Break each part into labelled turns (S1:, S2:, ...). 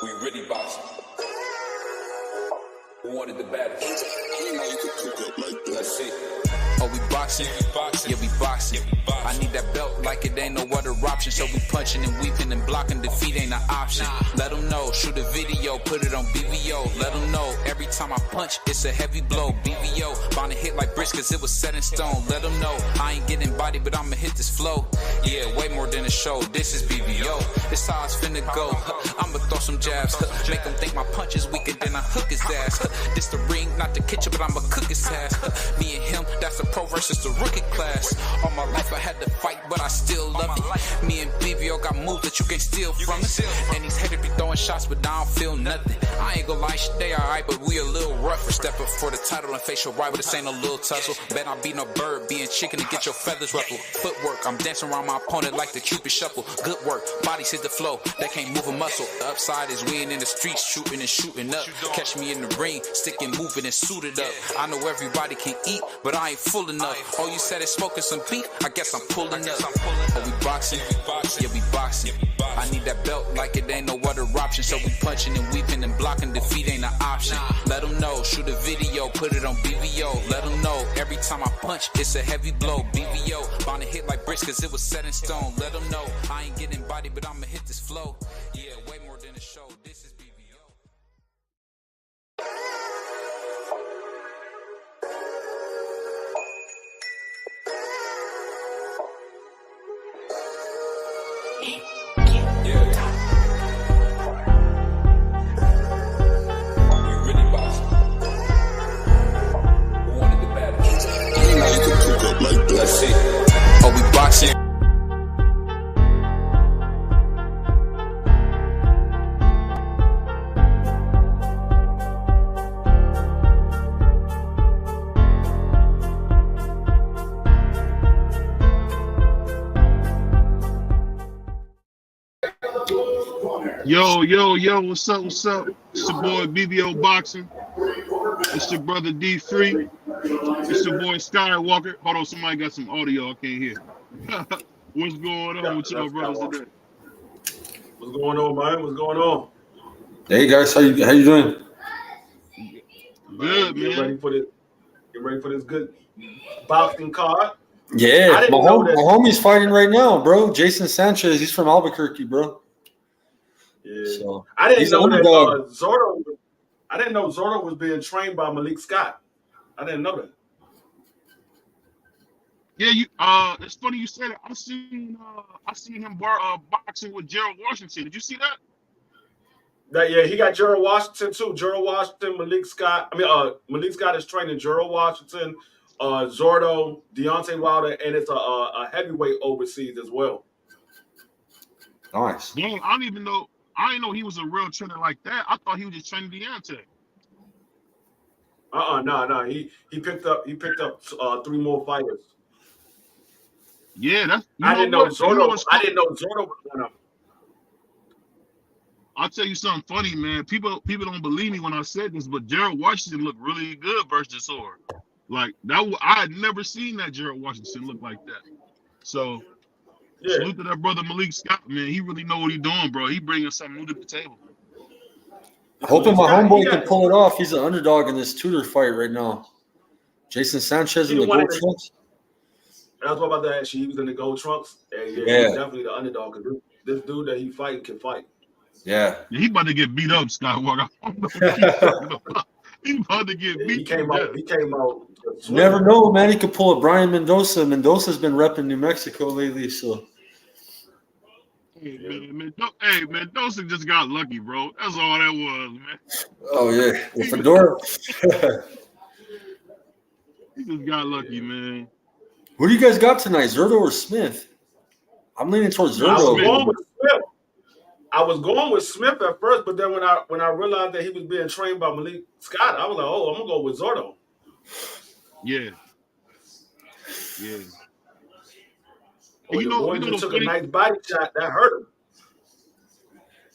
S1: We really boxing. Who wanted the baddest? Let's see.
S2: Oh, we boxing? Yeah, we boxing. I need that belt like it ain't no other option. So we punching and weaving and blocking. Defeat ain't an option. Let them know. Shoot a video, put it on BVO. Let them know. Every time I punch, it's a heavy blow. BVO. Bound to hit like bricks cause it was set in stone. Let them know. I ain't getting body, but I'ma hit this flow. Yeah, way more than a show. This is BVO. This how it's finna go. I'ma throw some jabs. Make them think my punch is weaker than I hook his ass. This the ring, not the kitchen, but I'ma cook his ass. Me and him, that's the pro versus the rookie class. All my life I had to fight, but I still love it. Me and BVO got moves that you can't steal from us. And these haters be throwing shots, but I don't feel nothing. I ain't gonna lie, shit, they alright, but we a little rough for stepping for the title and face your rival. This ain't no little tussle. Bet I be no bird, being chicken to get your feathers ruffled. Footwork, I'm dancing around my opponent like the Cupid shuffle. Good work, bodies hit the flow, they can't move a muscle. The upside is we ain't in the streets, shooting and shooting up. Catch me in the ring, sticking, moving and suited up. I know everybody can eat, but I ain't full enough. Oh, you said it's smoking some beef? I guess I'm pulling up. Oh, we boxing? Yeah, we boxing. I need that belt like it ain't no other option. So we punching and weaving and blocking. Defeat ain't an option. Let them know. Shoot a video, put it on BVO. Let them know. Every time I punch, it's a heavy blow. BVO. Bound to hit like bricks cause it was set in stone. Let them know. I ain't getting body, but I'ma hit this flow. Yeah, way more than a show. This is BVO.
S1: Let's see.
S2: Oh, we boxing.
S3: Yo, what's up? It's your boy BBO Boxing. It's your brother D Free. It's your boy Skywalker. Hold on, somebody got some audio I can't hear. What's going on with y'all brothers today?
S4: What's going on, man? What's going on?
S5: Hey guys, how you doing?
S3: Good, man.
S4: Get ready for this good boxing card.
S5: Yeah, my homie's fighting right now, bro. Jason Sanchez, he's from Albuquerque, bro.
S4: Yeah.
S5: So
S4: I didn't know that Zurdo. I didn't know Zurdo was being trained by Malik Scott. I didn't know that.
S3: Yeah, it's funny you said it. I seen him boxing with Gerald Washington. Did you see that?
S4: Yeah, he got Gerald Washington too. Gerald Washington, Malik Scott. Malik Scott is training Gerald Washington, Zurdo, Deontay Wilder, and it's a heavyweight overseas as well.
S5: Nice.
S3: Dang, I didn't know he was a real trainer like that. I thought he was just training Deontay.
S4: No. He picked up 3 more fighters.
S3: Yeah,
S4: I didn't know Zurdo was one of them.
S3: I'll tell you something funny, man. People don't believe me when I said this, but Gerald Washington looked really good versus the sword. Like that, I had never seen that Gerald Washington look like that. So, salute to that brother Malik Scott, man. He really know what he's doing, bro. He bringing something new to the table.
S5: Hoping my homeboy can pull it off. He's an underdog in this Tudor fight right now. Jason Sanchez in the gold trunks.
S4: I was about to ask you, he was in the gold trunks. And he's definitely the underdog because this dude that he fighting can fight.
S5: Yeah,
S3: he about to get beat up, Skywalker. He about to get beat.
S4: He came out.
S5: Never know, man. He could pull a Brian Mendoza. Mendoza's been repping New Mexico lately, so.
S3: Hey, Mendoza just got lucky, bro. That's all that was, man.
S5: Oh yeah, well, Fedora.
S3: He just got lucky, man.
S5: Who do you guys got tonight, Zurdo or Smith? I'm leaning towards Zurdo.
S4: I was going with Smith at first, but then when I realized that he was being trained by Malik Scott, I was like, oh, I'm gonna go with Zurdo.
S3: Yeah.
S4: He took a nice body shot that hurt him.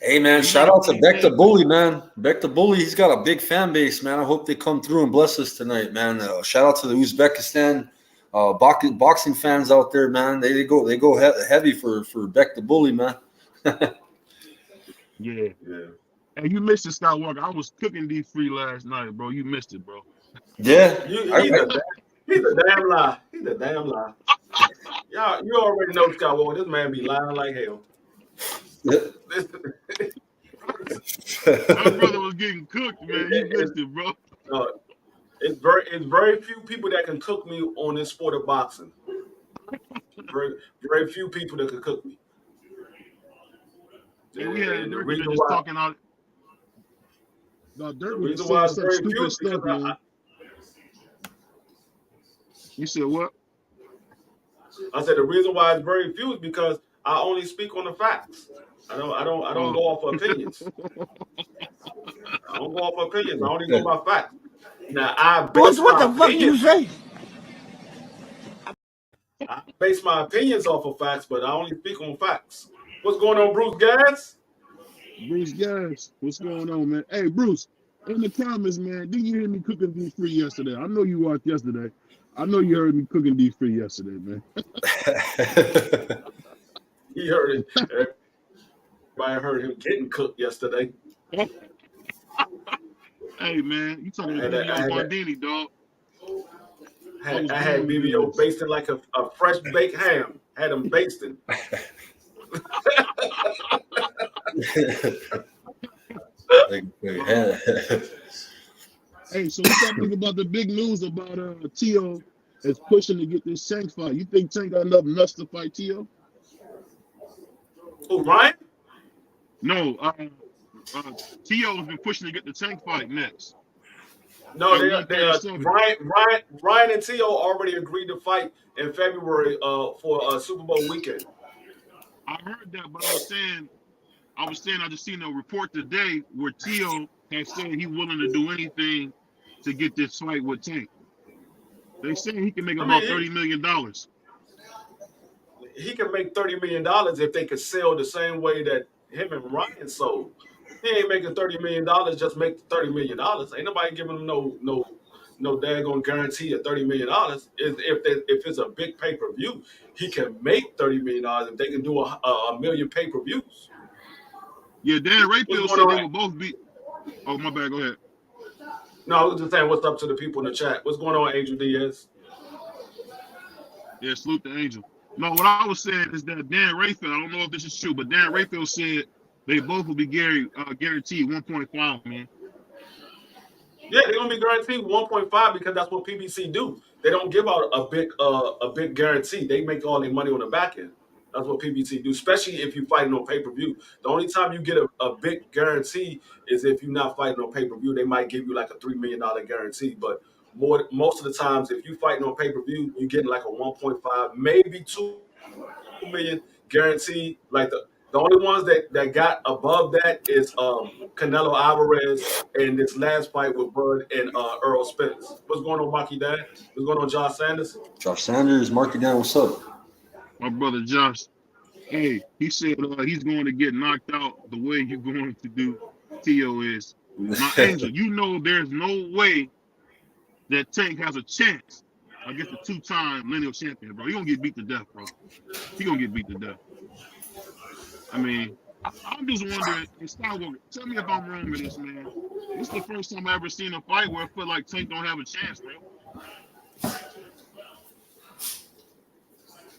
S5: Hey man, shout out to Beck the Bully, man. Beck the Bully, he's got a big fan base, man. I hope they come through and bless us tonight, man. Shout out to the Uzbekistan boxing fans out there, man. They go heavy for Beck the Bully, man.
S3: Yeah. And you missed it, Skywalker. I was cooking deep free last night, bro. You missed it, bro.
S5: Yeah.
S4: He's a damn lie. He's a damn lie. Y'all, you already know Skywalker. This man be lying like hell.
S3: My brother was getting cooked, man. You missed it, bro.
S4: It's very few people that can cook me on this sport of boxing. Very few people that can cook me.
S3: And we had
S4: And the
S3: Dirk
S4: reason
S3: just
S4: why,
S3: talking out. No,
S4: the
S3: Dirk was
S4: reason
S3: just
S4: why
S3: saying
S4: it's
S3: such
S4: very few
S3: stupid
S4: is because
S3: stuff, man. You said what?
S4: I said the reason why it's very few is because I only speak on the facts. I don't go off of opinions. I don't go off of opinions. I only go by facts. Now I base
S1: What
S4: my
S1: the fuck you
S4: opinions.
S1: say?
S4: I base my opinions off of facts, but I only speak on facts. What's going on, Bruce Gas?
S3: Bruce Gas, what's going on, man? Hey, Bruce, in the comments, man, didn't you hear me cooking beef free yesterday? I know you watched yesterday. I know you heard me cooking beef free yesterday, man.
S4: He heard it. Everybody heard him getting cooked yesterday.
S3: Hey, man, you talking to
S4: I
S3: BBO Bondini, dog.
S4: I had BBO basting like a fresh baked ham. Had him basting.
S3: Hey, so what y'all think about the big news about Tio is pushing to get this Tank fight? You think Tank got enough nuts to fight Tio?
S4: Who, Ryan?
S3: No, Tio has been pushing to get the Tank fight next.
S4: No, Ryan and Tio already agreed to fight in February for Super Bowl weekend.
S3: I heard that, but I was saying I just seen a report today where Tio has said he's willing to do anything to get this fight with Tank. They saying he can make about $30 million.
S4: He can make $30 million if they could sell the same way that him and Ryan sold. He ain't making $30 million, just make $30 million. Ain't nobody giving him no daggone guarantee of $30 million. If it's a big pay-per-view, he can make $30 million if they can do a million pay-per-views.
S3: Yeah, Dan Rayfield said they will both be. Oh, my bad. Go ahead.
S4: No, I was just saying what's up to the people in the chat. What's going on, Angel Diaz?
S3: Yeah, salute the Angel. No, what I was saying is that Dan Rayfield, I don't know if this is true, but Dan Rayfield said they both will be guaranteed 1.5, man.
S4: Yeah, they're gonna be guaranteed 1.5 because that's what PBC do. They don't give out a big guarantee. They make all their money on the back end. That's what PBC do, especially if you're fighting on pay-per-view. The only time you get a big guarantee is if you're not fighting on pay-per-view. They might give you like a $3 million guarantee, but most of the times, if you're fighting on pay-per-view, you're getting like a 1.5, maybe 2 million guarantee. Like the only ones that got above that is Canelo Alvarez and this last fight with Bud and Earl Spence. What's going on, Maki Dad? What's going on, Josh Sanders?
S5: Josh Sanders, Marky Dan, what's up?
S3: My brother Josh. Hey, he said he's going to get knocked out the way you're going to do Tio is. Now, Angel, you know there's no way that Tank has a chance against the two-time lineal champion, bro. He gonna get beat to death, bro. He gonna get beat to death. I mean, I'm just wondering, Skywalker, tell me if I'm wrong with this, man. This is the first time I ever seen a fight where I feel like Tank don't have a chance, bro.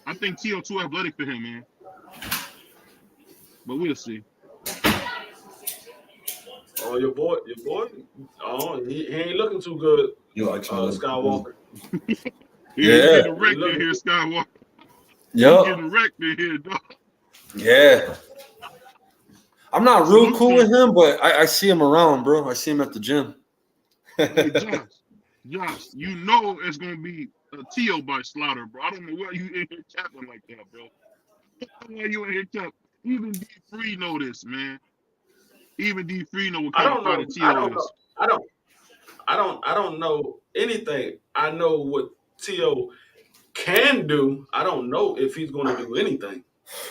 S3: I think Tio too athletic for him, man. But we'll see.
S4: Oh, your boy. Oh, he ain't looking too good. Skywalker.
S3: He's getting wrecked in here, Skywalker.
S5: Yep.
S3: He's getting wrecked in here, dog.
S5: Yeah. I'm not real cool with him, but I see him around, bro. I see him at the gym.
S3: Hey, Josh, you know it's gonna be a Tio by Slaughter, bro. I don't know why you in here capping like that, bro. Why you in here capping? Even D3 know this, man. Even D3 know what kind of fighter Tio is.
S4: I don't know anything. I know what Tio can do. I don't know if he's going to do anything.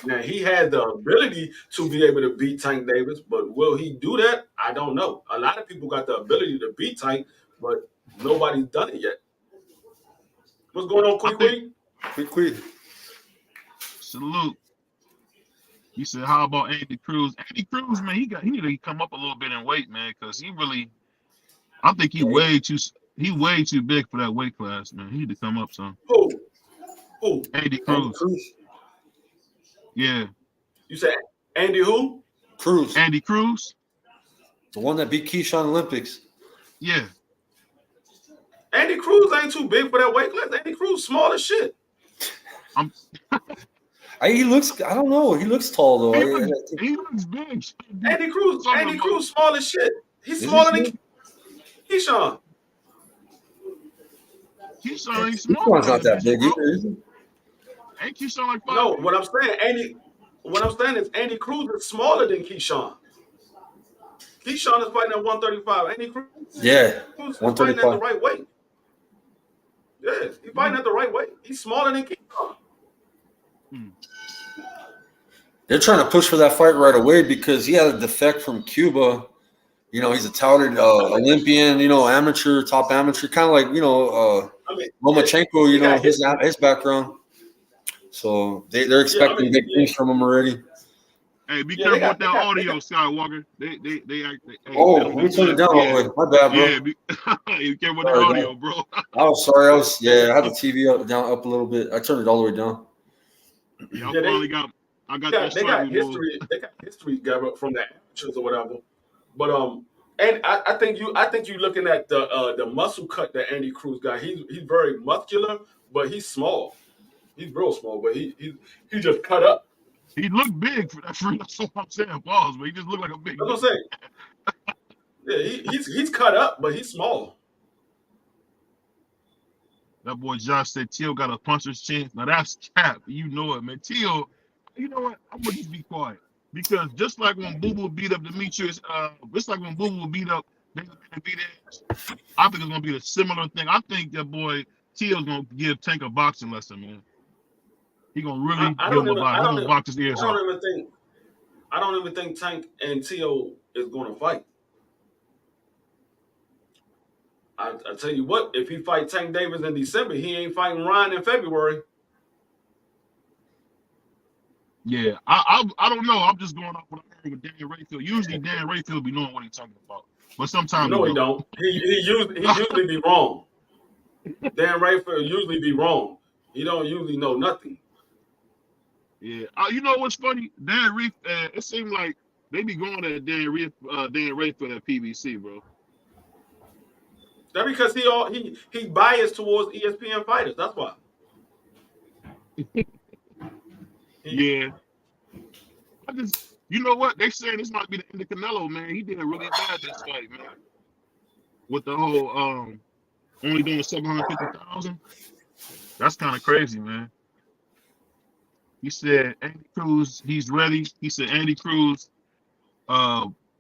S4: Now, he has the ability to be able to beat Tank Davis, but will he do that? I don't know. A lot of people got the ability to beat Tank, but nobody's done it yet. What's going on, Quick?
S5: Quick.
S3: Salute. You said, how about Andy Cruz? Andy Cruz, man, he need to come up a little bit in weight, man, because he really, I think he way too big for that weight class, man. He need to come up some.
S4: Who?
S3: Andy
S5: Andy
S3: Cruz.
S5: Cruz.
S3: Yeah.
S4: You said Andy who?
S5: Cruz.
S3: Andy Cruz.
S5: The one that beat Keyshawn Olympics.
S3: Yeah.
S4: Andy Cruz ain't too big for that weight class. Andy Cruz small as shit.
S5: He looks. I don't know. He looks tall though.
S3: He looks big.
S4: Andy Cruz small as shit. He's smaller than Keyshawn.
S3: Keyshawn ain't small.
S5: Keyshawn's not that big either, is he?
S3: Ain't Keyshawn like 5?
S4: No, what I'm saying is Andy Cruz is smaller than Keyshawn. Keyshawn is fighting at 135. Andy Cruz is fighting at the right weight. Yeah, he's fighting at the right weight. He's smaller than Keyshawn.
S5: They're trying to push for that fight right away because he had a defect from Cuba. You know, he's a touted Olympian, you know, top amateur, kind of like, you know, Lomachenko, you know, his background. So they're expecting big things from him already.
S3: Hey, be careful with that audio, Skywalker. They
S5: let me turn it down all the way. My bad, bro.
S3: Yeah, be careful with that audio, bro.
S5: I was sorry. I had the TV up a little bit. I turned it all the way down.
S3: Yeah, I got that.
S4: They got history. They got history from the amateurs or whatever. But and I think you looking at the muscle cut that Andy Cruz got. He's very muscular, but he's small. He's real small, but he just cut up.
S3: He looked big for that. That's what I'm saying, balls, but he just looked like a big.
S4: That's what I'm saying. Yeah, he's cut up, but he's small.
S3: That boy Josh said Teal got a puncher's chance. Now that's cap. You know it, man. Teal, you know what? I'm gonna just be quiet. Because just like when Boo Boo beat up Demetrius, just like when Boo Boo beat up David, I think it's gonna be a similar thing. I think that boy Teal's gonna give Tank a boxing lesson, man. He gonna really give him a box. He's gonna box his ears off.
S4: I don't even think Tank and Teal is gonna fight. I tell you what, if he fight Tank Davis in December, he ain't fighting Ryan in February.
S3: Yeah, I don't know. I'm just going off what I heard with Dan Rayfield. Usually Dan Rayfield be knowing what he's talking about, but sometimes
S4: he don't. He usually be wrong. Dan Rayfield usually be wrong. He don't usually know nothing.
S3: Yeah, you know what's funny? Dan Reef. It seemed like they be going at Dan Rayfield at PBC, bro.
S4: That's because he biased towards ESPN fighters. That's why.
S3: Yeah. You know what? They saying this might be the end of Canelo, man. He did really bad this fight, man. With the whole only doing 750,000. That's kind of crazy, man. He said Andy Cruz, he's ready. He said Andy Cruz,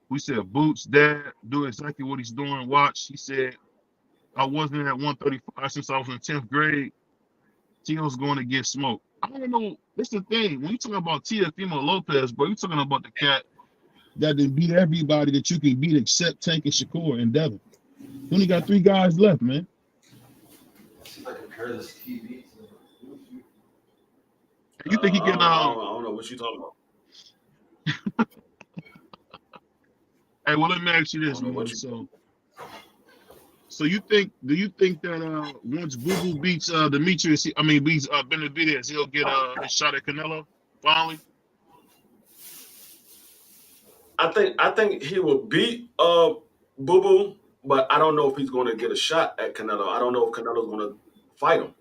S3: we said Boots, Dad, do exactly what he's doing. Watch. He said, I wasn't at 135 since I was in 10th grade. Teal's going to get smoked. I don't know. That's the thing. When you talking about Teofimo Lopez, bro, you're talking about the cat that did beat everybody that you can beat except Tank and Shakur and Devin. You only got 3 guys left, man.
S5: Let's see if I can compare this TV.
S3: You think he can?
S4: I don't know what you talking about.
S3: Hey, well, let me ask you this, man. So do you think that once Boo Boo beats Demetrius, beats Benavidez, he'll get a shot at Canelo finally?
S4: I think he will beat Boo Boo, but I don't know if he's going to get a shot at Canelo. I don't know if Canelo's going to fight him.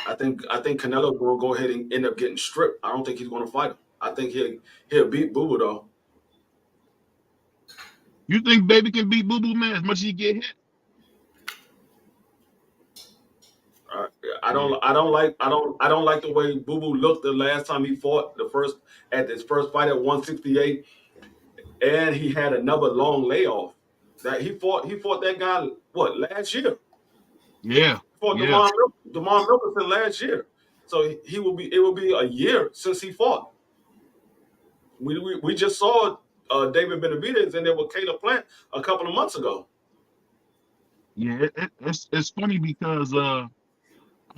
S4: I think Canelo will go ahead and end up getting stripped. I don't think he's going to fight him. I think he'll beat Boo Boo though.
S3: You think Baby can beat Boo Boo, man, as much as he get hit?
S4: I don't like the way Boo Boo looked the last time he fought his first fight at 168, and he had another long layoff. That he fought that guy last year?
S3: Yeah.
S4: He fought DeMar Millerson last year, so it will be a year since he fought. We just saw David Benavidez in there with Caleb Plant a couple of months ago.
S3: Yeah, it's funny because I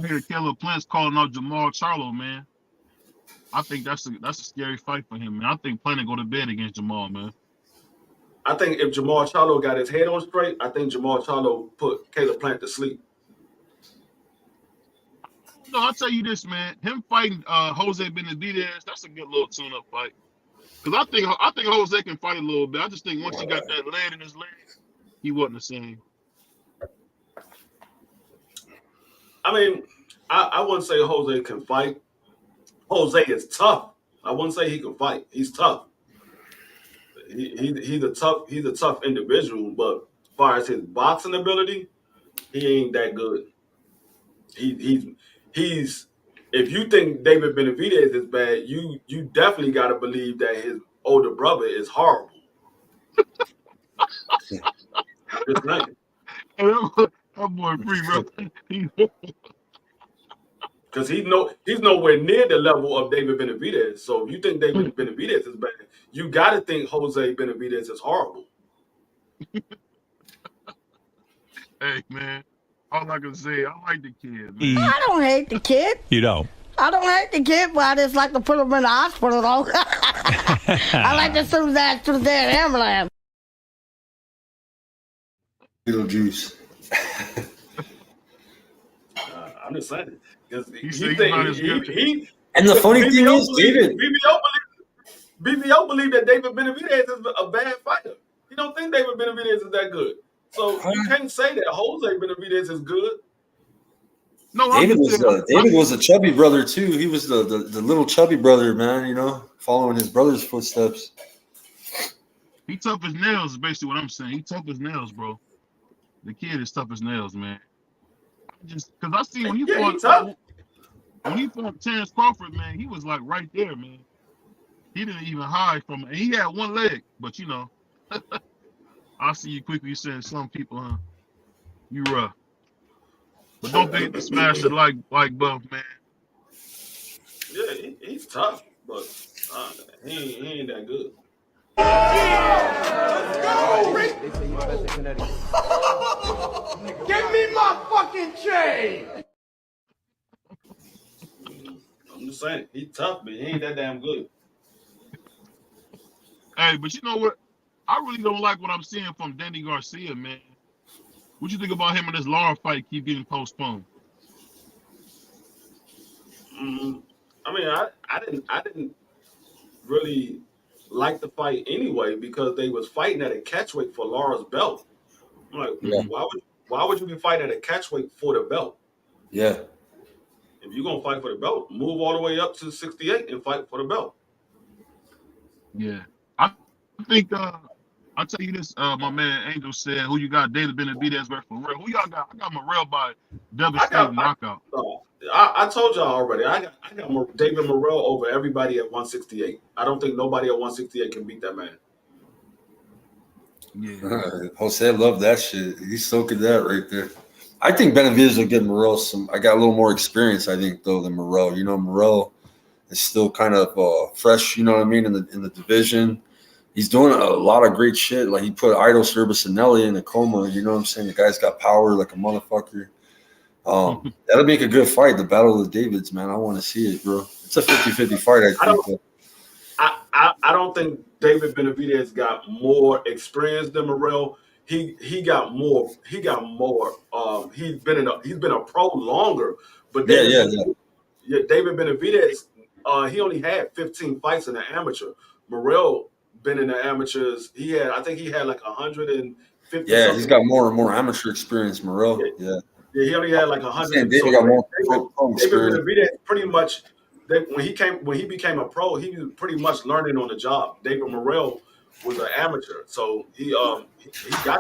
S3: hear Caleb Plant's calling out Jamal Charlo, man. I think that's a scary fight for him, man. I think Plant go to bed against Jamal, man.
S4: I think if Jamal Charlo got his head on straight, I think Jamal Charlo put Caleb Plant to sleep.
S3: No, I'll tell you this, man. Him fighting Jose Benavidez, that's a good little tune-up fight. Because I think Jose can fight a little bit. I just think once he got that lead in his leg, he wasn't the same.
S4: I mean, I wouldn't say Jose can fight. Jose is tough. I wouldn't say he can fight. He's tough. He's a tough individual, but as far as his boxing ability, he ain't that good. He's if you think David Benavidez is bad, you definitely got to believe that his older brother is horrible. Just saying.
S3: That boy free, bro.
S4: Because he's nowhere near the level of David Benavidez. So if you think David Benavidez is bad, you got to think Jose Benavidez is horrible.
S3: Hey, man. All I can say, I like the kid, man.
S1: I don't hate the kid.
S6: You don't?
S1: I don't hate the kid, but I just like to put him in the hospital, though. I like to send that to the ambulance.
S5: Little juice.
S4: I'm just saying.
S3: And
S5: the funny thing is, David.
S4: BBO believe that David Benavidez is a bad fighter. He don't think David Benavidez is that good. So you can't say that Jose Benavidez is good.
S3: No,
S5: David was a chubby brother too. He was the little chubby brother, man. You know, following his brother's footsteps.
S3: He tough as nails, is basically what I'm saying. He tough as nails, bro. The kid is tough as nails, man. Just because I see when he fought Terrence Crawford, man, he was like right there, man. He didn't even hide from it. And he had one leg, but you know, I see you quickly saying some people, huh? You rough. But don't think to smash it like Buff, man.
S4: Yeah, he's tough, but he ain't that good.
S7: Give me my fucking chain!
S4: I'm just saying, he's tough, but he ain't that damn good.
S3: Hey, but you know what? I really don't like what I'm seeing from Danny Garcia, man. What you think about him and this Lara fight keep getting postponed?
S4: I mean, I didn't really like the fight anyway because they was fighting at a catchweight for Lara's belt. I'm like, why would you be fighting at a catchweight for the belt?
S5: Yeah.
S4: If you're gonna fight for the belt, move all the way up to 68 and fight for the belt.
S3: Yeah, I think I'll tell you this. My man Angel said, "Who you got? David Benavidez versus Morrell. Who y'all got? I got Morrell by devastating knockout."
S4: I told y'all already. I got David Morrell over everybody at 168. I don't think nobody at 168 can beat that man.
S3: Yeah,
S5: Jose loved that shit. He's soaking that right there. I think Benavidez will get Morrell some. I got a little more experience, I think, though, than Morrell. You know, Morrell is still kind of fresh. You know what I mean in the division. He's doing a lot of great shit. Like he put Idol Cervicinelli in a coma. You know what I'm saying? The guy's got power like a motherfucker. That'll make a good fight. The Battle of the Davids, man. I want to see it, bro. It's a 50-50 fight, I think.
S4: I don't think David Benavidez got more experience than Morrell. He got more. He's been a pro longer. But David Benavidez, he only had 15 fights in the amateur. Morrell been in the amateurs. I think he had like 150.
S5: Yeah, he's got more amateur experience, Morrell. Yeah,
S4: he only had like 100.
S5: David got more pro experience.
S4: David Benavidez pretty much. When he became a pro, he was pretty much learning on the job. David Morrell was an amateur, so he got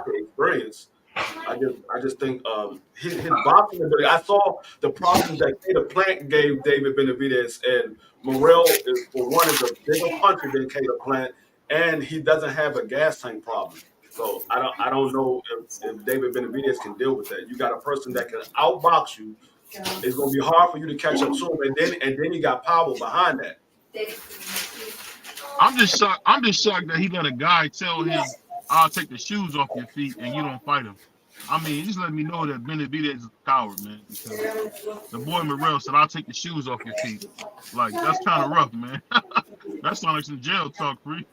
S4: the experience. I just think his boxing ability. I saw the problems that Caleb Plant gave David Benavidez, and Morrell is a bigger puncher than Caleb Plant, and he doesn't have a gas tank problem. So I don't know if David Benavidez can deal with that. You got a person that can outbox you. It's gonna be hard for you to catch up to him, and then you got power behind that.
S3: I'm just shocked that he let a guy tell him, "I'll take the shoes off your feet," and you don't fight him. I mean, he just let me know that Benavidez is a coward, man. Because the boy Morrell said, "I'll take the shoes off your feet." Like that's kind of rough, man. That sounds like some jail talk, free.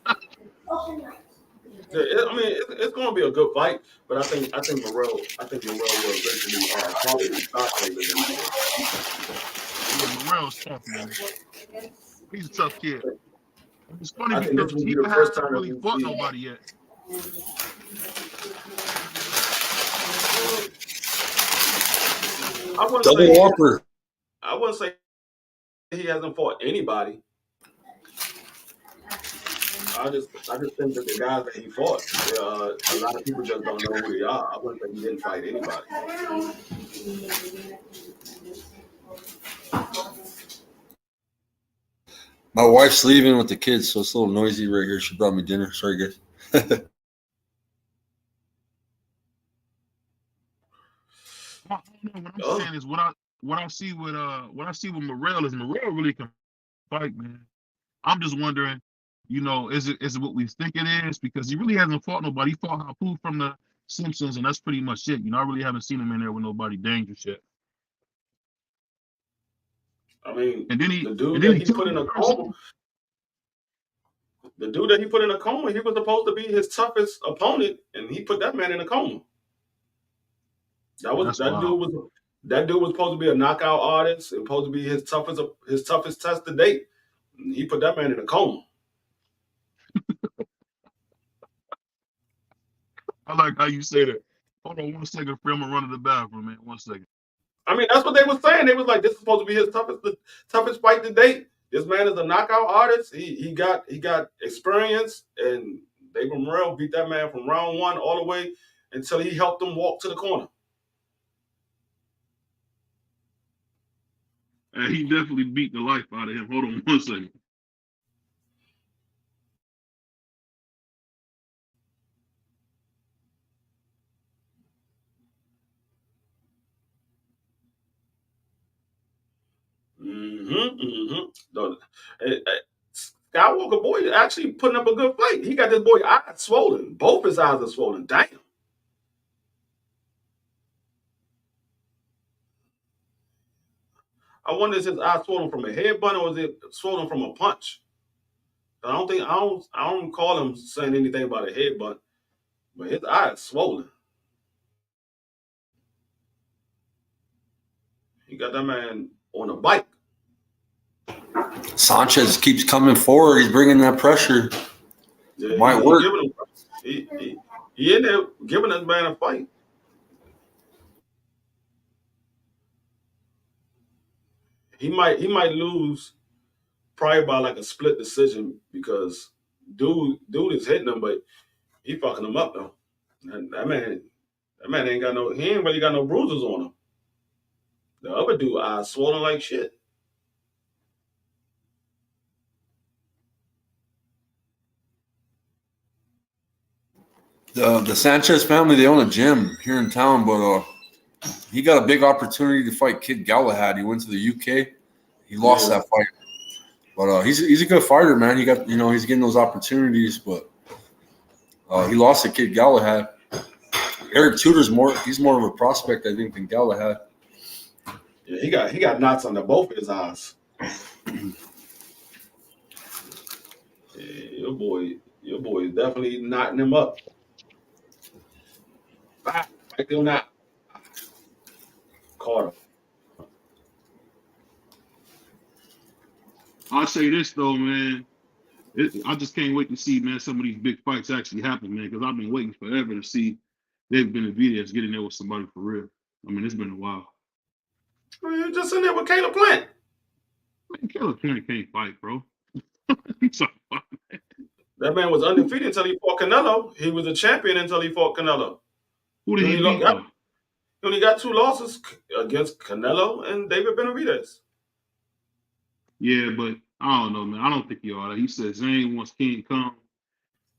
S4: Yeah, it's going to be a good fight, but I think Morrell will eventually probably start David Benavidez.
S3: Yeah, Morrell's tough, man. He's a tough kid. It's funny
S4: I think this
S3: because
S4: will
S3: he
S4: be the first
S3: hasn't
S4: time that
S3: really
S4: we
S3: fought
S4: see.
S3: nobody yet.
S5: Double whopper.
S4: I wouldn't say he hasn't fought anybody. I just think that the guys that he fought, a lot of people just don't know who they are. I wouldn't say he didn't fight anybody.
S5: My wife's leaving with the kids, so it's a little noisy right here. She brought me dinner. Sorry, guys.
S3: What I'm saying is what I see with Morrell is Morrell really can fight, man. I'm just wondering, is it what we think it is? Because he really hasn't fought nobody. He fought Hapu from the Simpsons, and that's pretty much it. I really haven't seen him in there with nobody dangerous yet.
S4: I mean,
S3: And then
S4: the dude that he put in a coma, he was supposed to be his toughest opponent, and he put that man in a coma. That dude was supposed to be a knockout artist and supposed to be his toughest test to date. And he put that man in a coma.
S3: I like how you say that. Hold on 1 second, friend. I'm gonna run to the bathroom, man. 1 second.
S4: I mean, that's what they were saying. They was like, this is supposed to be his toughest fight to date. This man is a knockout artist. He got experience, and David Morrell beat that man from round 1 all the way until he helped him walk to the corner.
S3: And he definitely beat the life out of him. Hold on 1 second.
S4: Skywalker boy actually putting up a good fight. He got this boy eyes swollen. Both his eyes are swollen. Damn. I wonder is his eye swollen from a headbutt or is it swollen from a punch? I don't call him saying anything about a headbutt, but his eye is swollen. He got that man on a bike.
S5: Sanchez keeps coming forward. He's bringing that pressure.
S4: Yeah,
S5: Might work.
S4: He in there giving that man a fight. He might lose probably by like a split decision because dude is hitting him, but he fucking him up though. That man ain't got he ain't really got no bruises on him. The other dude eyes swollen like shit.
S5: The Sanchez family, they own a gym here in town, but he got a big opportunity to fight Kid Galahad. He went to the UK. He lost that fight. But he's a good fighter, man. He got he's getting those opportunities, but he lost to Kid Galahad. Eric Tudor's he's more of a prospect, I think, than Galahad.
S4: Yeah, he got knots under both his eyes. Yeah, your boy is definitely knotting him up. Right on that. Caught him.
S3: I'll say this though, man. I just can't wait to see, man, some of these big fights actually happen, man, because I've been waiting forever to see David Benavidez get in there with somebody for real. I mean, it's been a while.
S4: You're just in there with Caleb Plant.
S3: Man, Caleb Plant can't fight, bro. He's not fighting.
S4: That man was undefeated until he fought Canelo. He was a champion until he fought Canelo.
S3: Who did he beat, though?
S4: He only got 2 losses against Canelo and David Benavidez.
S3: Yeah, but I don't know, man. I don't think he ought to. He said Zane wants King Kong.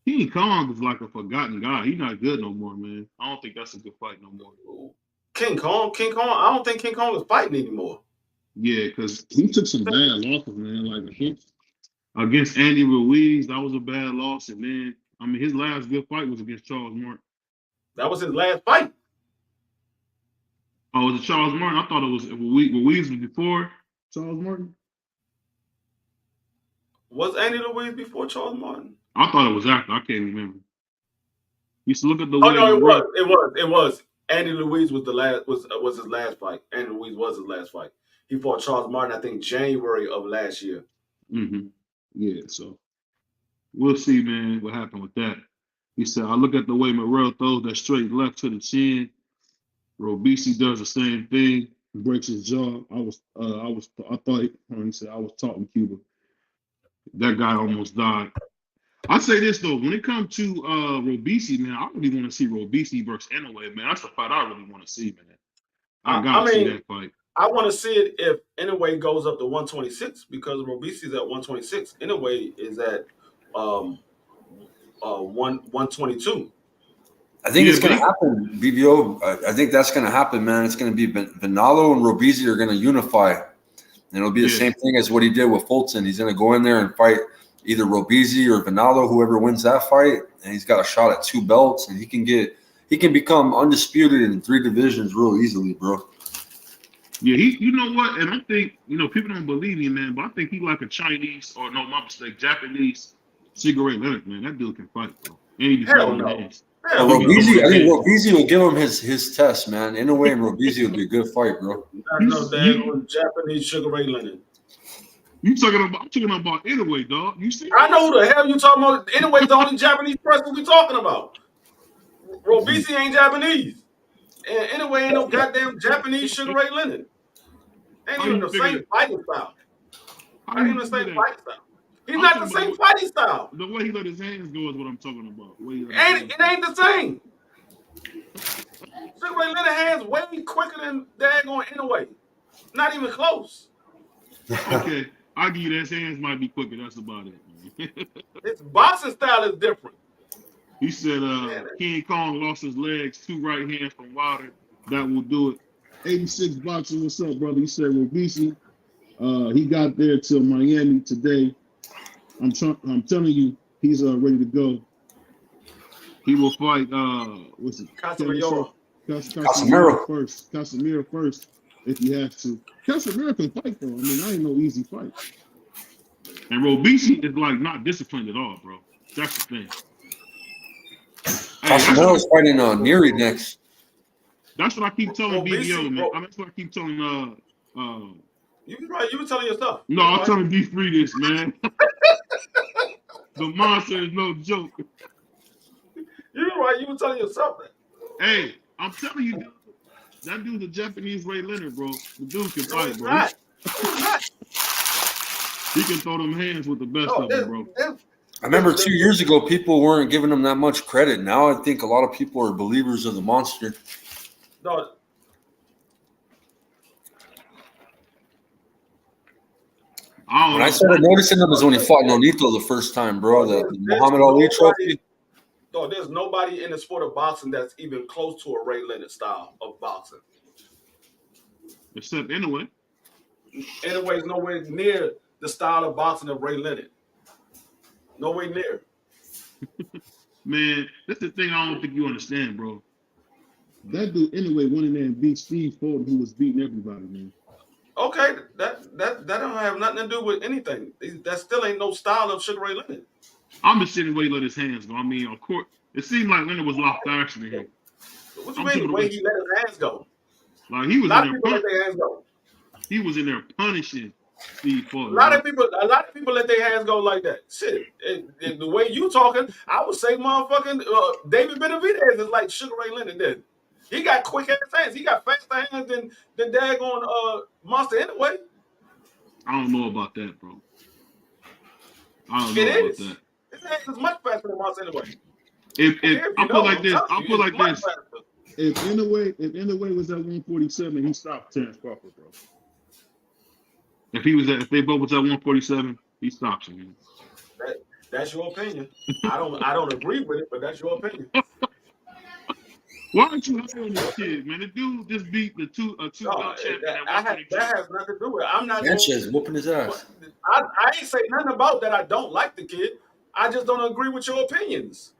S3: King Kong is like a forgotten guy. He's not good no more, man. I don't think that's a good fight no more.
S4: King Kong, I don't think King Kong is fighting anymore.
S3: Yeah, because he took some bad losses, man. Like against Andy Ruiz, that was a bad loss. And then, I mean, his last good fight was against Charles Martin.
S4: That was his last fight.
S3: Oh, was it Charles Martin? I thought it was Louise was before Charles Martin.
S4: Was Andy Louise before Charles Martin?
S3: I thought it was after. I can't remember. Used to look at the
S4: Oh
S3: way
S4: no,
S3: Monroe.
S4: it was. Andy Louise was was his last fight. Andy Louise was his last fight. He fought Charles Martin, I think, January of last year.
S3: Mm-hmm. Yeah, so we'll see, man, what happened with that. He said, I look at the way Morrell throws that straight left to the chin. Robisi does the same thing, breaks his jaw. I thought he said I was taught in Cuba. That guy almost died. I'd say this though, when it comes to Robisi, man, I really want to see Robisi versus Inoue, man. That's the fight I really want to see, man. I gotta see that fight.
S4: I want to see it if Inoue goes up to 126 because Robisi's at 126. Inoue is at 122.
S5: I think it's going to happen, BBO. I think that's going to happen, man. It's going to be Vinalo and Robisi are going to unify. And it'll be the same thing as what he did with Fulton. He's going to go in there and fight either Robisi or Vinalo, whoever wins that fight, and he's got a shot at 2 belts, and he can become undisputed in 3 divisions real easily, bro.
S3: Yeah, you know what? And I think, people don't believe me, man, but I think he like a Chinese, or no, my mistake, Japanese Cigarette Leonard, man. That dude can fight, bro. And he
S4: Hell no.
S5: I think Robisi will give him his test, man. In a way, Robisi will be a good fight, bro.
S4: No damn Japanese Sugar Ray Leonard.
S3: I'm talking about Inoue, dog. You see?
S4: I know who the hell you talking about. Inoue, the only Japanese person we talking about. Robisi ain't Japanese. And Inoue ain't no goddamn Japanese Sugar Ray Leonard. Ain't even the same fighting style. Ain't even the same fighting style. He's not the same fighting style.
S3: The way he let his hands go is what I'm talking about.
S4: It ain't the same. Sugar Ray Leonard hands way quicker than daggone Inoue. Not even close.
S3: Okay, I'll give you that. His hands might be quicker. That's about it.
S4: His boxing style is different.
S3: He said King Kong lost his legs, 2 right hands from Wilder. That will do it. 86 boxing. What's up, brother? He said Robisi. He got there till Miami today. I'm telling you, he's ready to go. He will fight. What's it?
S4: Casemiro
S3: first. Casemiro first, if he has to. Casemiro can fight though. I mean, I ain't no easy fight. And Robisi is like not disciplined at all, bro. That's the thing.
S5: Casemiro's fighting Neary next.
S3: That's what I keep telling BBO, man. That's what I keep telling
S4: You were telling yourself.
S3: No, I'm telling D3 this, man. The monster is no joke.
S4: You're right. You were telling yourself that.
S3: Hey, I'm telling you, that dude's a Japanese Ray Leonard, bro. The dude can fight, bro.
S4: Not.
S3: He can throw them hands with the best of them, bro.
S5: I remember 2 years ago, people weren't giving him that much credit. Now I think a lot of people are believers of the monster.
S4: No.
S5: When I started noticing him was when he fought Nonito the first time, bro. The Muhammad Ali trophy.
S4: No, there's nobody in the sport of boxing that's even close to a Ray Leonard style of boxing.
S3: Except Inoue.
S4: Inoue is nowhere near the style of boxing of Ray Leonard. Nowhere near.
S3: Man, that's the thing I don't think you understand, bro. That dude Inoue went in there and beat Steve Fulton, who was beating everybody, man.
S4: Okay, that don't have nothing to do with anything. That still ain't no style of Sugar Ray Leonard.
S3: I'm just sitting the way he let his hands go. I mean, of course, it seemed like Leonard was a lot faster than him.
S4: What you mean the way he let his hands go?
S3: Like he was
S4: a lot of people let their hands go.
S3: He was in there punishing Steve Fulton.
S4: A lot of people let their hands go like that. Shit, the way you talking, I would say motherfucking David Benavidez is like Sugar Ray Leonard did. He got quick ass hands. He got faster hands than daggone Monster Inoue.
S3: I don't know about that, bro. I don't know about that.
S4: His hands is much faster than Monster Inoue.
S3: I'll put like this. If Inoue was at 147, he stopped Terrence Crawford, bro. If they both was at 147, he stops him.
S4: That's your opinion. I don't agree with it, but that's your opinion.
S3: Why aren't you high on this kid, man? The dude just beat the two-belt champion.
S4: That has nothing to do with it. I'm not.
S5: Sanchez whooping his ass.
S4: I ain't say nothing about that. I don't like the kid. I just don't agree with your opinions.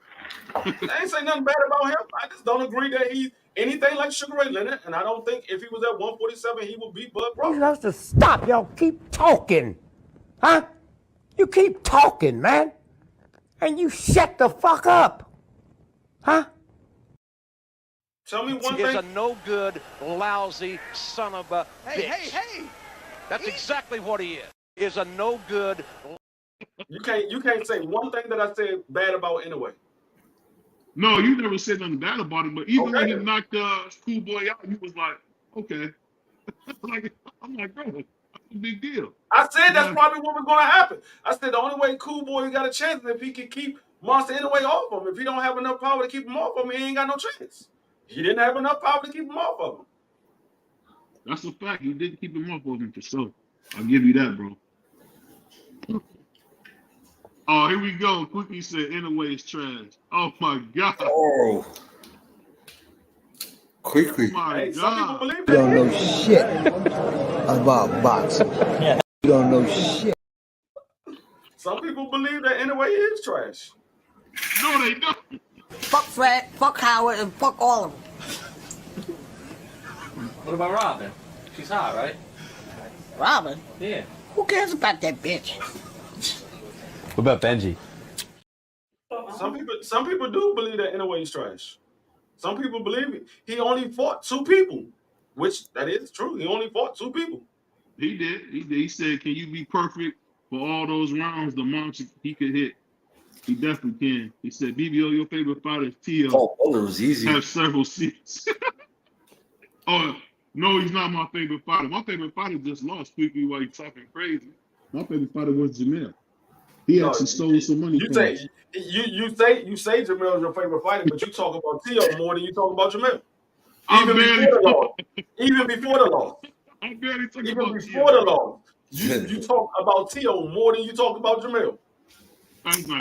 S4: I ain't say nothing bad about him. I just don't agree that anything like Sugar Ray Leonard, and I don't think if he was at 147, he would beat Bud
S7: You
S4: Crawford.
S7: supposed to stop. Y'all keep talking. Huh? You keep talking, man. And you shut the fuck up. Huh?
S4: Tell me one
S6: He is
S4: thing.
S6: a no good, lousy son of a bitch.
S8: Hey!
S6: That's exactly what he is. He is a no good.
S4: You can't say one thing that I said bad about anyway.
S3: No, you never said nothing bad about him, but even when he
S4: Okay.
S3: knocked Schoolboy out, he was like, okay. I'm like, bro, that's a big deal.
S4: I said that's probably what was going to happen. I said the only way Cool Boy got a chance is if he can keep Monster Inoue off of him. If he don't have enough power to keep him off of him, he ain't got no chance. He didn't have enough power to keep him off of him.
S3: That's a fact. He didn't keep him off of him for sure. I'll give you that, bro. Oh, here we go. Quickie said Inoue is trash. Oh my God.
S5: Oh. Quickly.
S3: Oh my
S4: Hey, some people
S3: God.
S4: believe
S7: You
S4: that.
S7: don't know shit about boxing. You don't know shit.
S4: Some people believe that Inoue is trash.
S3: No, they don't.
S1: Fuck Fred, fuck Howard, and fuck all of them.
S8: What about Robin? She's hot, right?
S1: Robin?
S8: Yeah.
S1: Who cares about that bitch?
S9: What about Benji?
S4: Some people do believe that Inoue is trash. Some people believe it. He only fought 2 people, which that is true. He only fought 2 people.
S3: He did. He said, can you be perfect for all those rounds the monster he could hit? He definitely can. He said, BBO, your favorite fighter is T.O.
S5: Oh, it was easy.
S3: Have several seats. Oh, no, he's not my favorite fighter. My favorite fighter just lost quickly while he's talking crazy. My favorite fighter was Jamel. He actually stole some money from us.
S4: You say Jamel is your favorite fighter, but you talk about T.O. more than you talk about Jamel. Even before the loss.
S3: I barely talk
S4: Even
S3: about
S4: before the
S3: T.O.
S4: loss. You talk about T.O. more than you talk about Jamel.
S3: That's not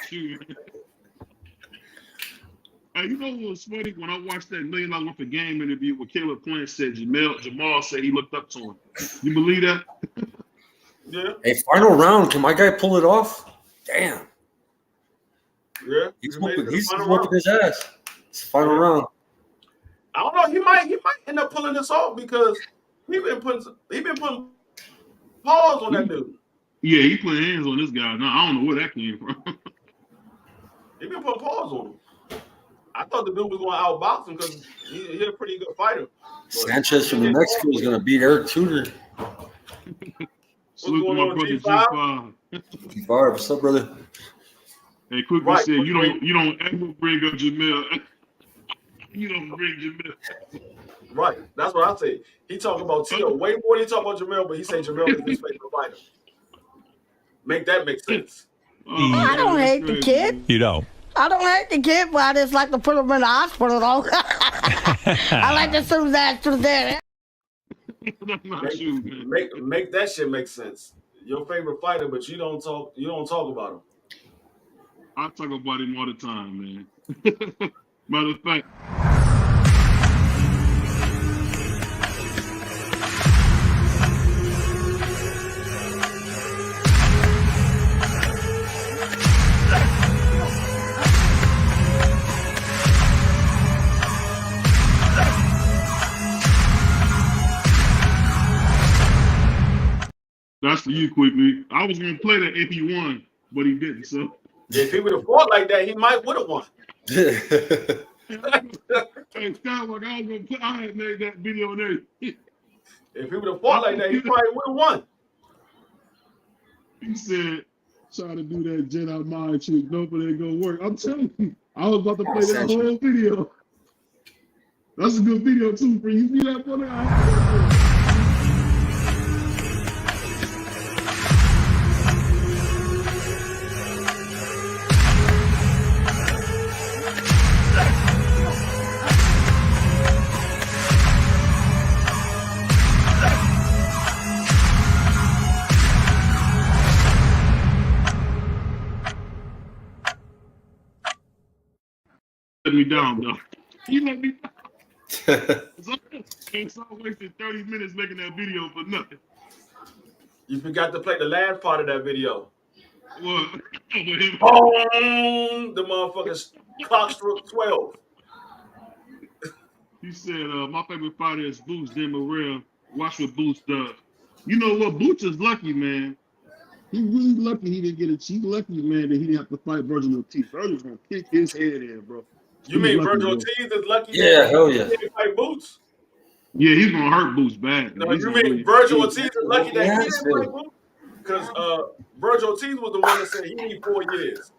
S3: true. Hey, you know what was funny? When I watched that $1 Million Worth of Game interview where Caleb Plant said Jamal said he looked up to him. You believe that?
S4: Yeah.
S5: Hey, final round. Can my guy pull it off? Damn.
S4: Yeah.
S5: He's
S4: made it to
S5: whooping,
S4: the
S5: he's
S4: final
S5: whooping
S4: round.
S5: his ass. It's the final round.
S4: I don't know. He might end up pulling this off because he been putting paws on that dude.
S3: Yeah, he put hands on this guy. No, I don't know where that came from.
S4: He been putting paws on him. I thought the dude was going to outbox him because he's a pretty good fighter.
S5: Sanchez from New Mexico is going to beat Eric Tudor.
S3: Salute to my brother
S4: G5?
S3: G5.
S5: What's up, brother?
S3: Hey, quickly said you don't ever bring up Jamel. You don't bring Jamel.
S4: Right. That's what I say. He talk about T.O. way more than he talk about Jamel, but he say Jamel is his favorite fighter. Make that make sense.
S1: I don't hate the kid.
S9: You don't.
S1: I don't hate the kid, but I just like to put him in the hospital, though. I like to send his ass to there.
S3: That's not true, man.
S4: Make that shit make sense. Your favorite fighter, but you don't talk about him.
S3: I talk about him all the time, man. Matter of fact. That's for you, quickly. I was gonna play that if he won, but he didn't. So
S4: if he would have fought like that, he might would have won.
S3: Hey, Skywalker, I had made that video there.
S4: If he would have fought like that, he probably would have won.
S3: He said, try to do that Jedi mind trick. No, but it ain't gonna work. I'm telling you, I was about to play that whole video. That's a good video too, for you. See that, brother? Let me down, though. He let me down. So I wasted 30 minutes making that video for nothing.
S4: You forgot to play the last part of that video.
S3: What?
S4: Boom! The motherfuckers clock struck 12.
S3: He said, my favorite fighter is Boots, then Morrell. Watch what Boots does. You know what? Boots is lucky, man. He really lucky he didn't get a cheat. Lucky, man, that he didn't have to fight Virgil Ortiz. Virgil's going to kick his head in, bro.
S4: You
S3: He's
S4: mean
S3: lucky,
S4: Virgil
S3: bro.
S4: Ortiz is lucky
S5: Yeah,
S4: that
S5: hell
S4: he
S5: yeah.
S4: didn't fight Boots?
S3: Yeah, he's going to hurt Boots bad.
S4: No,
S3: He's
S4: you
S3: gonna
S4: mean Virgil Ortiz
S5: Hey,
S4: is lucky that he
S5: yeah,
S4: didn't fight Boots? Because Virgil Ortiz was the one that said he need 4 years.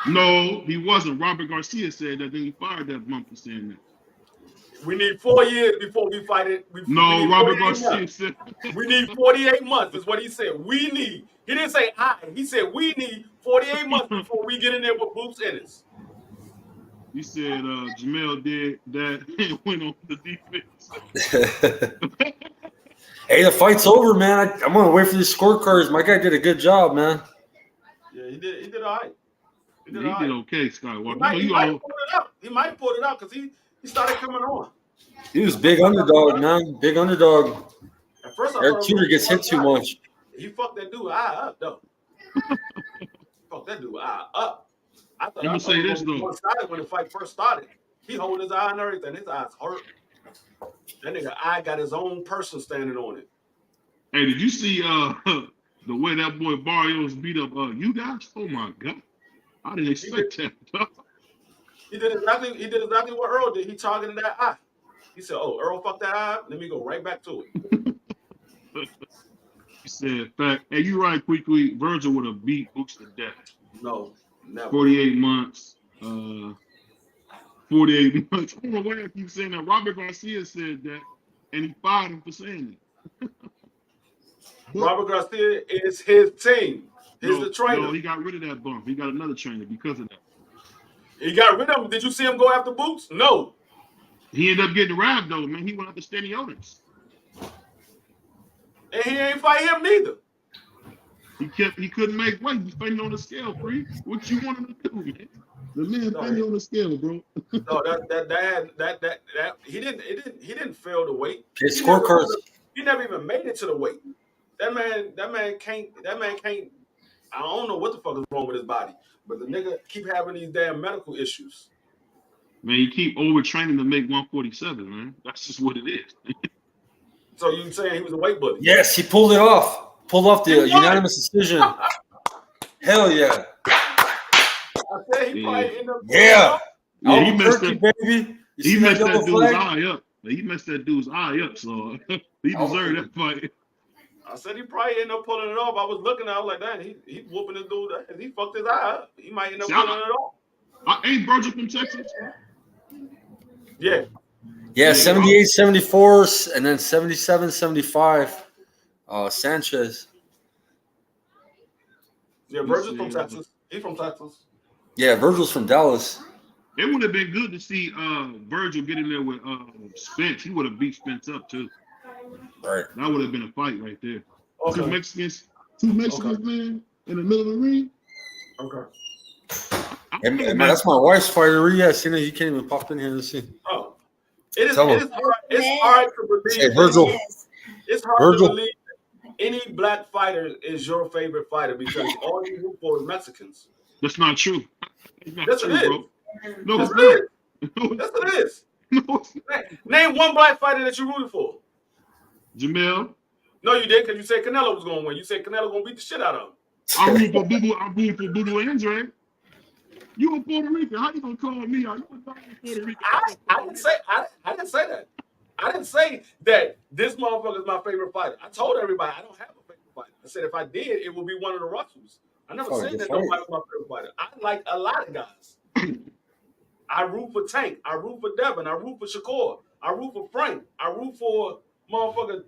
S3: No, he wasn't. Robert Garcia said that. Then he fired that month for saying that.
S4: We need 4 years before we fight it. We
S3: No,
S4: need
S3: Robert
S4: 48
S3: Garcia
S4: months.
S3: said.
S4: We need 48 months is what he said. We need. He didn't say I. He said we need 48 months before we get in there with Boots in us.
S3: He said Jamel did that and went on the defense.
S5: Hey, the fight's over, man. I'm gonna wait for these scorecards. My guy did a good job, man.
S4: Yeah, he did all right.
S3: He did okay, Skywalker.
S4: He might have pulled it out. He might have pulled it out because he started coming on.
S5: He was big underdog, man. Big underdog.
S4: At first, I
S5: Eric
S4: thought
S5: Tudor gets hit too much.
S4: He fucked that dude eye up, though. Fucked that dude eye up. I thought
S3: Let me say this, though.
S4: When the fight first started, he holding his eye and everything. His eyes hurt. That nigga eye got his own person standing on it.
S3: Hey, did you see the way that boy Barrios beat up you guys? Oh my god, I didn't expect that.
S4: He did exactly what Earl did. He targeted that eye. He said, "Oh, Earl fucked that eye up. Let me go right back to it."
S3: He said, "Fact, hey, you right, quickly. Virgil would have beat Boots to death.
S4: No, never.
S3: 48 months. 48 months. I don't know why I keep saying that. Robert Garcia said that, and he fired him for saying it.
S4: Robert Garcia is his team. He's the trainer.
S3: No, he got rid of that bump. He got another trainer because of that.
S4: He got rid of him. Did you see him go after Boots? No.
S3: He ended up getting robbed though, man. He went after Staniotis.
S4: And he ain't fight him neither.
S3: He couldn't make weight. He's fighting on the scale, free. What you want him to do, man? The man fighting on the scale, bro.
S4: No, that he didn't fail the weight.
S5: His scorecards.
S4: He never even made it to the weight. That man can't. I don't know what the fuck is wrong with his body, but the nigga keep having these damn medical issues.
S3: Man, you keep overtraining to make 147, man. That's just what it is.
S4: So you saying he was a weight bully?
S5: Yes, he pulled it off. Pulled off the unanimous decision. Hell yeah.
S4: I said he probably ended up.
S5: Yeah.
S3: Yeah, he messed
S5: Turkey,
S3: that,
S5: baby.
S3: he messed that dude's eye up. He messed that dude's eye up, so he deserved that fight.
S4: I said he probably ended up pulling it off. I was looking, I was like, damn, he whooping this dude. He fucked his eye up. He might end up pulling it off.
S3: Ain't Virgil from Texas?
S4: Yeah.
S5: Yeah, 78, 74, and then 77, 75. Sanchez.
S4: Yeah, Virgil's from Texas. He's from Texas.
S5: Yeah, Virgil's from Dallas.
S3: It would have been good to see Virgil get in there with Spence. He would have beat Spence up too.
S5: Right.
S3: That would have been a fight right there.
S4: Okay.
S3: Two Mexicans, man, in the middle of the ring.
S4: Okay.
S5: And that's my wife's fighter. Yeah, I seen it. He can't even pop in here to see.
S4: Oh. It's hard to believe.
S5: Hey, Virgil.
S4: It's hard to believe that any black fighter is your favorite fighter because all you root for is Mexicans.
S3: That's not true.
S4: Yes, it is.
S3: Bro. No,
S4: Yes,
S3: it's
S4: it
S3: not.
S4: is. Yes, it is.
S3: No, it's not.
S4: Name one black fighter that you rooted for.
S3: Jamel.
S4: No, you did because you said Canelo was going to win. You said Canelo going to beat the shit out of him.
S3: I'm rooting for Boo Andre. You a Puerto Rican? How you gonna call me? Are you a Puerto Rican?
S4: I didn't say that. I didn't say that this motherfucker is my favorite fighter. I told everybody I don't have a favorite fighter. I said if I did, it would be one of the Russells. I never said that nobody was my favorite fighter. I like a lot of guys. I root for Tank. I root for Devin. I root for Shakur. I root for Frank. I root for motherfucker.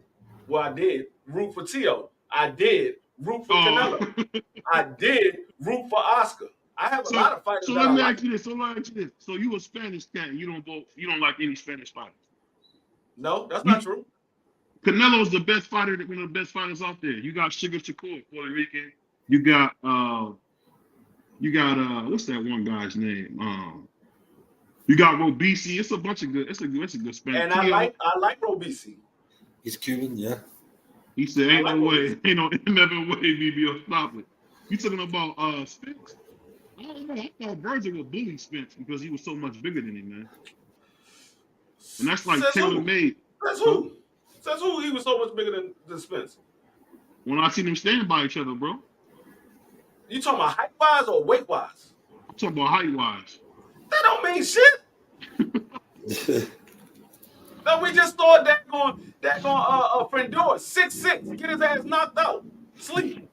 S4: Well, I did root for Tio. I did root for Canelo. I did root for Oscar. I have a lot of fighters.
S3: So let me ask you this. So you a Spanish cat and you don't vote. You don't like any Spanish fighters.
S4: No, that's not true.
S3: Canelo's the best fighter. One of the best fighters out there. You got Sugar Shakur, Puerto Rican. You got what's that one guy's name? You got Robisi. It's a bunch of good. It's a good Spanish.
S4: And I like Robisi.
S5: He's Cuban, yeah.
S3: He said, "Ain't no way, never way, BBO, stop it." You talking about Spence? I don't know. I thought Virgil would bully Spence because he was so much bigger than him, man. And that's like
S4: Says
S3: tailor
S4: who?
S3: made.
S4: Says who? Says who? He was so much bigger than Spence.
S3: When I seen them stand by each other, bro.
S4: You talking about height wise or weight wise?
S3: I'm talking about height wise.
S4: That don't mean shit. No, we just thought that Frendor 6'6", get his ass knocked out, sleep.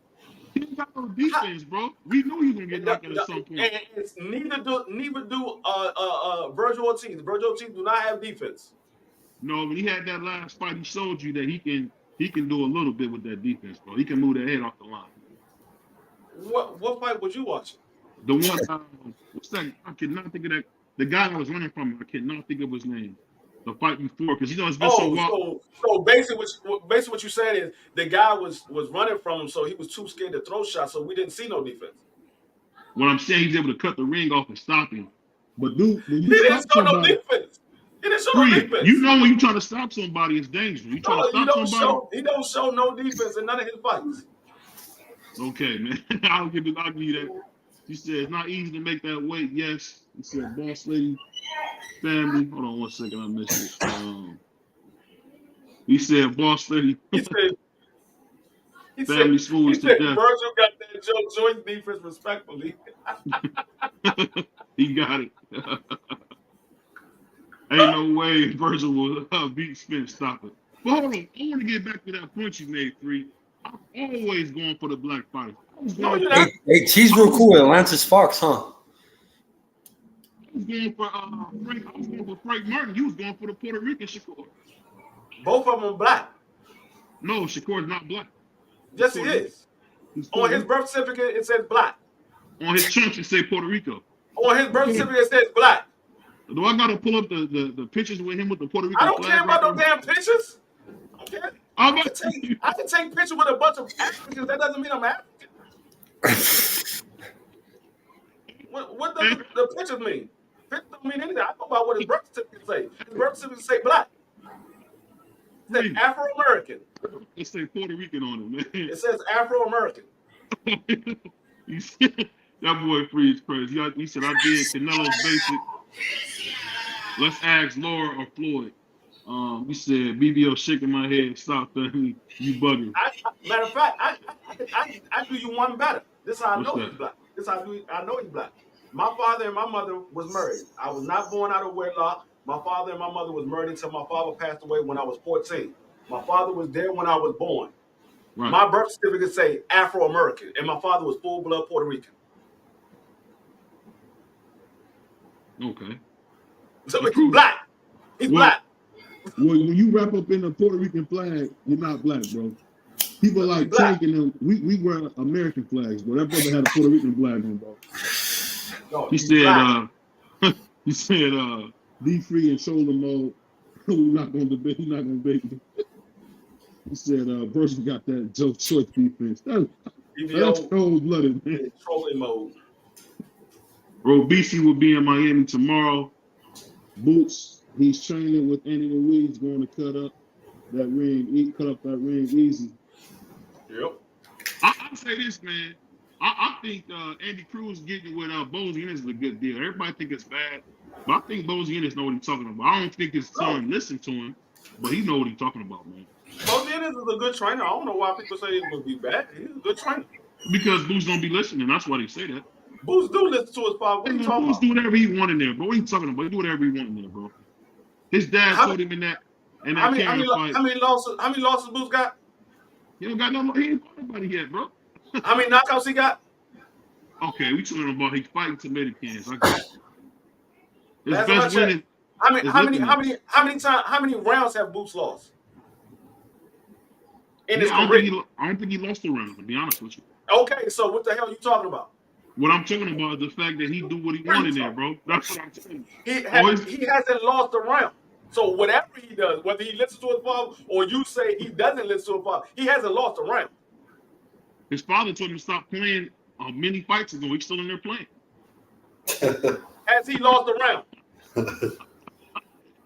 S3: He ain't got no defense, bro. We knew he was gonna get knocked out at some point.
S4: And it's neither do Virgil Ortiz. Virgil Ortiz do not have defense.
S3: No, when he had that last fight, he showed you that he can do a little bit with that defense, bro. He can move that head off the line.
S4: What fight was you watching?
S3: The one, what's that? I cannot think of that. The guy I was running from, I cannot think of his name. The fight before, because you know it's been so long.
S4: So basically what you said is the guy was running from him, so he was too scared to throw shots, so we didn't see no defense.
S3: What I'm saying, he's able to cut the ring off and stop him. But dude, when you
S4: he didn't
S3: stop
S4: show no
S3: somebody,
S4: defense. He didn't show no defense.
S3: You know when you're trying to stop somebody, it's dangerous. You trying to stop somebody.
S4: He don't show no defense in none of his fights.
S3: Okay, man. I'll give you that. He said it's not easy to make that weight. Yes. He said, boss lady, family. Hold on 1 second, I missed it. He said, boss lady.
S4: He said,
S3: family smooth to death.
S4: Virgil got that joint defense respectfully.
S3: He got it. Ain't no way Virgil will beat Spence. Stop it. But hold on. I want to get back to that point you made, Free. I'm always going for the black fighters.
S5: Hey, she's real cool. Atlantis Fox, huh?
S3: I was going for Frank Martin. You was going for the Puerto Rican Shakur.
S4: Both of them are black.
S3: No, Shakur's not black.
S4: Yes, he is. On his birth certificate, it says black.
S3: On his trunks, it says Puerto Rico.
S4: On his birth certificate, it says black.
S3: Do I gotta pull up the pictures with him with the Puerto Rican
S4: flag? I don't care about no damn pictures. Okay. I can take pictures with a bunch of Africans. That doesn't mean I'm African. What does the pictures mean? Pictures don't mean anything. I know about what his birth certificate say. His birth certificate say black. It says Afro-American.
S3: It say Puerto Rican on it, man.
S4: It says Afro-American.
S3: That boy Free is crazy. He said, I did Canelo's basic. Let's ask Laura or Floyd. He said, BBO shaking my head. Stop that. You bugging.
S4: Matter of fact, I do you one better. This is how I know he's black. This is how I know he's black. My father and my mother was married. I was not born out of wedlock. My father and my mother was married until my father passed away when I was 14. My father was there when I was born. Right. My birth certificate say Afro-American, and my father was full-blood Puerto Rican.
S3: Okay.
S4: So he's black. He's black.
S3: When you wrap up in a Puerto Rican flag, you're not black, bro. People like taking them. We wear American flags, bro. That brother had a Puerto Rican flag on, bro. No, he said, be free and shoulder mode. We're not gonna debate. He's not gonna debate me. He said, Virgil got that Joe Choice defense. That's cold-blooded, man.
S4: Trolling mode.
S3: Bro, BC will be in Miami tomorrow. Boots, he's training with Andy Ruiz, going to cut up that ring easy.
S4: Yep.
S3: I'll say this, man. I think Andy Cruz getting with Bozian is a good deal. Everybody think it's bad, but I think Bozian know what he's talking about. I don't think his son listened to him, but he know what he's talking about, man.
S4: Bozian is a good trainer. I don't know why people say he's going to be bad. He's a good trainer.
S3: Because Boots don't be listening. That's why they say that.
S4: Boots do listen to his father. What are you talking
S3: Boots
S4: about?
S3: do whatever he want in there, bro. What are you talking about? He do whatever he want in there, bro. His dad told him in that fight.
S4: How many losses Boots got?
S3: He don't got no. He ain't fought nobody yet, bro.
S4: How many knockouts he got?
S3: Okay, we talking about he's fighting tomato cans. I got it. His
S4: best winning. How many rounds have Boots lost? In his career?
S3: I don't think he lost a round, to be honest with you.
S4: Okay, so what the hell are you talking about?
S3: What I'm talking about is the fact that he do what he wanted there, bro. That's what I'm saying.
S4: He hasn't lost a round. So whatever he does, whether he listens to his father or you say he doesn't listen to his father, he hasn't lost a round.
S3: His father told him to stop playing many fights ago. He's still in there playing.
S4: Has he lost a round?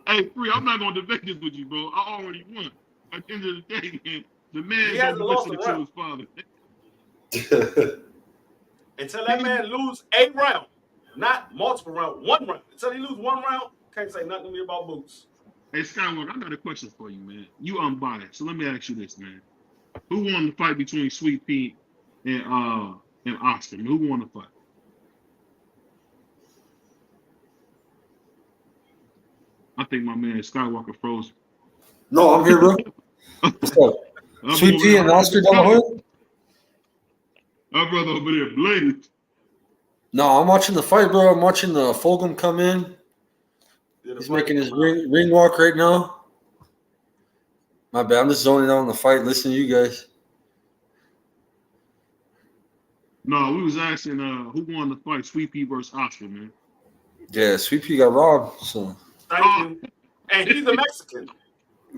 S3: Hey, Free, I'm not going to debate this with you, bro. I already won. At the end of the day, man, the man don't listen to his father.
S4: Until that man lose a round, not multiple round, one round. Until he lose one round, can't say nothing to me about Boots.
S3: Hey, Skywalker, I got a question for you, man. You unbiased, so let me ask you this, man. Who won the fight between Sweet Pea and Oscar? Who won the fight? I think my man Skywalker froze.
S5: No, I'm here, bro. What's up? Sweet Pea and Oscar De La Hoya?
S3: My brother over there, Blade.
S5: No, I'm watching the fight, bro. I'm watching the Fulgham come in. He's making his ring walk right now. My bad. I'm just zoning out on the fight, listening to you guys.
S3: No, we was asking who won the fight, Sweet Pea versus Oscar, man.
S5: Yeah, Sweet Pea got robbed. So.
S4: Thank you. And he's a Mexican.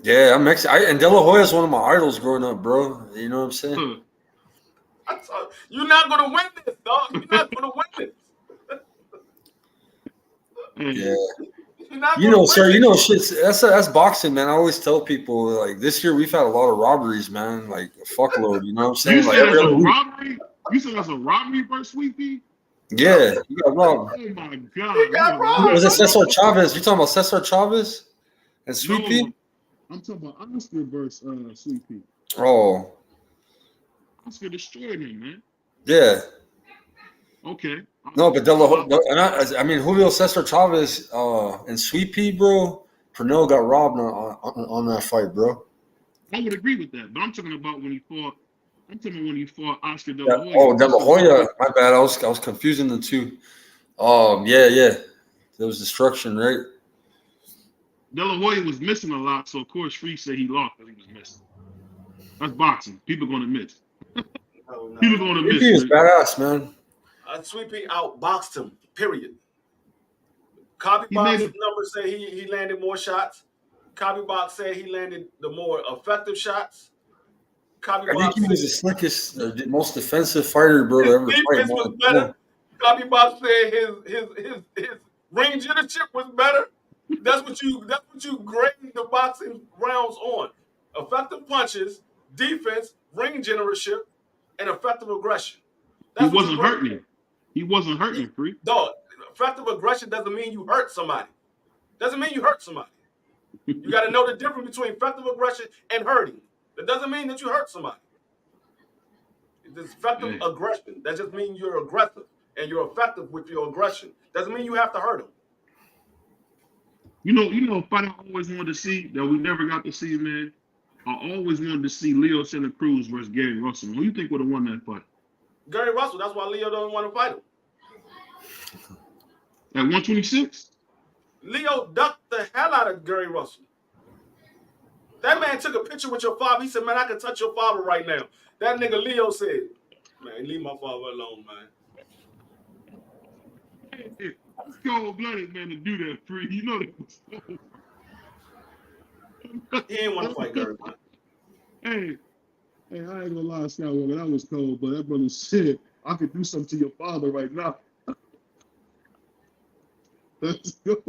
S5: Yeah, I'm Mexican. And De La Hoya is one of my idols growing up, bro. You know what I'm saying?
S4: You're not gonna win this, dog. You're not gonna win this.
S5: Yeah. You know, sir. You know, shit. That's boxing, man. I always tell people like this year we've had a lot of robberies, man. Like a fuckload. You know what I'm saying?
S3: You said it's a robbery. You said it's a robbery versus Sweet Pea.
S5: Yeah, you got robbed.
S3: Oh my god! He got
S5: robbed. Was it Cesar Chavez? You talking about Cesar Chavez and Sweet Pea?
S3: I'm talking about Oscar versus Sweet Pea.
S5: Oh.
S3: Oscar destroyed him, man.
S5: Yeah.
S3: Okay.
S5: No, but De La Hoya, I mean Julio Cesar Chavez and Sweet Pea, bro. Pernell got robbed on that fight, bro.
S3: I would agree with that, but I'm talking about when he fought. I'm talking about when he fought Oscar De La Hoya.
S5: Oh, De La Hoya. My bad. I was confusing the two. Yeah. There was destruction, right?
S3: De La Hoya was missing a lot, so of course Free said he lost because he was missing. That's boxing. People gonna miss. People gonna miss.
S5: Sweet Pea is badass, man.
S4: Sweet Pea outboxed him. Period. Copy Box number said he landed more shots. Copy Box said he landed the more effective shots.
S5: I think he was the slickest, most defensive fighter, bro, to ever fight.
S4: Was better. Copy Box said his range leadership was better. That's what you grade the boxing rounds on. Effective punches, defense, ring generalship, and effective aggression.
S3: He wasn't hurting him. He wasn't hurting him, Free.
S4: Dog, effective aggression doesn't mean you hurt somebody. Doesn't mean you hurt somebody. You got to know the difference between effective aggression and hurting. That doesn't mean that you hurt somebody. It's effective aggression. That just means you're aggressive and you're effective with your aggression. Doesn't mean you have to hurt them.
S3: You know, a fight I always wanted to see that we never got to see, man. I always wanted to see Leo Santa Cruz versus Gary Russell. Who do you think would have won that fight?
S4: Gary Russell. That's why Leo doesn't want to fight him.
S3: At 126?
S4: Leo ducked the hell out of Gary Russell. That man took a picture with your father. He said, man, I can touch your father right now. That nigga Leo said, man, leave my father alone, man.
S3: Hey, it's cold-blooded, man, to do that, Free. You know that was cold.
S4: He didn't want to fight Gary, man.
S3: Hey, I ain't gonna lie, Skywalker, that was cold, but that brother said, I could do something to your father right now. Let's go.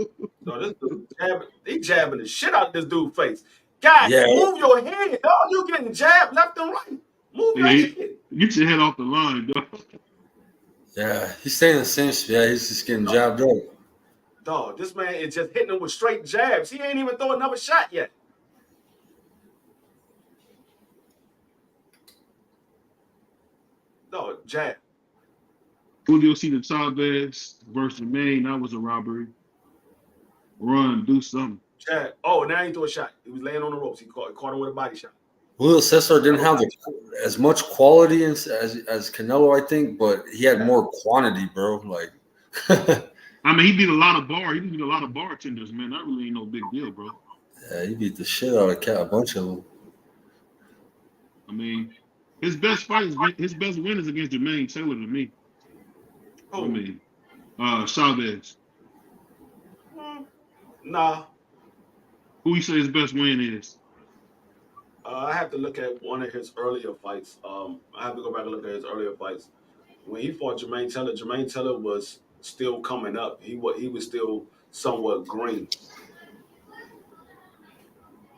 S4: No, this dude jabbing the shit out of this dude's face. God, move your head, dog. You getting jabbed left and right. Move your head.
S3: Get your head off the line, dog.
S5: Yeah, he's staying the same. Yeah, he's just getting jabbed up.
S4: Dog, this man is just hitting him with straight jabs. He ain't even throw another shot yet. No, jab.
S3: Julio Cesar Chavez versus Jermaine, that was a robbery. Run, do something.
S4: Jab. Oh, now he threw a shot. He was laying on the ropes. He caught him with a body shot.
S5: Julio Cesar didn't have as much quality as Canelo, I think, but he had more quantity, bro. Like,
S3: I mean, he beat a lot of bartenders, man. That really ain't no big deal, bro.
S5: Yeah, he beat the shit out of a bunch of them.
S3: I mean, his best win is against Jermaine Taylor to me.
S4: Who?
S3: I mean, Chavez.
S4: Nah.
S3: Who you say his best win is?
S4: I have to look at one of his earlier fights. I have to go back and look at his earlier fights. When he fought Jermaine Taylor was still coming up. He was still somewhat green.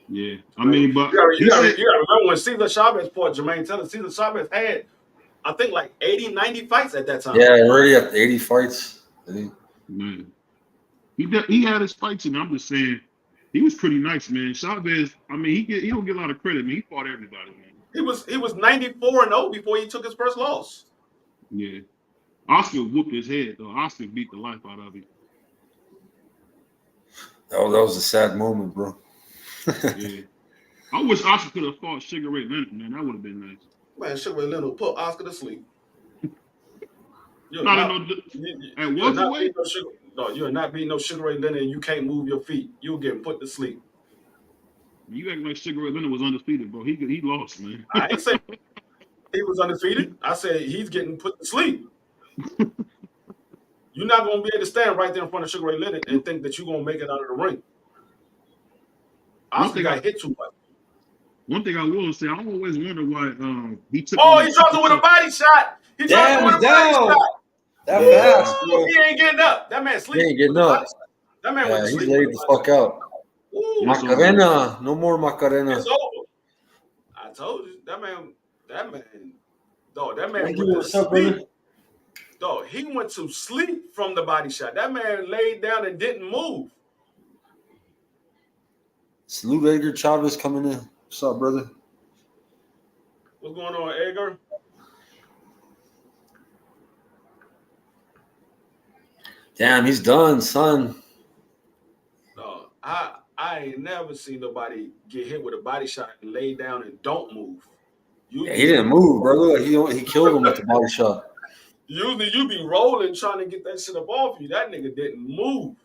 S3: Yeah, I mean, but
S4: you gotta remember when Cesar Chavez fought Jermaine Taylor. Cesar Chavez had I think like 80, 90 fights at that time.
S5: Yeah, already at 80 fights. I think.
S3: Man, he had his fights, and I'm just saying he was pretty nice, man. Chavez, I mean, he don't get a lot of credit, man. He fought everybody, man.
S4: He was 94-0 before he took his first loss.
S3: Yeah. Oscar whooped his head though. Oscar beat the life out of him.
S5: That was a sad moment, bro.
S3: Yeah. I wish Oscar could have fought Sugar Ray Leonard, man. That would have been nice.
S4: Man, Sugar Ray Leonard put Oscar to sleep. You're
S3: You're
S4: not beating no Sugar Ray Leonard and you can't move your feet. You're getting put to sleep.
S3: You acting like Sugar Ray Leonard was undefeated, bro. He lost, man.
S4: I ain't say he was undefeated. I said he's getting put to sleep. You're not going to be able to stand right there in front of Sugar Ray Leonard and think that you're going to make it out of the ring. Oscar got hit too much.
S3: One thing I will say, I always wonder why he took.
S4: Oh, he dropped him with a body shot. He dropped him with a body shot.
S5: That fast, bro.
S4: He ain't getting up. That man sleeping.
S5: He ain't getting up.
S4: That man went to sleep.
S5: He's laid the fuck out.
S4: Ooh,
S5: Macarena. No more Macarena.
S4: It's over. I told you. That man went to sleep. Dog, he went to sleep from the body shot. That man laid down and didn't move.
S5: Salute Edgar Chavez coming in. What's up, brother?
S4: What's going on, Edgar?
S5: Damn, he's done, son.
S4: No, I ain't never seen nobody get hit with a body shot and lay down and don't move.
S5: He didn't move, brother. He killed him with the body shot.
S4: Usually you be rolling trying to get that shit up off you. That nigga didn't move.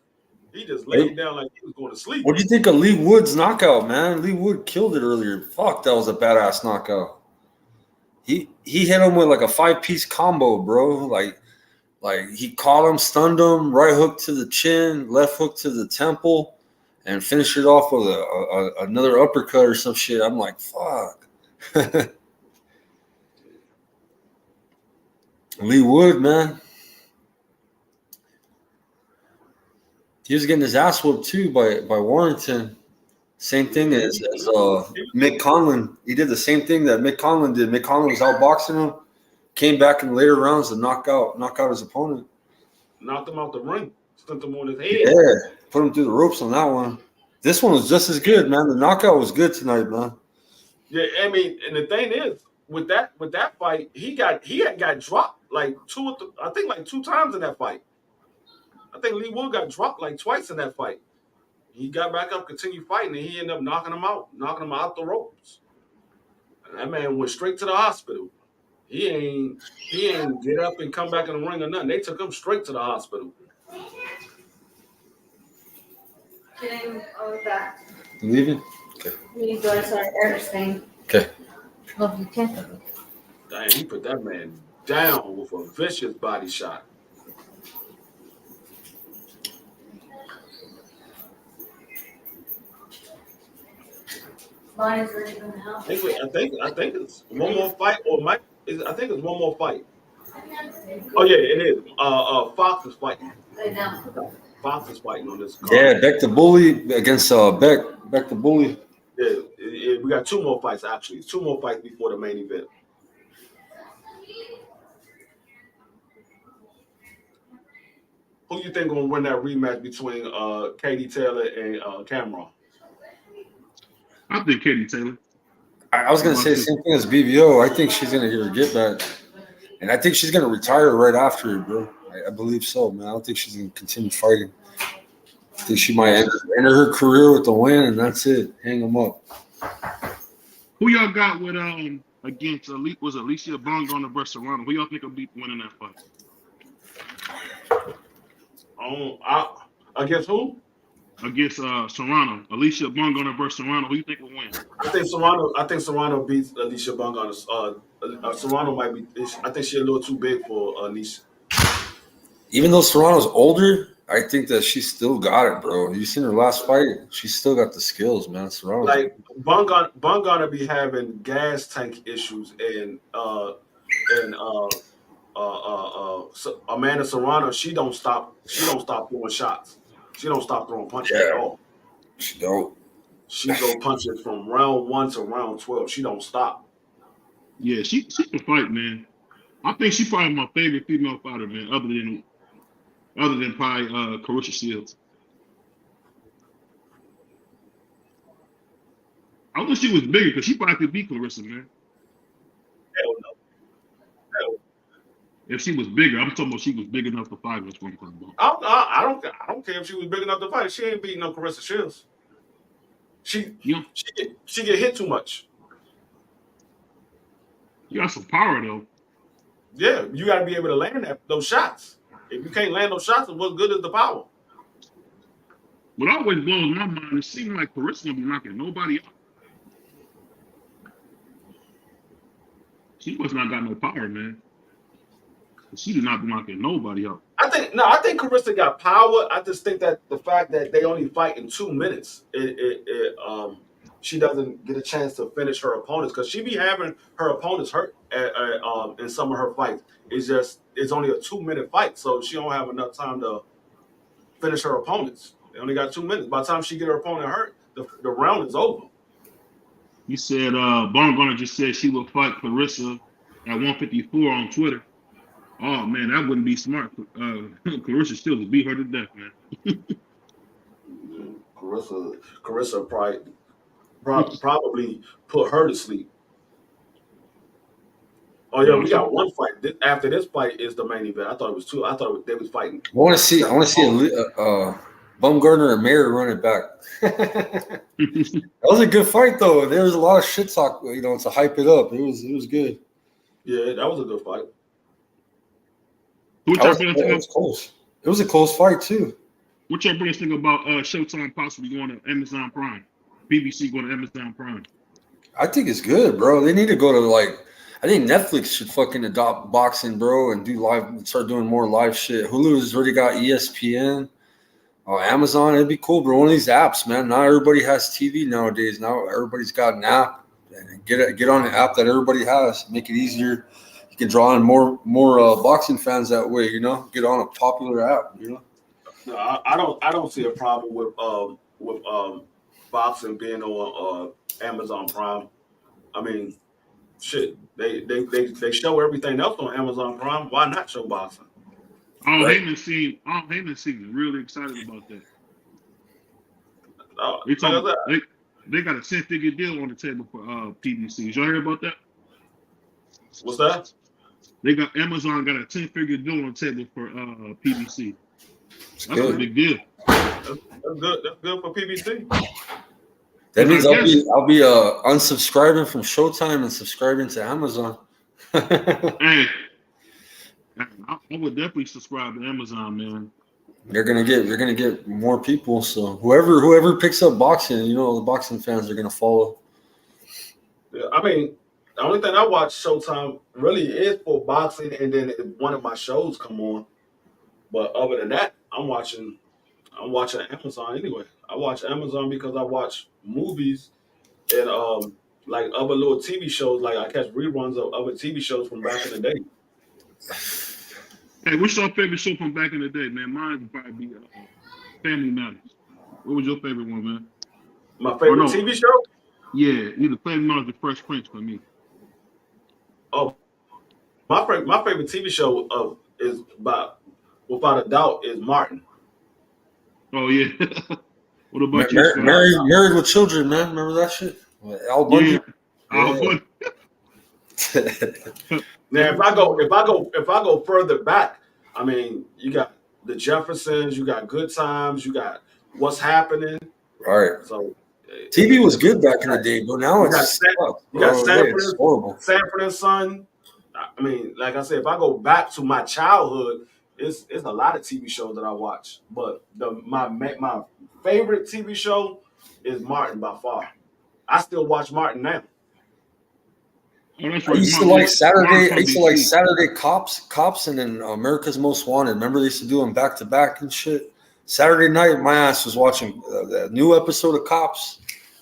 S4: He just laid down like he was going to sleep.
S5: What do you think of Lee Wood's knockout, man? Lee Wood killed it earlier. Fuck, that was a badass knockout. He hit him with like a 5-piece combo, bro. Like he caught him, stunned him, right hook to the chin, left hook to the temple, and finished it off with another uppercut or some shit. I'm like, fuck. Lee Wood, man. He was getting his ass whooped too by Warrington. Same thing as Mick Conlon. He did the same thing that Mick Conlon did. Mick Conlon was outboxing him, came back in the later rounds to knock out his opponent.
S4: Knocked him out the ring. Stunned him on his head.
S5: Yeah, put him through the ropes on that one. This one was just as good, man. The knockout was good tonight, man.
S4: Yeah, I mean, and the thing is, with that fight, he had got dropped like two times in that fight. I think Lee Wood got dropped like twice in that fight. He got back up, continued fighting, and he ended up knocking him out the ropes. And that man went straight to the hospital. He ain't get up and come back in the ring or nothing. They took him straight to the hospital.
S10: Getting all of that.
S5: You leaving? Okay.
S10: We need to go to our air thing.
S5: Okay.
S10: Love you, Ken.
S4: Damn, he put that man down with a vicious body shot.
S10: Bonnie's ready from the house.
S4: I think it's one more fight, I think it's one more fight. Oh yeah, it is. Fox is fighting.
S10: Right now.
S4: Fox is fighting on this card.
S5: Yeah, Beck the Bully against Beck the Bully.
S4: Yeah, we got two more fights actually. Two more fights before the main event. Who you think gonna win that rematch between Katie Taylor and Cameron?
S3: I think Katie Taylor.
S5: I was gonna say the same thing as BBO. I think she's gonna get her get back, and I think she's gonna retire right after it, bro. I believe so, man. I don't think she's gonna continue fighting. I think she might enter her career with the win, and that's it. Hang them up.
S3: Who y'all got with against was Alicia Bongo versus Serrano? Who y'all think will be winning that fight?
S4: Against who?
S3: Against Serrano. Alicia Bongo versus Serrano. Who you think will win?
S4: I think Serrano beats Alicia Bongo. Serrano might be. I think she's a little too big for Alicia.
S5: Even though Serrano's older, I think that she still got it, bro. You seen her last fight? She still got the skills, man. Serrano.
S4: Like Bongo be having gas tank issues, and Amanda Serrano, she don't stop throwing shots. She don't stop throwing punches at all.
S5: She don't.
S4: She throw punches from round 1 to round 12. She don't stop.
S3: Yeah, she can fight, man. I think she's probably my favorite female fighter, man, other than probably Carissa Shields. I wish she was bigger because she probably could beat Clarissa, man.
S4: Hell no. Hell.
S3: If she was bigger, I'm talking about she was big enough to fight. That's what I'm talking about.
S4: I don't care if she was big enough to fight. She ain't beating no Carissa Shields. She get hit too much.
S3: You got some power though.
S4: Yeah, you got to be able to land those shots. If you can't land those shots, what good is the power?
S3: What always blows my mind, it seems like Clarissa don't be knocking nobody out. She must not got no power, man. She did not be knocking nobody out.
S4: I think Carissa got power. I just think that the fact that they only fight in 2 minutes, she doesn't get a chance to finish her opponents because she be having her opponents hurt in some of her fights. It's only a 2-minute fight, so she don't have enough time to finish her opponents. They only got 2 minutes. By the time she get her opponent hurt, the round is over.
S3: You said Baumgartner just said she will fight Clarissa at 154 on Twitter. Oh man, that wouldn't be smart. Clarissa still to beat her to death, man.
S4: Carissa probably put her to sleep. Oh yeah, we got one fight. After this fight is the main event. I thought it was two. They was fighting.
S5: I want to see Baumgartner and Mayer run it back. That was a good fight though. There was a lot of shit talk, to hype it up. It was good.
S4: Yeah, that was a good fight.
S5: It was close. It was a close fight too.
S3: What y'all bring think about Showtime possibly going to Amazon Prime? BBC going to Amazon Prime.
S5: I think it's good, bro. They need to go to I think Netflix should fucking adopt boxing, bro, and start doing more live shit. Hulu's already got ESPN. Amazon, it'd be cool, bro. One of these apps, man. Not everybody has TV nowadays. Now everybody's got an app. Get on the app that everybody has. Make it easier. You can draw in more boxing fans that way. Get on a popular app.
S4: No, I don't see a problem with boxing being on Amazon Prime. I mean, shit, they show everything else on Amazon Prime. Why not show boxing?
S3: Heyman seems really excited about that. They got a 10-figure deal on the table for PBC. Did y'all hear about that?
S4: What's that?
S3: Amazon got a 10-figure deal on the table for PBC. That's
S5: good.
S3: A big deal.
S4: That's good. That's good for PBC.
S5: That means I'll be unsubscribing from Showtime and subscribing to Amazon.
S3: Hey, I would definitely subscribe to Amazon, man.
S5: They're gonna get more people. So whoever picks up boxing, the boxing fans are gonna follow.
S4: Yeah, I mean, the only thing I watch Showtime really is for boxing, and then if one of my shows come on. But other than that, I'm watching Amazon anyway. I watch Amazon because I watch movies and like other little TV shows. Like I catch reruns of other TV shows from back in the day.
S3: Hey, what's your favorite show from back in the day, man? Mine would probably be Family Matters. What was your favorite one, man?
S4: My favorite TV show?
S3: Yeah, either Family Matters or Fresh Prince for me.
S4: Oh, my favorite TV show is without a doubt is Martin.
S3: Oh yeah. What about
S5: you? Married with Children, man. Remember that shit? Al Bundy.
S3: Al Bundy.
S4: Now, if I go further back, I mean, you got the Jeffersons, you got Good Times, you got What's Happening.
S5: Right.
S4: So
S5: TV was good back in the day, but now it's
S4: Sanford and Son. I mean, like I said, if I go back to my childhood, it's a lot of TV shows that I watch. But my favorite TV show is Martin by far. I still watch Martin now.
S3: Oh, right.
S5: I used to like Saturday Cops, and then America's Most Wanted. Remember they used to do them back to back and shit. Saturday night, my ass was watching the new episode of Cops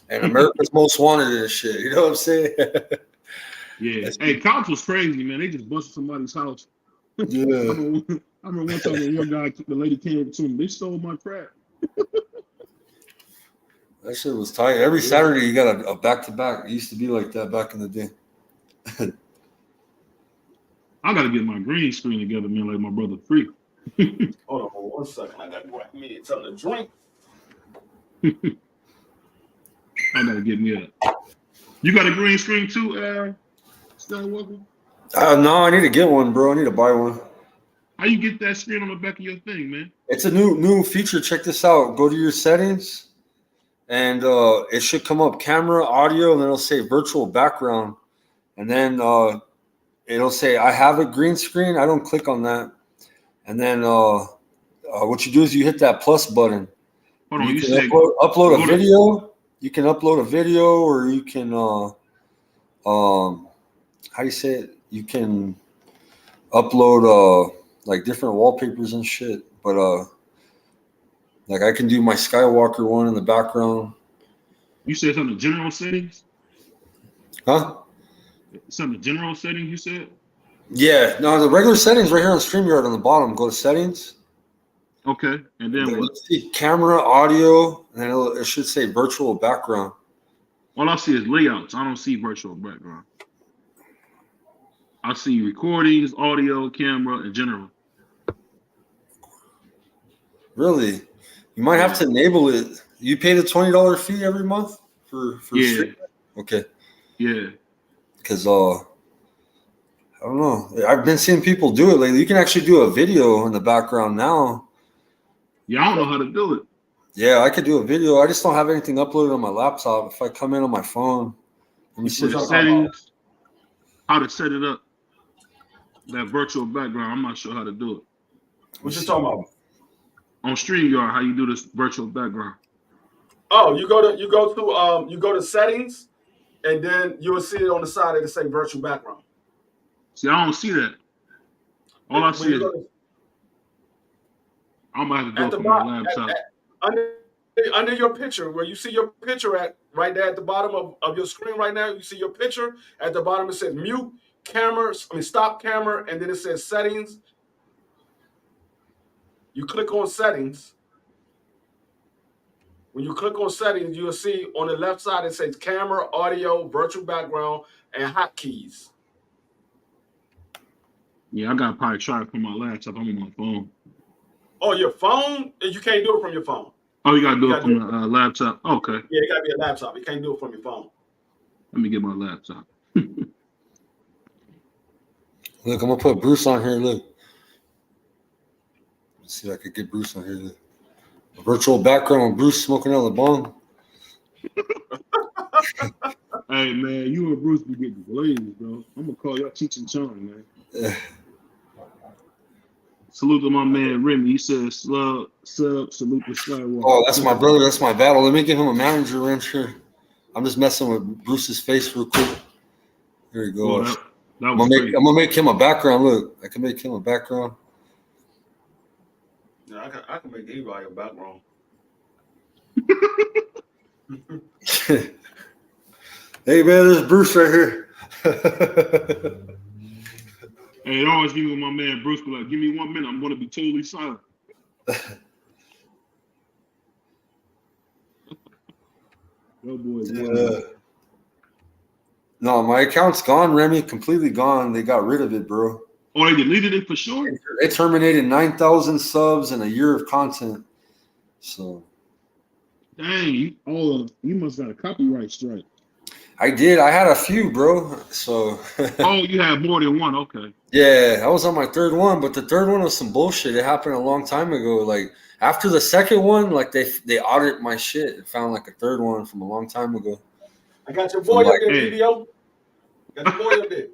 S5: and America's Most Wanted and shit. You know what I'm saying?
S3: Yeah. Hey, Cops was crazy, man. They just busted somebody's house.
S5: Yeah.
S3: I remember one time the lady came up to me. They stole my crap.
S5: That shit was tight. Every Saturday you got a back to back. It used to be like that back in the day.
S3: I I gotta get my green screen together, man, like my brother Free.
S4: Hold on 1 second. I got to grab me something to drink.
S3: I gotta get me a. You got a green screen too, Skywalker?
S5: No, I need to get one, bro. I need to buy one.
S3: How you get that screen on the back of your thing, man?
S5: It's a new feature. Check this out. Go to your settings, and it should come up camera, audio, and then it'll say virtual background, and then it'll say I have a green screen. I don't click on that, and then what you do is you hit that plus button.
S3: Hold on,
S5: You
S3: you
S5: can
S3: said
S5: upload a video. You can upload a video, or you can how do you say it? You can upload like different wallpapers and shit. But like I can do my Skywalker one in the background.
S3: You said it's on the general settings?
S5: Huh?
S3: It's on the general settings, you said?
S5: Yeah. No, the regular settings right here on StreamYard on the bottom. Go to settings.
S3: Okay. And then what?
S5: See camera, audio, and then it should say virtual background.
S3: All I see is layouts. I don't see virtual background. I see recordings, audio, camera, and general.
S5: Really? You might have to enable it. You pay the $20 fee every month for
S3: Yeah.
S5: Okay.
S3: Yeah.
S5: Because I don't know. I've been seeing people do it lately. You can actually do a video in the background now.
S3: Yeah, I don't know how to do it.
S5: Yeah, I could do a video. I just don't have anything uploaded on my laptop. If I come in on my phone, let me see
S3: The settings, how to set it up. That virtual background, I'm not sure how to do it.
S4: What you talking about?
S3: On StreamYard, how you do this virtual background?
S4: Oh, you go to settings, and then you will see it on the side that it say virtual background.
S3: See, I don't see that. All I see is I'm gonna have to
S4: at
S3: do
S4: the
S3: it from my
S4: bottom,
S3: laptop.
S4: under your picture, where you see your picture at right there at the bottom of your screen right now, you see your picture. At the bottom, it says mute camera, stop camera, and then it says settings. You click on settings. When you click on settings, you'll see on the left side it says camera, audio, virtual background, and hotkeys.
S3: Yeah, I gotta probably try it from my laptop. I'm on my phone.
S4: Oh, your phone? You can't do it from your phone.
S3: Oh, you gotta do it from the laptop. Okay.
S4: Yeah, it gotta be a laptop. You can't do it from your phone.
S3: Let me get my laptop.
S5: Look, I'm gonna put Bruce on here. Look. Let's see if I could get Bruce on here. Look. A virtual background with Bruce smoking out of the bong.
S3: Hey man, you and Bruce be getting glazed, bro. I'm gonna call y'all Cheech and Chong, man. Salute to my man Remy. He says salute to Skywalker.
S5: Oh, that's my brother. That's my battle. Let me give him a manager wrench here. I'm just messing with Bruce's face real quick. Here you go.
S3: Oh,
S5: I'm gonna make him a background. Look, I can make him a background.
S4: Yeah, I can make anybody a background.
S5: Hey man, there's Bruce right here.
S3: Hey, it always give me my man Bruce be like, give me 1 minute, I'm gonna be totally silent. Yo, boy.
S5: No, my account's gone, Remy. Completely gone. They got rid of it, bro.
S3: Oh, they deleted it for sure?
S5: They terminated 9,000 subs and a year of content. So,
S3: dang, you must got a copyright strike.
S5: I did. I had a few, bro. So.
S3: Oh, you had more than one. Okay.
S5: Yeah, I was on my third one, but the third one was some bullshit. It happened a long time ago. Like after the second one, like they audited my shit and found like a third one from a long time ago.
S4: I got your boy up there, video. Got your boy up there.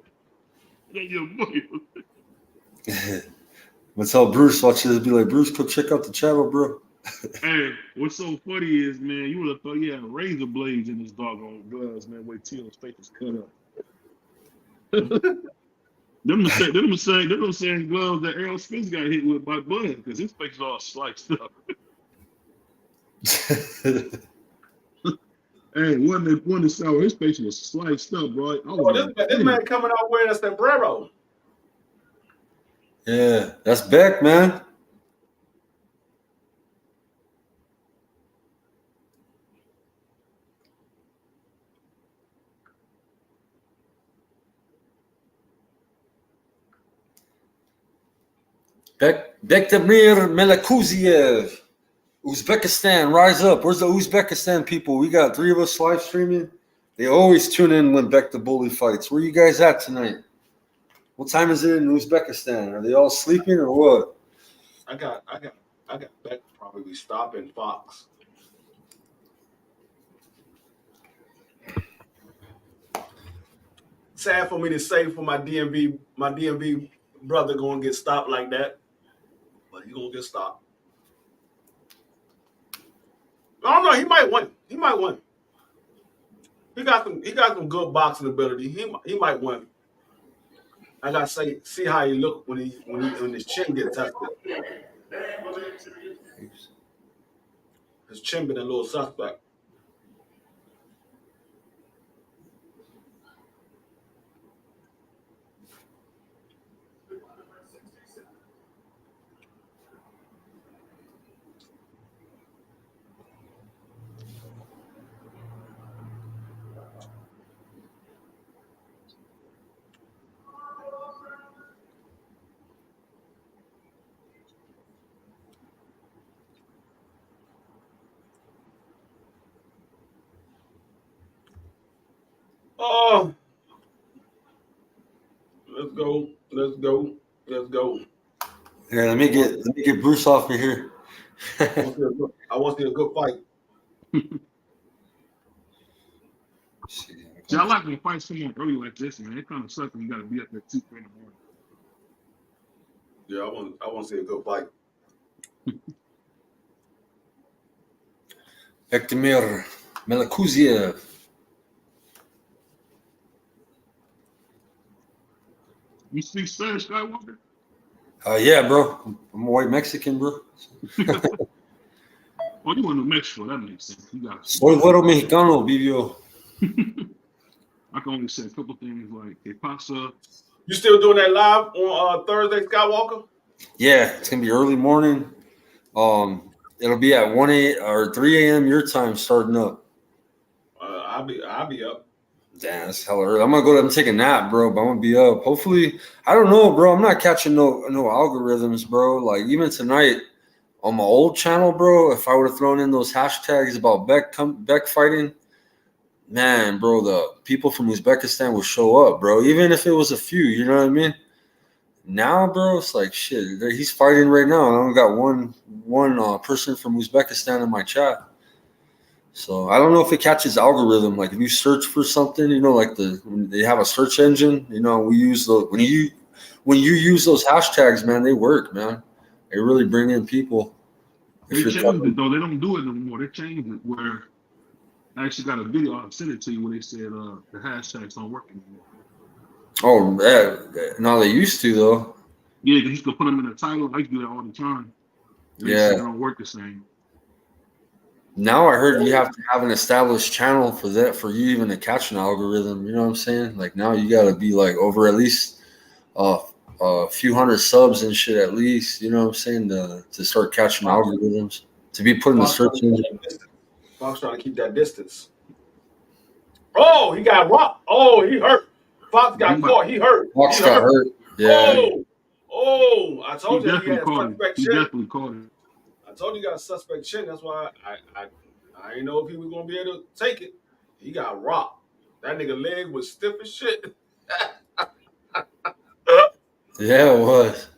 S3: Got your boy.
S5: I'm gonna tell Bruce, watch this. Be like, Bruce, go check out the channel, bro.
S3: Hey, what's so funny is, man, you would have thought he had razor blades in his doggone gloves, man. Wait till his face was cut up. them the same gloves that Errol Spence got hit with by Bud, because his face is all sliced up. Hey, when the sour, his face was sliced up, bro.
S4: This man coming out wearing a sombrero.
S5: Yeah, that's Beck, man. Bektemir Melekuziev. Uzbekistan, rise up. Where's the Uzbekistan people? We got 3 of us live streaming. They always tune in when Bek the Bully fights. Where you guys at tonight? What time is it in Uzbekistan? Are they all sleeping or what?
S4: I got Beck probably stopping Fox. Sad for me to say for my DMV brother gonna get stopped like that, but he gonna get stopped. I don't know. He might win. He got some good boxing ability. He might win. I gotta see how he look when his chin get tested. His chin been a little suspect. Oh, let's go.
S5: Yeah, let me get Bruce off of here.
S4: I want to see a good fight.
S3: See, I like when fight someone early like this, man. It kind of sucks when you got to be up at 2, 3 in the morning.
S4: Yeah, I want to see a good fight.
S5: Bektemir Melekuziev.
S3: You speak Spanish, Skywalker?
S5: Yeah, bro. I'm a white Mexican, bro.
S3: Oh, you went to Mexico. That makes sense. You got
S5: Soy güero mexicano, Vivio.
S3: I can only say a couple things like que pasa.
S4: You still doing that live on Thursday, Skywalker?
S5: Yeah, it's gonna be early morning. It'll be at 1 or 3 a.m. your time starting up.
S4: I'll be up.
S5: Damn, that's hella early. I'm gonna go ahead and take a nap, bro. But I'm gonna be up. Hopefully, I don't know, bro. I'm not catching no algorithms, bro. Like even tonight on my old channel, bro. If I would have thrown in those hashtags about Beck fighting, man, bro, the people from Uzbekistan will show up, bro. Even if it was a few, you know what I mean? Now, bro, it's like shit. He's fighting right now. I only got one person from Uzbekistan in my chat. So I don't know if it catches algorithm. Like if you search for something, you know, like they have a search engine. You know, we use the when you use those hashtags, man, they work, man. They really bring in people.
S3: They changed it though. They don't do it anymore. They changed it where I actually got a video. I'll send it to you where they said the hashtags don't work anymore.
S5: Oh, yeah. No, they used to though.
S3: Yeah, because you could put them in the title. I do that all the time. They say they don't work the same.
S5: Now I heard you have to have an established channel for that for you even to catch an algorithm. You know what I'm saying? Like now you got to be like over at least a few hundred subs and shit at least. You know what I'm saying to start catching algorithms to be put in the search engine.
S4: Fox trying to keep that distance. Oh, he got rocked. Oh, he hurt. Fox got caught. He hurt.
S5: Fox got hurt. Yeah.
S4: Oh! I told you he had a suspect
S3: chin.
S4: He
S3: definitely caught it.
S4: I told you he got a suspect chin. That's why I didn't know if he was gonna be able to take it. He got rocked. That nigga leg was stiff as shit.
S5: Yeah, it was.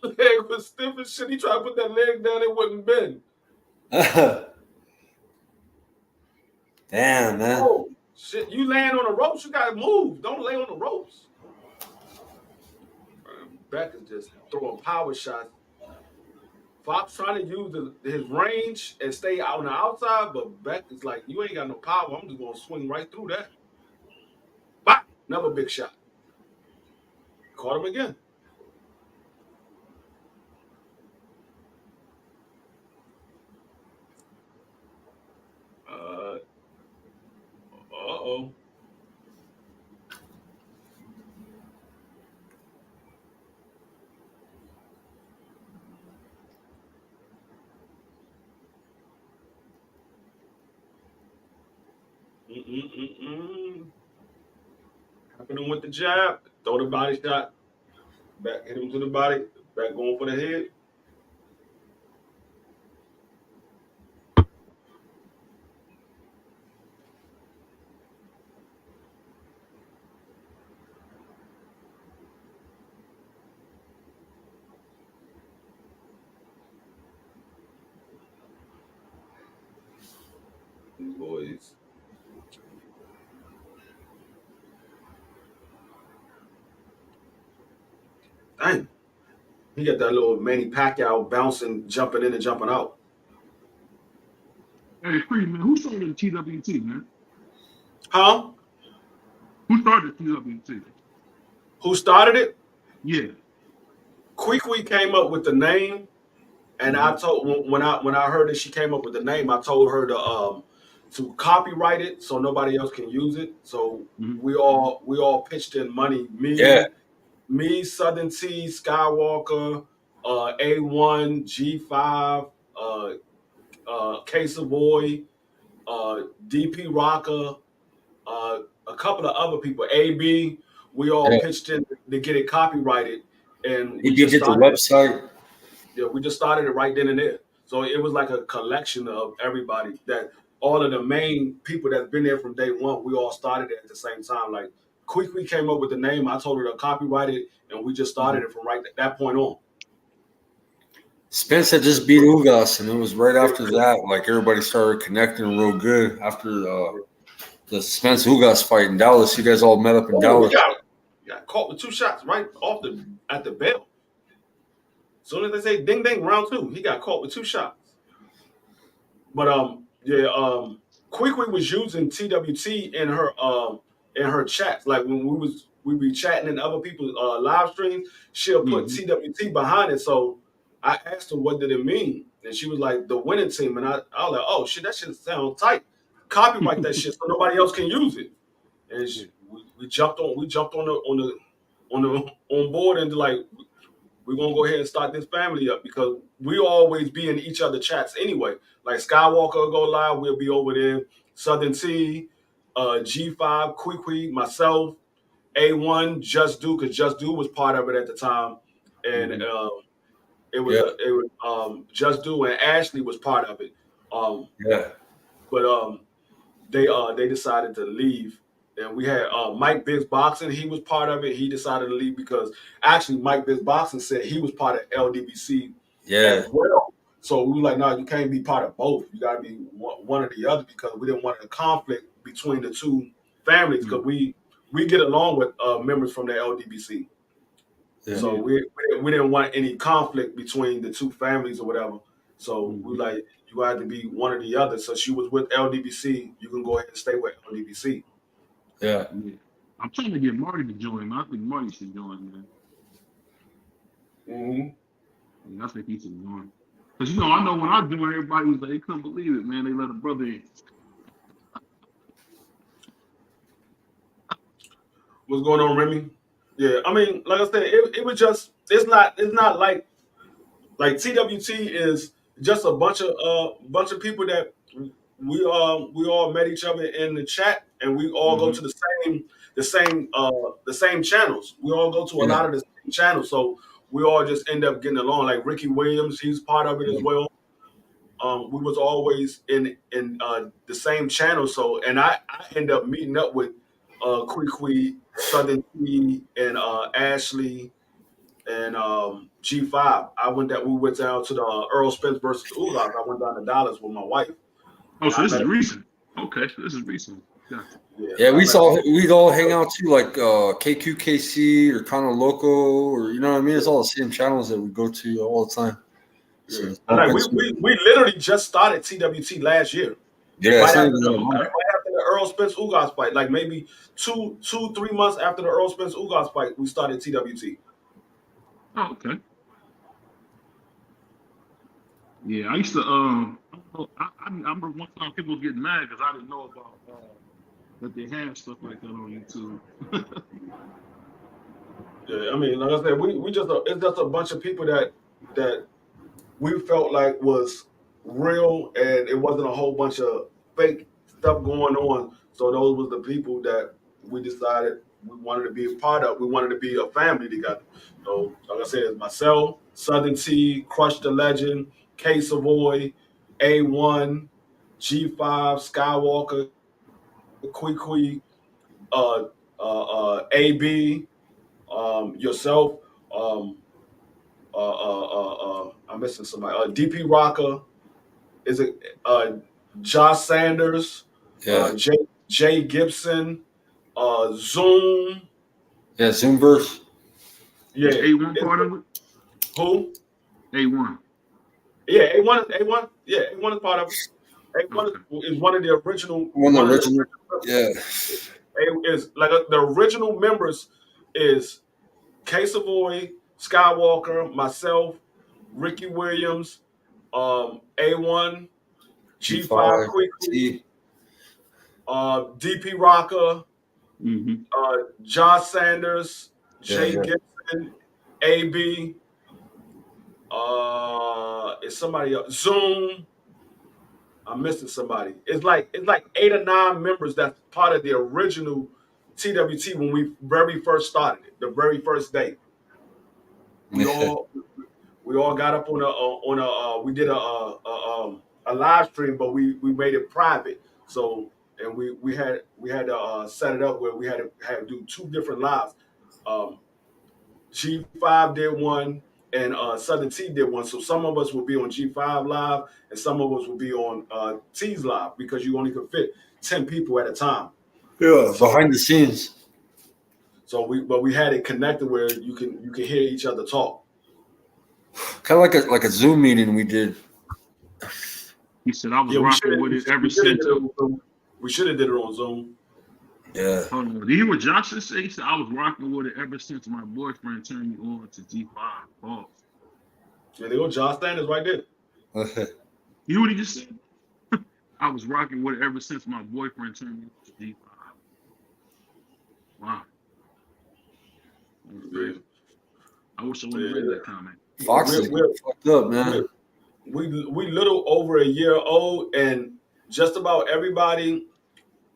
S4: Leg was stiff as shit. He tried to put that leg down, it wouldn't bend.
S5: Damn, man.
S4: Oh, shit. You laying on the ropes, you gotta move. Don't lay on the ropes. Beck is just throwing power shots. Fox trying to use his range and stay out on the outside, but Beck is like, you ain't got no power. I'm just gonna swing right through that. Bop! Another big shot. Caught him again. Uh-oh. Happening with the jab. Throw the body shot. Back hit him to the body. Back going for the head. These boys. Dang. He got that little Manny Pacquiao bouncing, jumping in and jumping out.
S3: Hey, Free, man, who started TWT, man?
S4: Huh?
S3: Who started TWT?
S4: Who started it?
S3: Yeah.
S4: Kwee came up with the name, and I told when I heard that she came up with the name, I told her to copyright it so nobody else can use it. So we all pitched in money. Me, Southern T, Skywalker, A1, G5, Case of Boy, DP Rocker, a couple of other people, AB. We all pitched in to get it copyrighted, and
S5: you did the website.
S4: Yeah, we just started it right then and there. So it was like a collection of everybody that all of the main people that's been there from day one. We all started it at the same time. Like Kwee came up with the name. I told her to copyright it, and we just started it from right at that point on.
S5: Spence had just beat Ugas, and it was right after that, like everybody started connecting real good after the Spence Ugas fight in Dallas. You guys all met up in Dallas.
S4: We got caught with 2 shots right off at the bell. As soon as they say ding ding round 2, he got caught with 2 shots. But Kwee was using TWT in her chats. Like when we be chatting in other people's live streams, she'll put TWT behind it. So I asked her what did it mean, and she was like the winning team. And I was like, oh shit, that shit sounds tight. Copyright that shit so nobody else can use it. And we jumped on board and like we're gonna go ahead and start this family up because we always be in each other chats anyway. Like Skywalker will go live, we'll be over there. Southern T, G5, Kwee, myself, A1, Just Do, because Just Do was part of it at the time, and it was Just Do and Ashley was part of it. But they decided to leave. And we had Mike Biggs Boxing. He was part of it. He decided to leave because actually Mike Biggs Boxing said he was part of LDBC as well. So we were like, no, you can't be part of both. You got to be one or the other because we didn't want a conflict between the two families because we get along with members from the LDBC. So we didn't want any conflict between the two families or whatever. So we were like, you had to be one or the other. So she was with LDBC. You can go ahead and stay with LDBC.
S5: Yeah.
S3: I'm trying to get Marty to join, man. I think Marty should join, man. Yeah, I think he should join. Because, I know when I joined, everybody was like, they couldn't believe it, man. They let a brother in.
S4: What's going on, Remy? Yeah, I mean, like I said, it was just, it's not like TWT is just a bunch of people that we all met each other in the chat, and we all go to the same channels. We all go to a lot of the same channels, so we all just end up getting along. Like Ricky Williams, he's part of it as well. We was always in the same channel, so and I end up meeting up with Kwee, Southern T, and Ashley and G5. We went down to the Earl Spence versus Ugas. I went down to Dallas with my wife.
S3: Oh, so this is recent. Okay, this is recent.
S5: Yeah, we'd all hang out too, like KQKC or Kind of Loco, or you know what I mean. It's all the same channels that we go to all the time. So
S4: we literally just started TWT last year.
S5: Yeah,
S4: right after the Earl Spence Ugas fight, like maybe 2-3 months after the Earl Spence Ugas fight, we started TWT.
S3: Oh, okay. Yeah, I used to. I remember one time people was getting mad because I didn't know about that they have stuff like that on YouTube.
S4: Yeah, I mean, like I said, it's just a bunch of people that we felt like was real, and it wasn't a whole bunch of fake stuff going on. So those was the people that we decided we wanted to be a part of. We wanted to be a family together. So, like I said, it's myself, Southern T, Crush the Legend, K Savoy, A1, G5, Skywalker, Kui, AB, yourself, I'm missing somebody. DP Rocker, is it Josh Sanders,
S5: Yeah.
S4: Jay Gibson, Zoom.
S5: Yeah, Zoomverse.
S4: Yeah.
S3: Is A1 part of it?
S4: Who?
S3: A1.
S4: Yeah, A1. Yeah, A1 is part of it. A1
S3: Okay.
S4: is one of the original.
S5: One of the original. Yeah.
S4: Is like the original members is K Savoy, Skywalker, myself, Ricky Williams, A1, G5 Quickly, DP Rocker, Josh Sanders, Jay Gibson, AB, is somebody else, Zoom. I'm missing somebody. It's like 8 or 9 members that's part of the original TWT when we very first started it, the very first day. We all got up we did a live stream, but we made it private. So and we had to set it up where we had to do 2 different lives. G5 did one and Southern T did one. So some of us will be on G5 live and some of us will be on T's live because you only can fit 10 people at a time.
S5: Yeah, so, behind the scenes.
S4: So we had it connected where you can hear each other talk.
S5: Kind of like a Zoom meeting we did.
S3: He said I was rocking with it ever since.
S4: We should have did it on Zoom.
S5: Yeah.
S3: Hold on. Did you hear what Johnson said? He said I was rocking with it ever since my boyfriend turned me on to G5. Pause.
S4: Yeah, there go Josh Sanders right there.
S3: You know what he just said? I was rocking with it ever since my boyfriend turned me on to G5. Wow.
S4: Yeah.
S3: I wish I would have read that comment.
S5: Fox is fucked up, man.
S4: We little over a year old, and just about everybody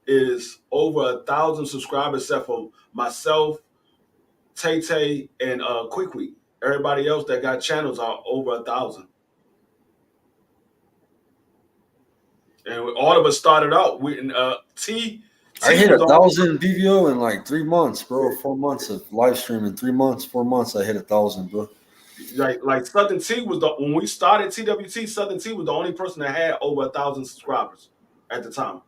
S4: is over 1,000 subscribers, except for myself, Tay, and Quick. Everybody else that got channels are over 1,000. And all of us started out with
S5: I hit 1,000 BVO in like 3 months, bro. 4 months of live streaming. 3 months, 4 months. I hit 1,000, bro.
S4: Like Southern T was when we started TWT. Southern T was the only person that had over 1,000 subscribers at the time.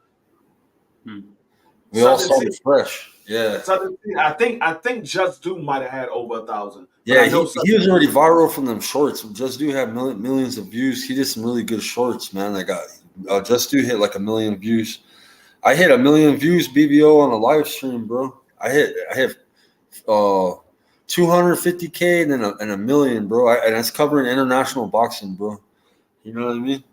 S5: We all started fresh. Yeah.
S4: Southern T, I think Just Do might have had over 1,000.
S5: Yeah, he was already viral from them shorts. Just Do had millions of views. He did some really good shorts, man. I got Just Do hit like 1 million views. I hit 1 million views BBO on a live stream, bro. I hit 250K and then and 1 million, bro. And that's covering international boxing, bro. You know what I mean?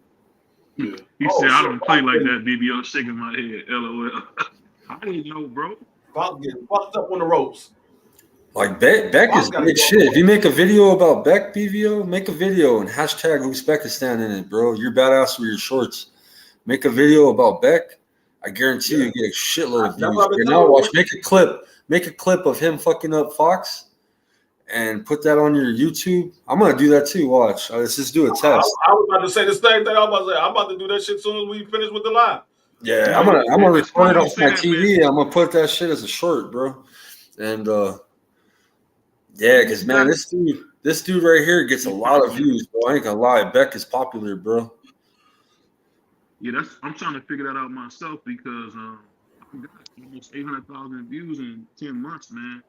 S3: Yeah. He said, I don't play like that, BBO, shaking my head. LOL. I didn't know, bro.
S4: About getting fucked up on the ropes.
S5: Like Beck is big shit. If you make a video about Beck, BVO, make a video and hashtag Uzbekistan in it, bro. You're badass with your shorts. Make a video about Beck. I guarantee you get a shitload of views. Now watch, make a clip of him fucking up Fox and put that on your YouTube. I'm gonna do that too. Watch. Let's just do a test.
S4: I was about to say the same thing. I'm about to do that shit as soon as we finish with the live.
S5: Yeah, I'm gonna record it off my TV. I'm gonna put that shit as a short, bro. And yeah, because man, this dude right here gets a lot of views, bro. I ain't gonna lie, Beck is popular, bro.
S3: Yeah, I'm trying to figure that out myself because I got almost 800,000 views in 10 monts, man.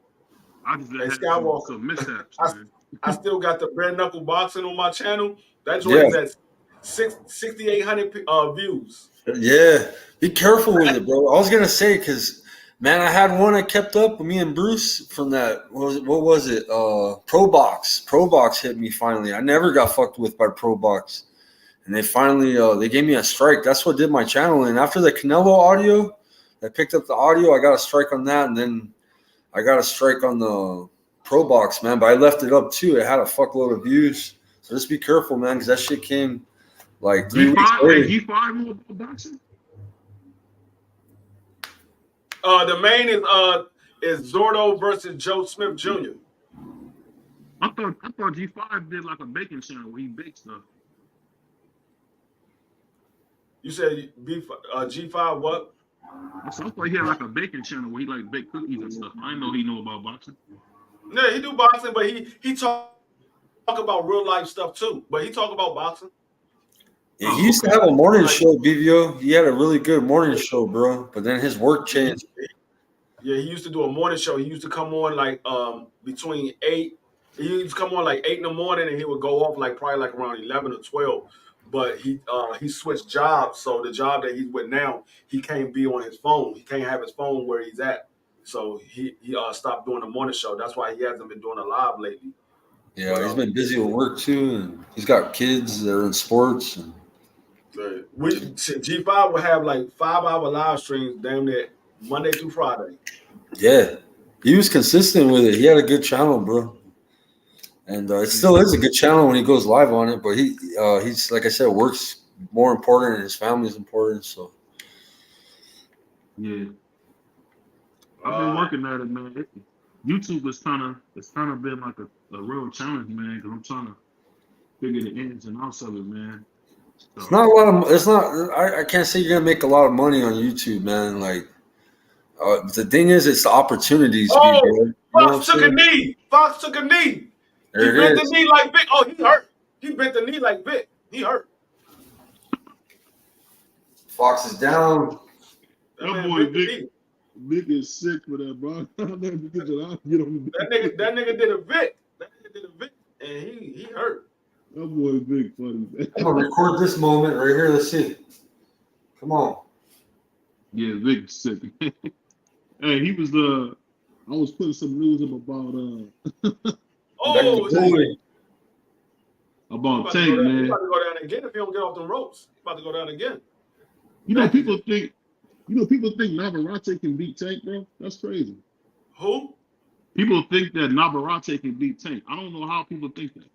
S3: I just had some mishaps, man.
S4: I still got the bare knuckle boxing on my channel. That joint is at 6,800 views.
S5: Yeah, be careful with it, bro. I was gonna say because man, I had one I kept up with me and Bruce from that. What was it? Pro Box hit me finally. I never got fucked with by Pro Box. And they finally they gave me a strike. That's what did my channel. And after the Canelo audio, I picked up the audio. I got a strike on that, and then I got a strike on the Pro Box, man. But I left it up too. It had a fuckload of views. So just be careful, man, because that shit came like 3 weeks later.
S3: G5 more boxing?
S4: The main is is Zurdo versus Joe Smith Jr.
S3: I thought G5 did like a baking channel where he bakes stuff.
S4: You said G5 what?
S3: I thought he had like a baking channel where he like bake cookies and stuff. I didn't know he know about boxing.
S4: Yeah, he do boxing, but he talk about real life stuff too. But he talk about boxing.
S5: Yeah, he used to have a morning show, BVO. He had a really good morning show, bro. But then his work changed.
S4: Yeah, he used to do a morning show. He used to come on like between 8. He used to come on like 8 in the morning, and he would go off like probably like around 11 or 12. But he switched jobs, so the job that he's with now, he can't be on his phone. He can't have his phone where he's at. So he stopped doing the morning show. That's why he hasn't been doing a live lately.
S5: Yeah, he's been busy with work too, and he's got kids that are in sports. And
S4: G5 will have like 5-hour live streams damn near Monday through Friday.
S5: yeah, he was consistent with it. He had a good channel, bro. And it still is a good channel when he goes live on it. But he's like I said, work's more important and his family's important. So
S3: yeah, I've been working at it, man. YouTube is kind of been like a real challenge, man. Because I'm trying to figure the ins and outs of it, man. So,
S5: it's not a lot of. It's not. I can't say you're gonna make a lot of money on YouTube, man. Like the thing is, it's the opportunities.
S4: Fox took a knee. Fox took a knee. He bent the knee like Vic. Oh, he hurt. He bent the knee like Vic. He hurt.
S5: Fox is down.
S3: That boy Vic is sick for that, bro. That
S4: nigga did a Vic. That nigga did a Vic, and he hurt.
S3: That boy Vic funny.
S5: I'm gonna record this moment right here. Let's see. Come on.
S3: Yeah, Vic's sick. Hey, he was I was putting some news up about about Tank, man.
S4: He's about to go down again if he don't get off the ropes. He's about to go down again.
S3: People think Navarrete can beat Tank, bro. That's crazy.
S4: Who?
S3: People think that Navarrete can beat Tank. I don't know how people think that.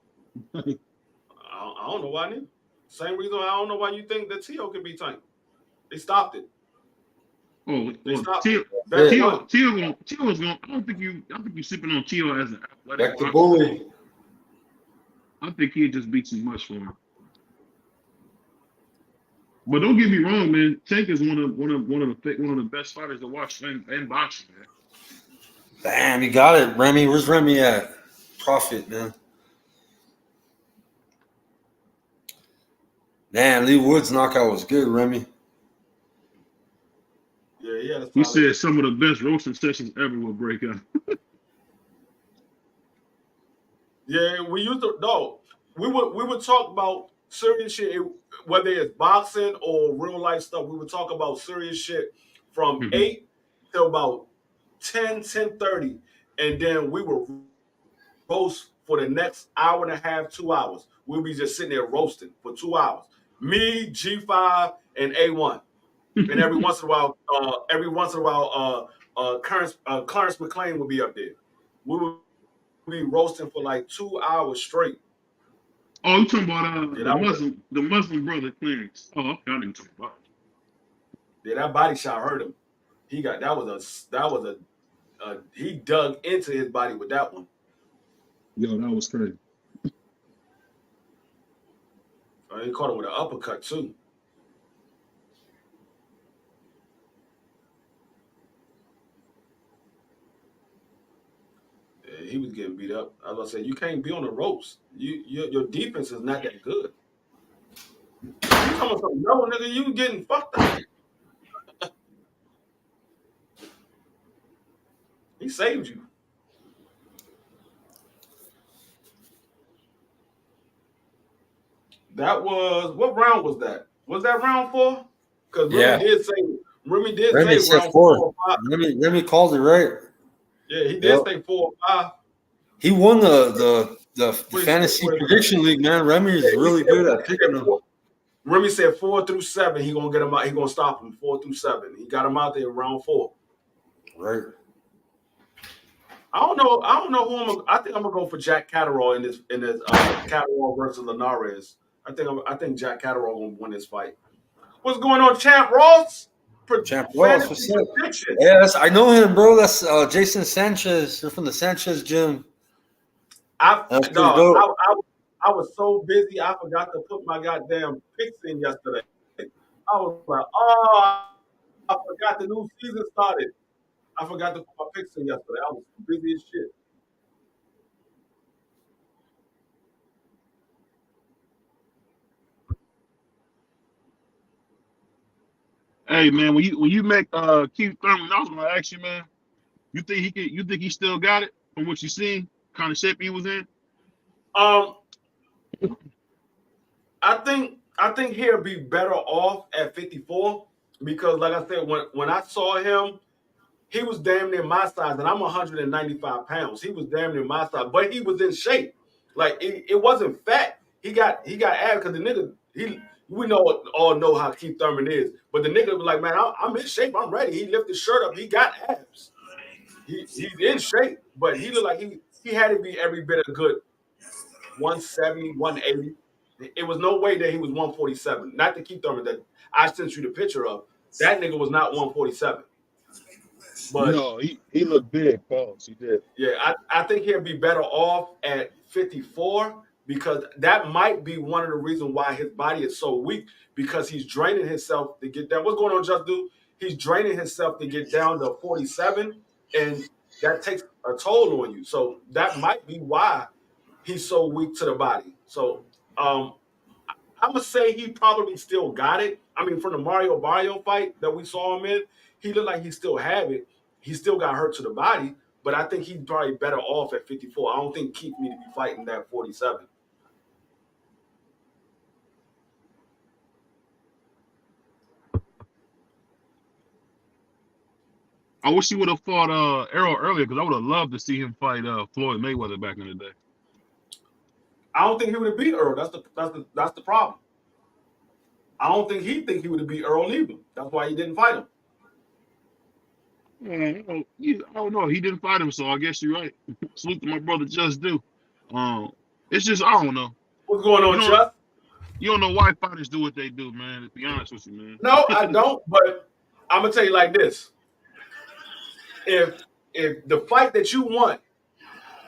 S4: I don't know why neither. Same reason I don't know why you think that Tio can beat Tank. They stopped it.
S3: Tio was going. I think you sipping on Tio as an athletic.
S5: Back to Bully.
S3: I think he'd just be too much for him. But don't get me wrong, man. Tank is one of the best fighters to watch in boxing, man.
S5: Damn, you got it, Remy. Where's Remy at? Profit, man. Damn, Lee Wood's knockout was good, Remy.
S4: Yeah.
S3: He said some of the best roasting sessions ever will break out.
S4: Yeah, we used to we would talk about serious shit, whether it's boxing or real life stuff. We would talk about serious shit from 8 till about 10:30, and then we would roast for the next hour and a half, 2 hours. We'll be just sitting there roasting for 2 hours. Me, G5, and A1. And every once in a while, Clarence McClain would be up there. We would be roasting for like 2 hours straight.
S3: Oh, you talking about the Muslim brother Clarence? Oh, okay, I didn't talk about it.
S4: Yeah, that body shot hurt him. He dug into his body with that one.
S3: Yo, that was crazy.
S4: He caught him with an uppercut too. Yeah, he was getting beat up. I was gonna say, you can't be on the ropes. Your defense is not that good. You talking about something? No, nigga, you getting fucked up. He saved you. That was what round was that? Was that round 4? Because Remy did say round 4 or 5.
S5: Remy called it right.
S4: Yeah, he did say 4 or 5.
S5: He won the fantasy prediction league, man. Remy is really good at picking them.
S4: Remy said 4 through 7. He gonna get him out. He gonna stop him 4 through 7. He got him out there round 4.
S5: Right.
S4: I don't know who I think I'm gonna go for Jack Catterall in this Catterall versus Linares. I think Jack Catterall gonna win this fight. What's going on, champ Ross?
S5: Champ Wells,
S4: fantasy
S5: what's up?
S4: prediction.
S5: Yeah, I know him, bro. That's Jason Sanchez. They're from the Sanchez gym. That's pretty dope.
S4: I was so busy, I forgot to put my goddamn picks in yesterday. I was like, oh, I forgot the new season started. I forgot to put my picks in yesterday. I was busy as shit.
S3: Hey man, when you make Keith Thurman, I was gonna ask you, man. You think he still got it from what you seen? Kind of shape he was in?
S4: Um, I think he'll be better off at 54 because, like I said, when I saw him, he was damn near my size, and I'm 195 pounds. He was damn near my size, but he was in shape. Like it wasn't fat. He got abs because the nigga we all know how Keith Thurman is, but the nigga was like, man, I'm in shape. I'm ready. He lifted his shirt up. He got abs. He's in shape, but he looked like he had to be every bit of good 170, 180. It was no way that he was 147. Not to Keith Thurman that I sent you the picture of. That nigga was not 147. But
S3: No, he looked big, Pauls. He did.
S4: yeah, I think he'll be better off at 54 because that might be one of the reasons why his body is so weak because he's draining himself to get down. What's going on, Just Do? He's draining himself to get down to 47, and that takes a toll on you. So that might be why he's so weak to the body. So I'm gonna say he probably still got it. I mean, from the Mario Barrio fight that we saw him in, he looked like he still have it. He still got hurt to the body, but I think he's probably better off at 54. I don't think Keith need to be fighting that 47.
S3: I wish he would have fought Errol earlier because I would have loved to see him fight Floyd Mayweather back in the day.
S4: I don't think he would have beat Earl. That's the problem. I don't think he would have beat Earl either. That's why he didn't fight him.
S3: I don't know. He didn't fight him, so I guess you're right. Salute to my brother, Just Do. It's just I don't know.
S4: What's going on, Chuck?
S3: You don't know why fighters do what they do, man. To be honest with you, man.
S4: No, I don't. But I'm gonna tell you like this: if the fight that you want,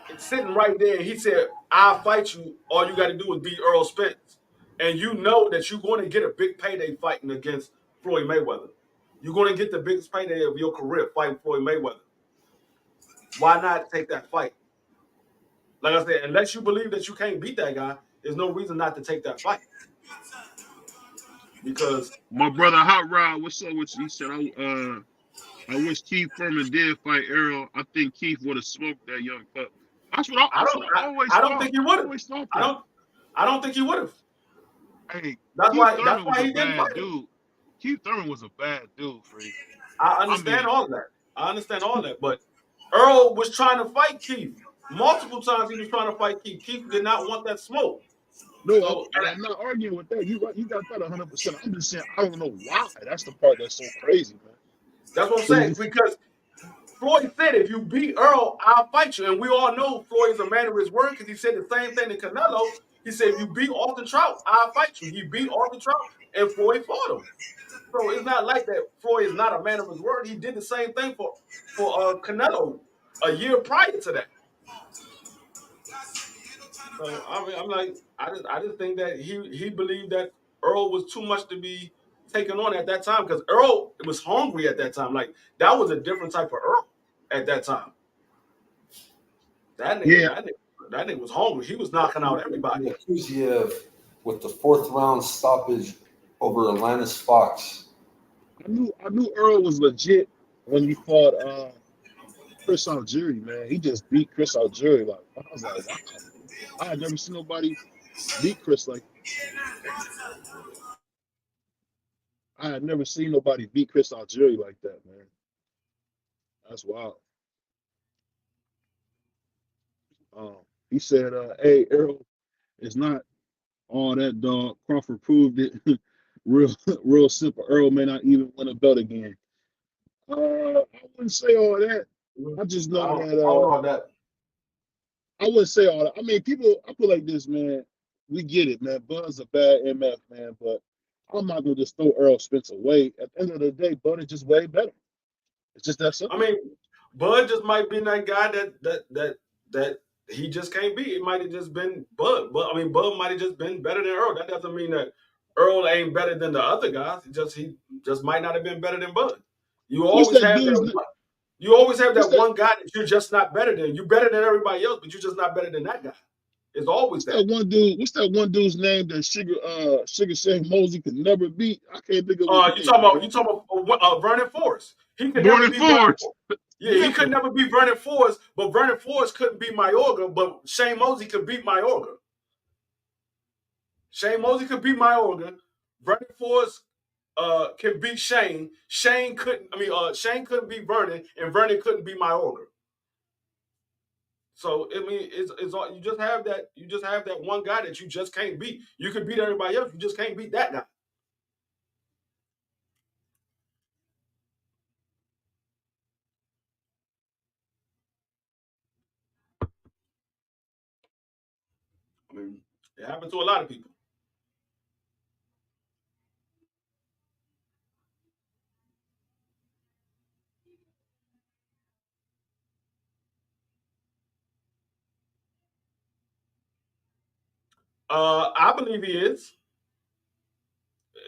S4: it's sitting right there, and he said, "I'll fight you. All you got to do is beat Earl Spence," and you know that you're going to get a big payday fighting against Floyd Mayweather. You're going to get the biggest payday of your career fighting Floyd Mayweather. Why not take that fight? Like I said, unless you believe that you can't beat that guy, there's no reason not to take that fight. Because
S3: my brother Hot Rod, what's up with you? He said, I wish Keith Thurman did fight Errol. I think Keith would have smoked that young pup. That's what I always
S4: I don't
S3: thought.
S4: think he would have. I don't think he would have.
S3: Hey,
S4: that's
S3: Keith
S4: why
S3: Thurman was
S4: he
S3: a
S4: didn't
S3: bad
S4: fight
S3: dude.
S4: him.
S3: Keith Thurman was a bad dude, Free.
S4: I understand all that. I understand all that. But Earl was trying to fight Keith. Multiple times he was trying to fight Keith. Keith did not want that smoke.
S3: No, I'm not arguing with that. You right. You got that 100%. I'm just saying I don't know why. That's the part that's so crazy, man.
S4: That's what I'm saying. Because Floyd said, if you beat Earl, I'll fight you. And we all know Floyd is a man of his word because he said the same thing to Canelo. He said, if you beat Austin Trout, I'll fight you. He beat Austin Trout, and Floyd fought him. So it's not like that Floyd is not a man of his word. He did the same thing for Canelo a year prior to that. So I just think that he believed that Earl was too much to be taken on at that time because Earl was hungry at that time. Like that was a different type of Earl at that time. That nigga was hungry. He was knocking out everybody.
S5: With the 4th round stoppage over Atlantis Fox.
S3: I knew Earl was legit when he fought Chris Algieri, man. He just beat Chris Algieri. Like I was like, wow. I had never seen nobody beat Chris like I had never seen nobody beat Chris Algieri like that, man. That's wild. He said, hey, Errol, it's not all that, dog. Crawford proved it. real simple. Earl may not even win a belt again. I wouldn't say all that. I just know that I wouldn't say all that. I mean, I feel like this, man. We get it, man. Bud's a bad MF, man, but I'm not gonna just throw Earl Spence away. At the end of the day, Bud is just way better. It's just that simple.
S4: I mean, Bud just might be that guy that he just can't be. It might have just been Bud. But I mean, Bud might have just been better than Earl. That doesn't mean that Earl ain't better than the other guys. He just might not have been better than Bud. You
S3: What's
S4: always
S3: that
S4: have
S3: dude's?
S4: that. You always have
S3: What's
S4: that
S3: that?
S4: one guy that you're just not better than. You're better than everybody else, but you're just not better than that guy. It's always
S3: What's that one dude? What's that one dude's name that Sugar Shane Mosey could never beat? I can't think of his name.
S4: You talking about Vernon Forrest? He could never
S3: Vernon
S4: be Vernon
S3: Forrest.
S4: Forrest. Yeah, he could never be Vernon Forrest, but Vernon Forrest couldn't beat Mayorga, but Shane Mosey could beat Mayorga. Shane Mosey could beat Mayorga. Vernon Forrest can beat Shane. Shane couldn't beat Vernon, and Vernon couldn't beat Mayorga. So I mean, it's all, you just have that one guy that you just can't beat. You can beat everybody else, you just can't beat that guy. I mean, it happened to a lot of people. I believe he is.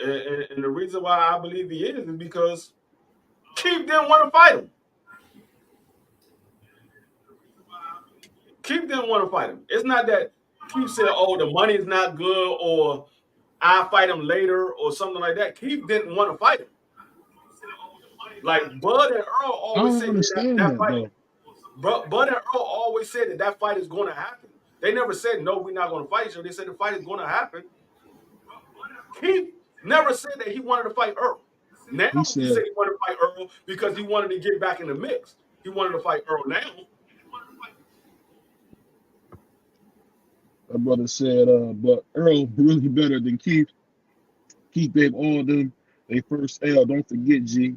S4: And the reason why I believe he is because Keith didn't want to fight him. Keith didn't want to fight him. It's not that Keith said, "Oh, the money is not good," or "I'll fight him later," or something like that. Keith didn't want to fight him. Like Bud and Earl
S3: I
S4: always
S3: don't
S4: said
S3: understand
S4: that
S3: that
S4: fight.
S3: though.
S4: Bud and Earl always said that fight is going to happen. They never said, "No, we're not going to fight each other." They said the fight is going to happen. Keith never said that he wanted to fight Earl. Now he said he wanted to fight Earl because he wanted to get back in the mix. He wanted to fight Earl now.
S3: My brother said, but Earl really better than Keith. Keith gave all them they first L. Don't forget, G.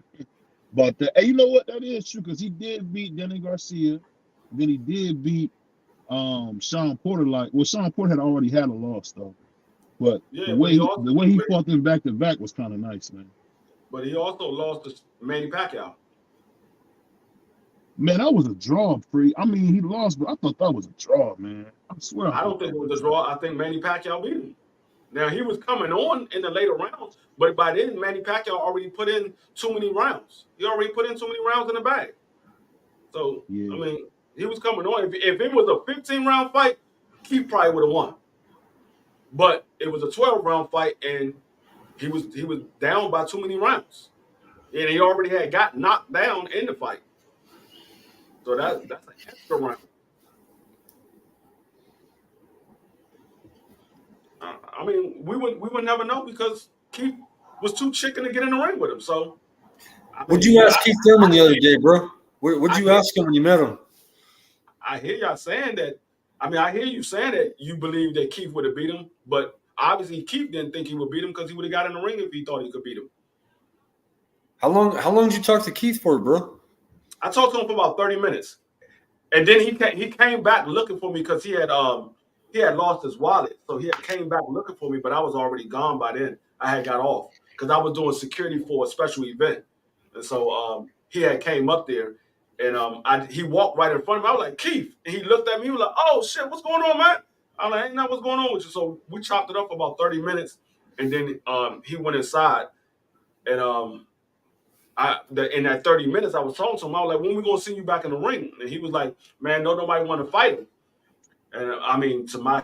S3: But hey, you know what? That is true because he did beat Danny Garcia. Then he did beat Sean Porter. Sean Porter had already had a loss though. But
S4: Yeah,
S3: the way he fought them back to back was kind of nice, man.
S4: But he also lost to Manny Pacquiao.
S3: Man, that was a draw, free. I mean, he lost, but I thought that was a draw, man. I swear.
S4: I don't think it was a draw. I think Manny Pacquiao beat him. Now, he was coming on in the later rounds, but by then, Manny Pacquiao already put in too many rounds. He already put in too many rounds in the bag. So, yeah. I mean, he was coming on. If it was a 15-round fight, Keith probably would have won. But it was a 12-round fight, and he was down by too many rounds. And he already had got knocked down in the fight. So that's an extra round. I mean, we would never know because Keith was too chicken to get in the ring with him. So,
S5: what'd you ask Keith Thurman the other day, bro? What'd you ask him when you met him?
S4: I hear y'all saying that. I mean, I hear you saying that you believe that Keith would have beat him, but obviously Keith didn't think he would beat him because he would have got in the ring if he thought he could beat him.
S5: How long did you talk to Keith for, bro?
S4: I talked to him for about 30 minutes, and then he came back looking for me because he had lost his wallet, so he came back looking for me, but I was already gone by then. I had got off because I was doing security for a special event, and so he had came up there, and he walked right in front of me. I was like, Keith, and he looked at me. He was like, "Oh shit, what's going on, man?" I'm like, "Ain't nothing, what's going on with you?" So we chopped it up for about 30 minutes, and then he went inside, and in that 30 minutes, I was talking to him. I was like, "When we gonna see you back in the ring?" And he was like, "Man, nobody want to fight him." And I mean, to my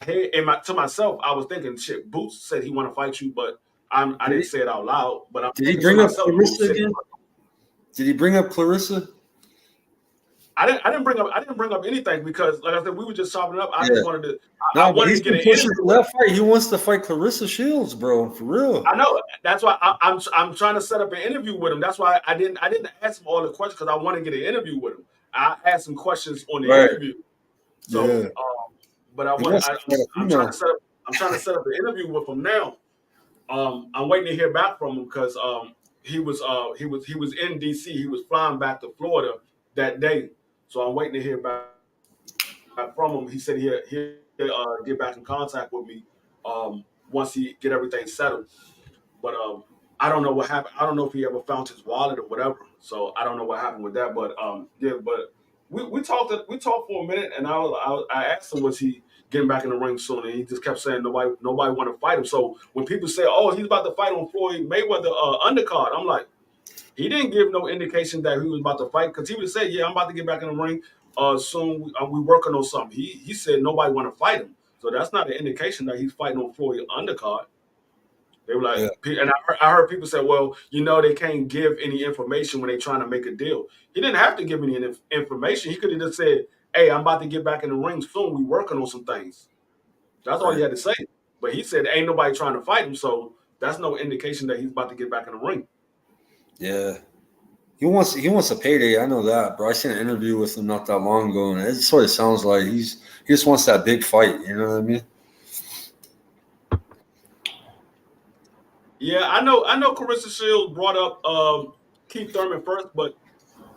S4: head, to myself, I was thinking, "Shit, Boots said he want to fight you," but I didn't say it out loud. But
S5: did he bring up Clarissa again? Did he bring up Clarissa?
S4: I didn't bring up anything because, like I said, we were just chopping it up. I just wanted to.
S5: I wanted to get an interview for that fight. He wants to fight Clarissa Shields, bro, for real.
S4: I know. That's why I'm trying to set up an interview with him. That's why I didn't ask him all the questions because I want to get an interview with him. I asked some questions on the interview. So, but I'm trying to set up an interview with him now. I'm waiting to hear back from him because he was in DC. He was flying back to Florida that day. So I'm waiting to hear back from him. He said he'll get back in contact with me once he get everything settled. But I don't know what happened. I don't know if he ever found his wallet or whatever. So I don't know what happened with that. But yeah, but we talked for a minute, and I asked him, was he getting back in the ring soon, and he just kept saying nobody want to fight him. So when people say, oh, he's about to fight on Floyd Mayweather undercard, I'm like, he didn't give no indication that he was about to fight, because he would say, yeah, I'm about to get back in the ring soon. We working on something. He said nobody want to fight him. So that's not an indication that he's fighting on Floyd undercard. They were like, and I heard people say, well, they can't give any information when they're trying to make a deal. He didn't have to give any information. He could have just said, hey, I'm about to get back in the ring soon. We working on some things. That's all he had to say. But he said, ain't nobody trying to fight him. So that's no indication that he's about to get back in the ring.
S5: Yeah. He wants a payday. I know that, bro. I seen an interview with him not that long ago, and it sort of sounds like he just wants that big fight. You know what I mean?
S4: Yeah, I know Carissa Shields brought up Keith Thurman first, but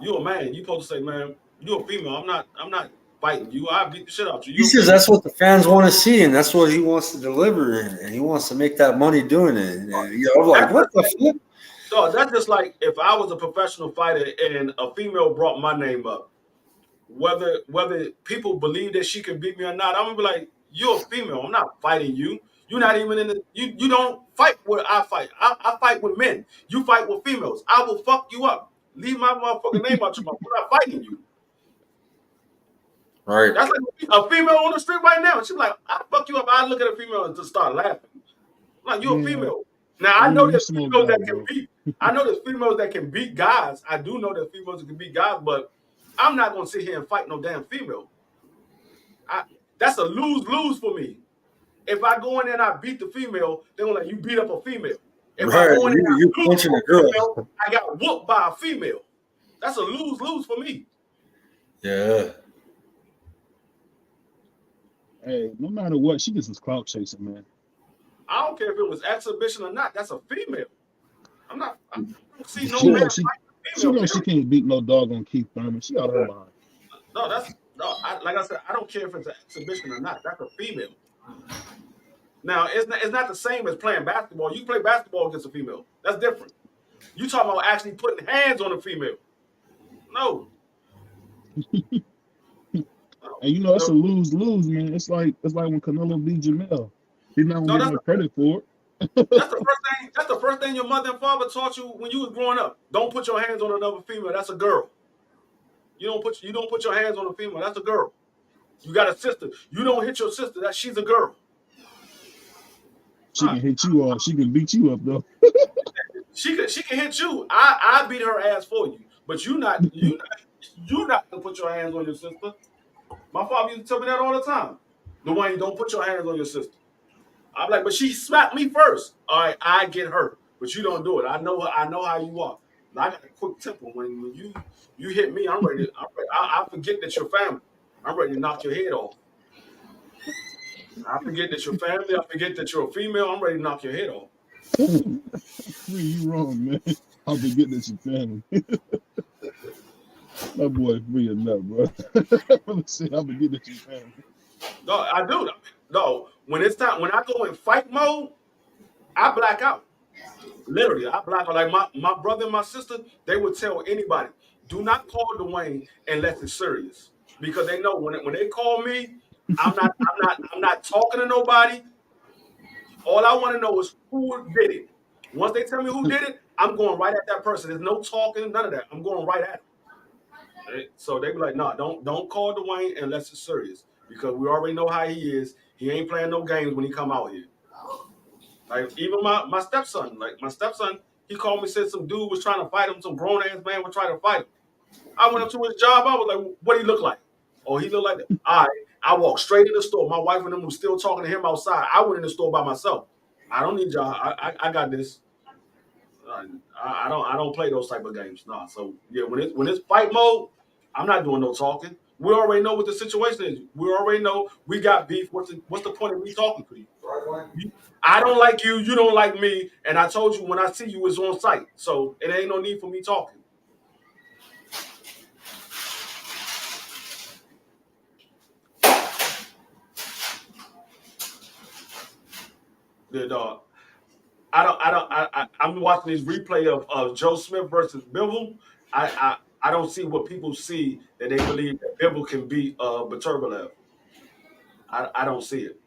S4: you a man. You supposed to say, man, you a female. I'm not fighting you. I beat the shit out you.
S5: He says that's what the fans want to see, and that's what he wants to deliver, and he wants to make that money doing it. And, I'm like, what the fuck?
S4: So that's just like if I was a professional fighter and a female brought my name up, whether people believe that she can beat me or not, I'm gonna be like, you're a female. I'm not fighting you. You're not even in the. You don't fight where I fight. I fight with men. You fight with females. I will fuck you up. Leave my motherfucking name out your mouth. I'm not fighting you.
S5: Right.
S4: That's like a female on the street right now. She's like, I fuck you up. I look at a female and just start laughing. I'm like, you're a female. Now I know there's females that can beat. I know there's females that can beat guys. I do know there's females that can beat guys, but I'm not gonna sit here and fight no damn female. That's a lose-lose for me. If I go in there and I beat the female, they're gonna let you beat up a female. If I go in there and I lose a female, I got whooped by a female. That's a lose-lose for me.
S5: Yeah.
S3: Hey, no matter what, she gets this clout chasing, man.
S4: I don't care if it was exhibition or not. That's a female. I don't see no
S3: She
S4: man
S3: knows she can't beat no dog on Keith Thurman. She out of her mind.
S4: No, like I said, I don't care if it's an exhibition or not. That's a female. Now, it's not the same as playing basketball. You play basketball against a female. That's different. You talking about actually putting hands on a female. No.
S3: And it's a lose-lose, man. It's like when Canelo beat Jamel. He's not gonna get no credit for it.
S4: That's the first thing your mother and father taught you when you was growing up. Don't put your hands on another female. That's a girl. You don't put your hands on a female. That's a girl. You got a sister. You don't hit your sister. She's a girl.
S3: She can hit you off. She can beat you up though.
S4: She can hit you. I beat her ass for you. But you not gonna put your hands on your sister. My father used to tell me that all the time. Dwayne, don't put your hands on your sister. I'm like, but she smacked me first. All right, I get hurt, but you don't do it. I know how you are. And I got a quick temper. When you hit me, I'm ready. I forget that you're family. I'm ready to knock your head off. I forget that you're family. I forget that you're a female. I'm ready to knock your head off.
S3: You wrong, man. I forget that you're family. That boy free enough, bro. Let's see, I forget that you're family.
S4: No, I do. No, when it's time, when I go in fight mode, I black out. Literally, I black out. Like my brother and my sister, they would tell anybody, do not call Dwayne unless it's serious, because they know when they call me, I'm not talking to nobody. All I want to know is who did it. Once they tell me who did it, I'm going right at that person. There's no talking, none of that. I'm going right at him. Right? So they be like, no, don't call Dwayne unless it's serious, because we already know how he is. He ain't playing no games when he come out here. Like even my stepson, he called me, said some dude was trying to fight him, some grown ass man was trying to fight him. I went up to his job. I was like, what do he look like? Oh, he look like that. All right. I walked straight in the store. My wife and them was still talking to him outside. I went in the store by myself. I don't need y'all. I got this. I don't play those type of games. No. So yeah, when it's fight mode, I'm not doing no talking. We already know what the situation is. We already know we got beef. What's the point of me talking to you? I don't like you. You don't like me. And I told you when I see you, it's on sight. So it ain't no need for me talking. that I'm watching this replay of Joe Smith versus Bivol. I don't see what people see that they believe that Bivol can beat Baturbayev. I don't see it.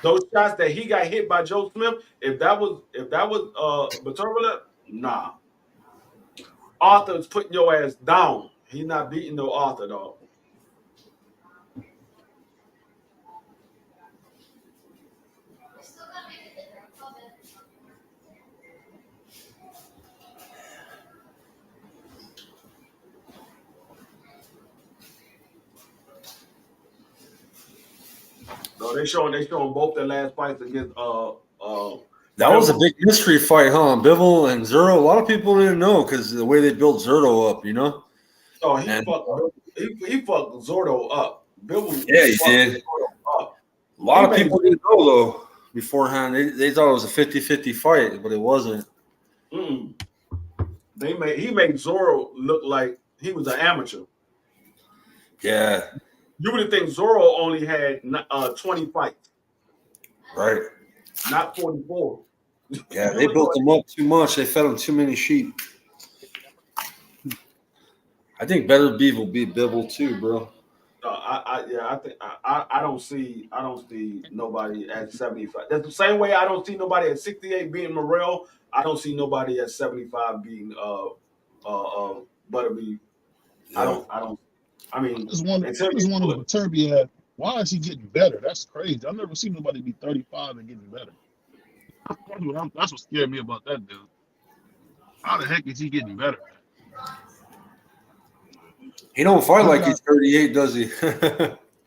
S4: Those shots that he got hit by Joe Smith, if that was Baturbayev, nah. Arthur's putting your ass down. He's not beating no Arthur, dog. No, they showing both their last fights against
S5: That was a big mystery fight, huh? Bivol and Zurdo. A lot of people didn't know because the way they built Zurdo up, you know.
S4: Oh, he fucked Zurdo up. Bivol,
S5: yeah, he did. A lot of people didn't know though beforehand. They thought it was a 50-50 fight, but it wasn't.
S4: He made Zoro look like he was an amateur.
S5: Yeah.
S4: You would think Zoro only had 20 fights.
S5: Right.
S4: Not 44.
S5: Yeah, they built him up too much. They fed him too many sheep. I think Better Beef will beat Bivol too, bro.
S4: I don't see nobody at 75. That's the same way I don't see nobody at 68 beating Morrell. I don't see nobody at 75 beating Butterbeef.
S5: Yeah.
S3: I just wonder with Baturbayev, why is he getting better? That's crazy. I've never seen nobody be 35 and getting better. That's what scared me about that dude. How the heck is he getting better?
S5: He don't fight like he's 38, does he?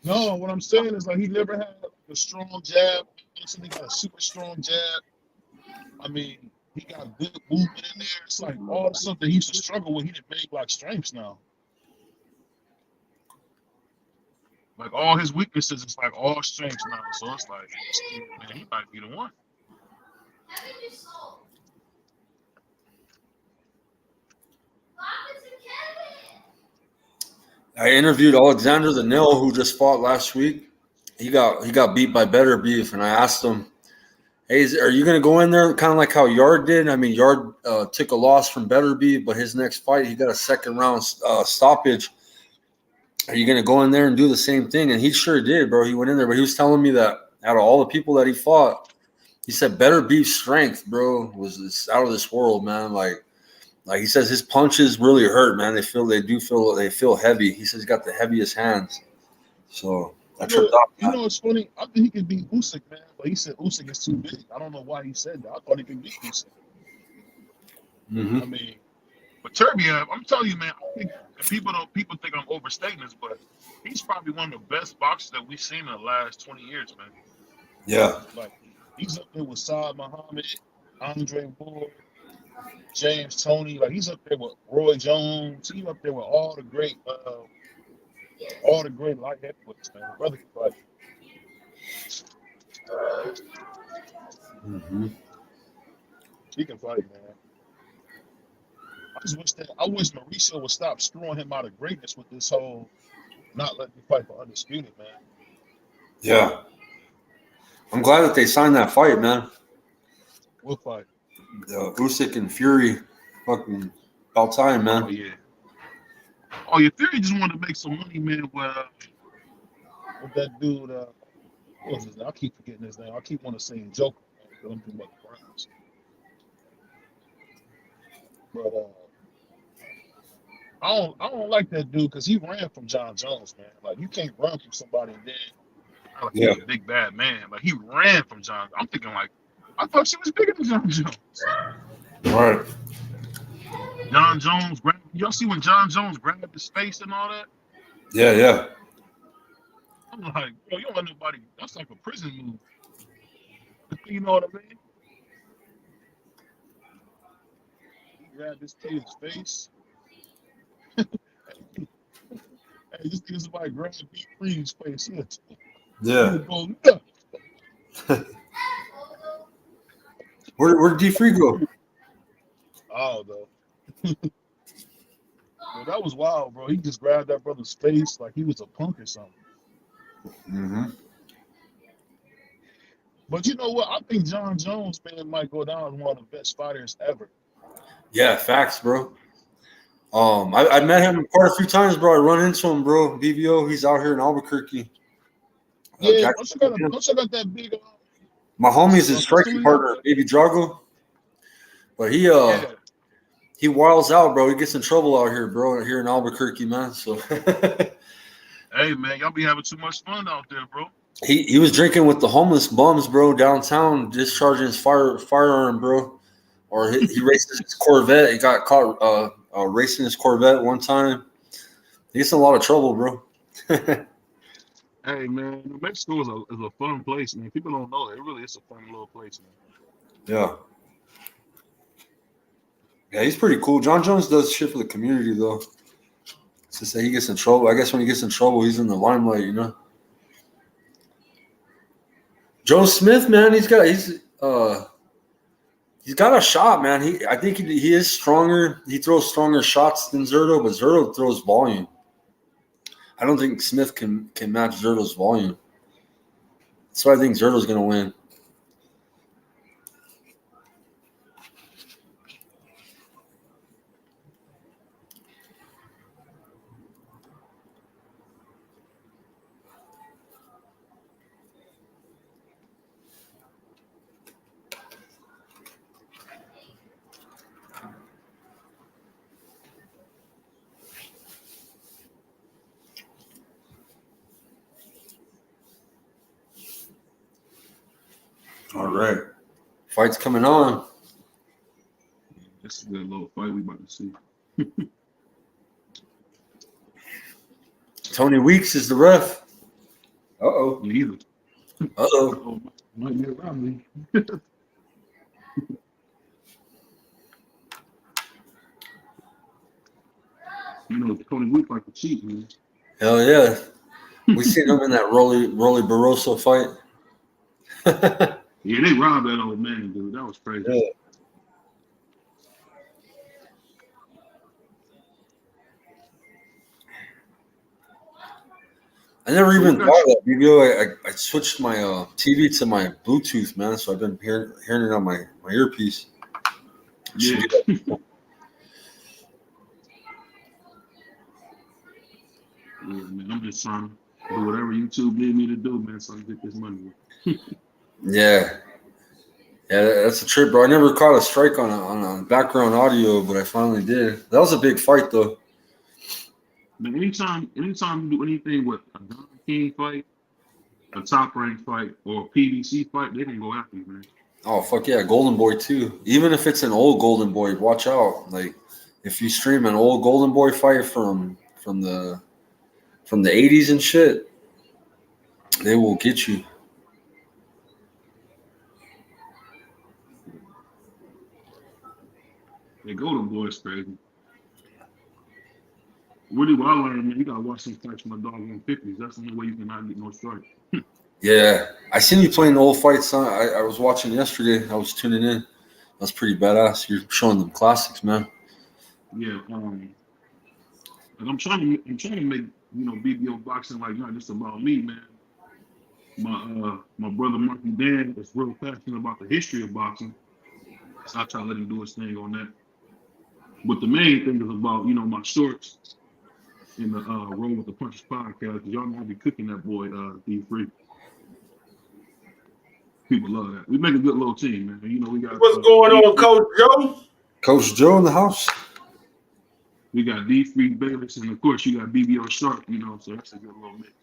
S3: No, what I'm saying is like he never had a strong jab. He got a super strong jab. I mean, he got good movement in there. It's like all the stuff that he used to struggle with, he didn't make like strengths now. Like all his weaknesses, it's like all strengths now. So it's like, man, he might be the one.
S5: I interviewed Alexander the Nail, who just fought last week. He got beat by Better Beef, and I asked him, "Hey, are you going to go in there kind of like how Yard did? I mean, Yard took a loss from Better Beef, but his next fight he got a second round stoppage. Are you going to go in there and do the same thing?" And he sure did, bro. He went in there, but he was telling me that out of all the people that he fought, he said Better Beef's strength, bro, was out of this world, man. Like he says, his punches really hurt, man. They feel heavy. He says he's got the heaviest hands. So I tripped off.
S3: You know, it's funny. I think he could beat Usyk, man, but he said Usyk is too big. I don't know why he said that. I thought he could beat Usyk.
S5: Mm-hmm.
S3: I mean, but Baturbayev, I'm telling you, man. I think people think I'm overstating this, but he's probably one of the best boxers that we've seen in the last 20 years, man.
S5: Yeah.
S3: Like he's up there with Saad Muhammad, Andre Ward, James Toney. Like he's up there with Roy Jones. He's up there with all the great light heavyweights, man. Brother can fight.
S5: Mm-hmm.
S3: He can fight, man. I wish Mauricio would stop screwing him out of greatness with this whole not letting me fight for undisputed, man.
S5: Yeah. I'm glad that they signed that fight, man.
S3: What fight?
S5: Usyk and Fury. Fucking about time, man.
S3: Oh yeah, Fury just wanted to make some money, man, with that dude, what was his name? I keep forgetting his name. I keep wanting to say Joker, man, because I'm thinking about the Browns. But I don't like that dude because he ran from John Jones, man. Like you can't run from somebody and then he's a big bad man. Like he ran from John. I'm thinking like I thought she was bigger than John Jones.
S5: Right.
S3: John Jones grabbed. Y'all see when John Jones grabbed his face and all that?
S5: Yeah, yeah.
S3: I'm like, yo, you don't let nobody. That's like a prison move. You know what I mean? He grabbed this kid's face. Hey, just because somebody grabbed Beat Free's face,
S5: yeah.
S3: Go, no.
S5: Where'd D Free go?
S3: Oh, though. Well, that was wild, bro. He just grabbed that brother's face like he was a punk or something.
S5: Mm-hmm.
S3: But you know what? I think John Jones, man, might go down as one of the best fighters ever.
S5: Yeah, facts, bro. I met him quite a few times, bro. I run into him, bro. BBO, he's out here in Albuquerque.
S3: Yeah,
S5: Jackson,
S3: don't you got that big
S5: my homie's his striking
S3: facility out
S5: partner,
S3: there?
S5: Baby Drago. But
S3: Yeah.
S5: he wiles out, bro. He gets in trouble out here, bro, here in Albuquerque, man. So
S3: Hey, man, y'all be having too much fun out there, bro.
S5: he was drinking with the homeless bums, bro, downtown, discharging his firearm, bro. Or he races his Corvette. He got caught racing his Corvette one time. He gets in a lot of trouble, bro.
S3: Hey, man, New Mexico is a fun place, man. People don't know it. It really is a fun little place, man.
S5: Yeah. Yeah, he's pretty cool. John Jones does shit for the community, though. It's just that he gets in trouble. I guess when he gets in trouble, he's in the limelight, you know. Joe Smith, man, he's got a shot, man. I think he is stronger. He throws stronger shots than Zurdo, but Zurdo throws volume. I don't think Smith can match Zurdo's volume. That's why I think Zurdo's gonna win. All right. Fight's coming on.
S3: This is a good little fight we about to see.
S5: Tony Weeks is the ref. Uh-oh.
S3: Neither.
S5: Uh-oh.
S3: Might be around me. You know, Tony Week like a cheat, man.
S5: Hell yeah. We seen him in that Rolly Barroso fight.
S3: Yeah, they robbed that old man, dude. That was crazy.
S5: Yeah. I never even thought of that video. I switched my TV to my Bluetooth, man, so I've been hearing it on my earpiece.
S3: Yeah. Yeah, man, I'm just trying to do whatever YouTube need me to do, man, so I can get this money.
S5: Yeah. Yeah, that's a trip, bro. I never caught a strike on a background audio, but I finally did. That was a big fight, though.
S3: But anytime you do anything with a Don King fight, a top rank fight, or a PBC fight, they can go after you, man.
S5: Oh, fuck yeah. Golden Boy, too. Even if it's an old Golden Boy, watch out. Like, if you stream an old Golden Boy fight from the 80s and shit, they will get you.
S3: The Golden Boy is crazy. Really, what I learned, man, you gotta watch some fights from the doggone 50s. That's the only way you can not get no strike.
S5: Yeah. I seen you playing the old fights. I was watching yesterday. I was tuning in. That's pretty badass. You're showing them classics, man.
S3: Yeah, and I'm trying to make, you know, BBO boxing like not just about me, man. My brother Marky Dan is real passionate about the history of boxing, so I try to let him do his thing on that. But the main thing is about, you know, my shorts in the Roll with the Punches podcast, because y'all know I be cooking that boy D3. People love that. We make a good little team, man. You know, we got
S4: What's going on, Coach Joe?
S5: Coach Joe in the house.
S3: We got D3 Bayless, and of course you got BBO Sharp, you know, so that's a good little mix.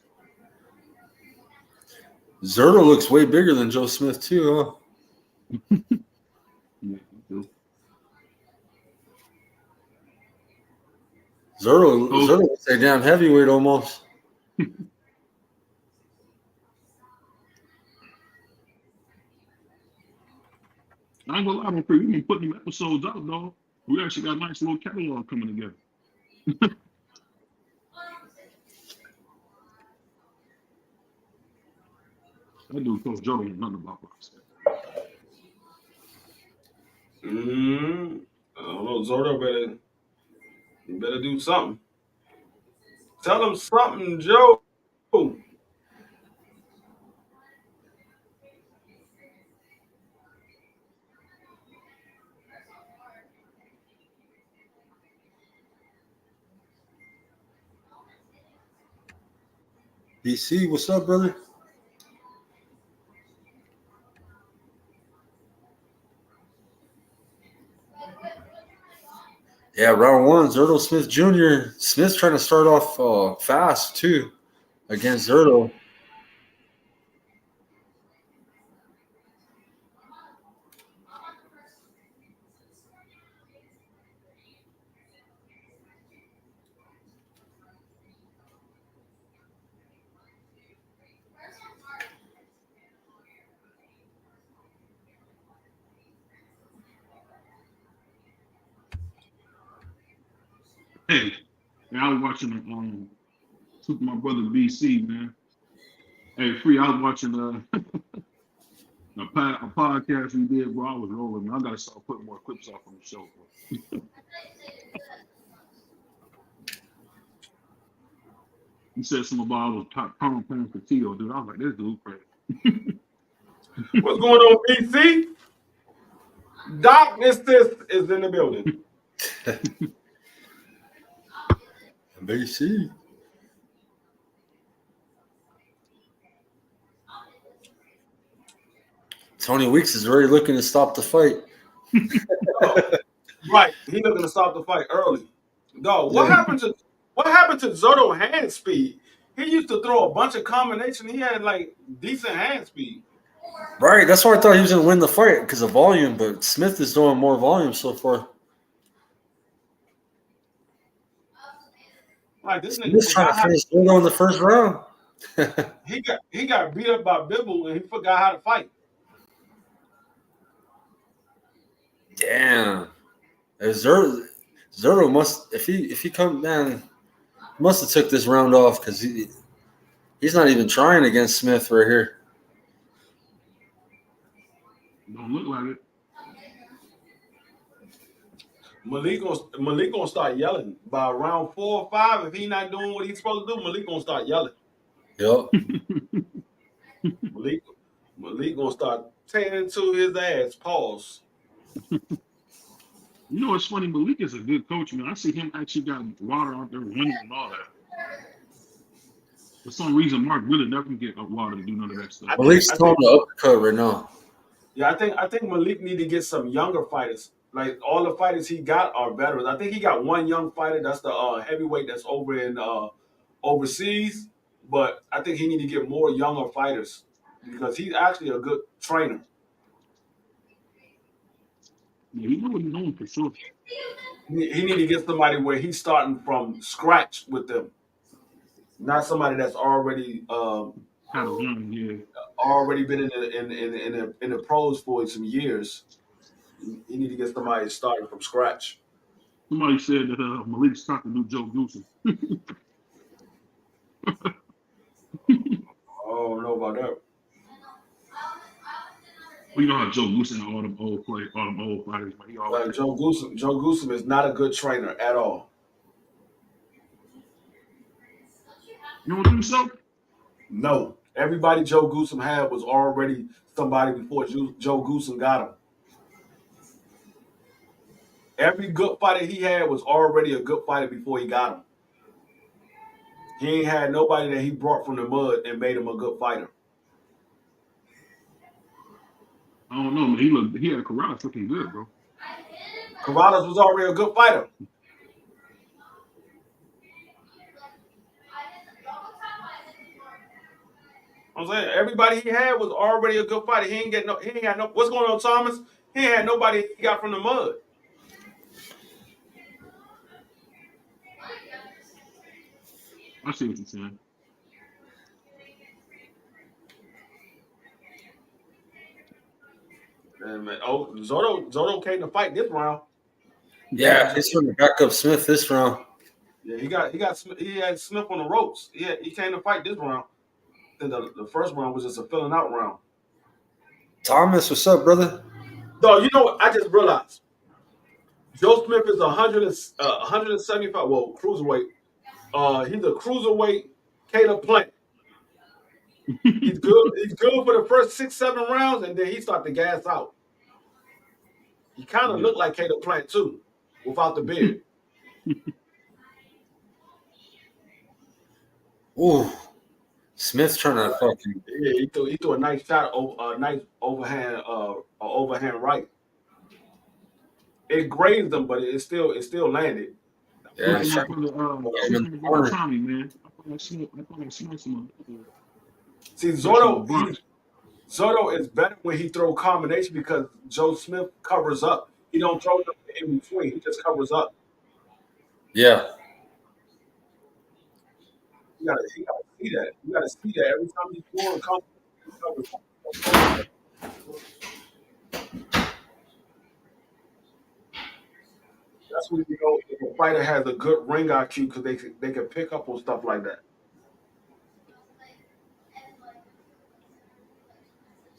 S5: Zurdo looks way bigger than Joe Smith, too, huh?
S3: Yeah,
S5: Zurdo looks like damn heavyweight almost.
S3: I ain't gonna lie, man, we've been putting them episodes out, dog. We actually got a nice little catalog coming together. That dude, Coach Joe, ain't nothing about boxing.
S4: I don't know, Zurdo better do something. Tell him something, Joe.
S5: BC, what's up, brother? Yeah, round one, Zurdo Smith Jr. Smith's trying to start off fast, too, against Zurdo.
S3: Hey, man, I was watching took my brother BC, man. Hey, free. I was watching a podcast we did, bro. I was rolling. Man. I gotta start putting more clips off on the show, bro. He said something about I was top pound for Tito, dude. I was like, this dude crazy.
S4: What's going on, BC? Doc Mistis is in the building.
S5: BC. Tony Weeks is already looking to stop the fight.
S4: Right, he's looking to stop the fight early. Dog, what happened to Zurdo hand speed? He used to throw a bunch of combinations. He had like decent hand speed.
S5: Right, that's why I thought he was going to win the fight because of volume, but Smith is doing more volume so far.
S4: Like this nigga
S5: Smith's trying to finish Zurdo in the first round.
S4: he got beat up by Bibble and he forgot how to fight.
S5: Damn. Zurdo must if he come man must have took this round off because he's not even trying against Smith right here.
S3: Don't look like it.
S4: Malik gonna start yelling by round 4 or 5. If he not doing what he's supposed to do, Malik gonna start yelling.
S5: Yep.
S4: Malik gonna start tearing to his ass. Pause.
S3: You know what's funny? Malik is a good coach, man. I see him actually got water out there running and all that. For some reason, Mark really never can get water to do none of that stuff.
S5: Malik's throwing the uppercut right now.
S4: Yeah, I think Malik need to get some younger fighters. Like all the fighters he got are veterans. I think he got one young fighter. That's the heavyweight that's over in overseas. But I think he need to get more younger fighters because he's actually a good trainer.
S3: Yeah, you know what he's doing for sure.
S4: He need to get somebody where he's starting from scratch with them, not somebody that's already already been in the pros for some years. You need to get somebody starting from scratch.
S3: Somebody said that Malik's trying to do Joe Goosen.
S4: Oh, I don't know about that.
S3: Well, you know how Joe Goosen and all them old fighters, but he always
S4: Like Joe Goosen is not a good trainer at all.
S3: You don't think so?
S4: No. Everybody Joe Goosen had was already somebody before Joe Goosen got him. Every good fighter he had was already a good fighter before he got him. He ain't had nobody that he brought from the mud and made him a good fighter.
S3: I don't know, man. He had Corrales looking good, bro.
S4: Corrales was already a good fighter. I'm saying everybody he had was already a good fighter. He ain't had no. What's going on, Thomas? He ain't had nobody he got from the mud.
S3: I see what you're saying.
S4: And man, Zurdo came to fight this round.
S5: Yeah, he's trying to back up Smith this round.
S4: Yeah, he had Smith on the ropes. Yeah, he came to fight this round. Then the first round was just a filling out round.
S5: Thomas, what's up, brother?
S4: So you know what? I just realized Joe Smith is 175. Well, cruiserweight. He's a cruiserweight Caleb Plant. He's good. He's good for the first 6-7 rounds, and then he start to gas out. He kind of looked like Caleb Plant too, without the beard.
S5: Ooh, Smith trying to fucking.
S4: Yeah, he threw a nice shot, a nice overhand right. It grazed him, but it still landed.
S5: Yeah,
S3: Look
S5: he's
S3: at my
S5: trying to
S3: brother,
S5: put him in the corner.
S3: Tommy, man. I thought I smoked him.
S4: See,
S3: Professional
S4: Zurdo
S3: box.
S4: is better when he throw combination because Joe Smith covers up. He don't throw them in between. He just covers up.
S5: Yeah.
S4: You gotta see that. You gotta see that every time he's throwing combination, he covers up. That's when you know if a fighter has a good ring IQ because they can pick up on stuff like that.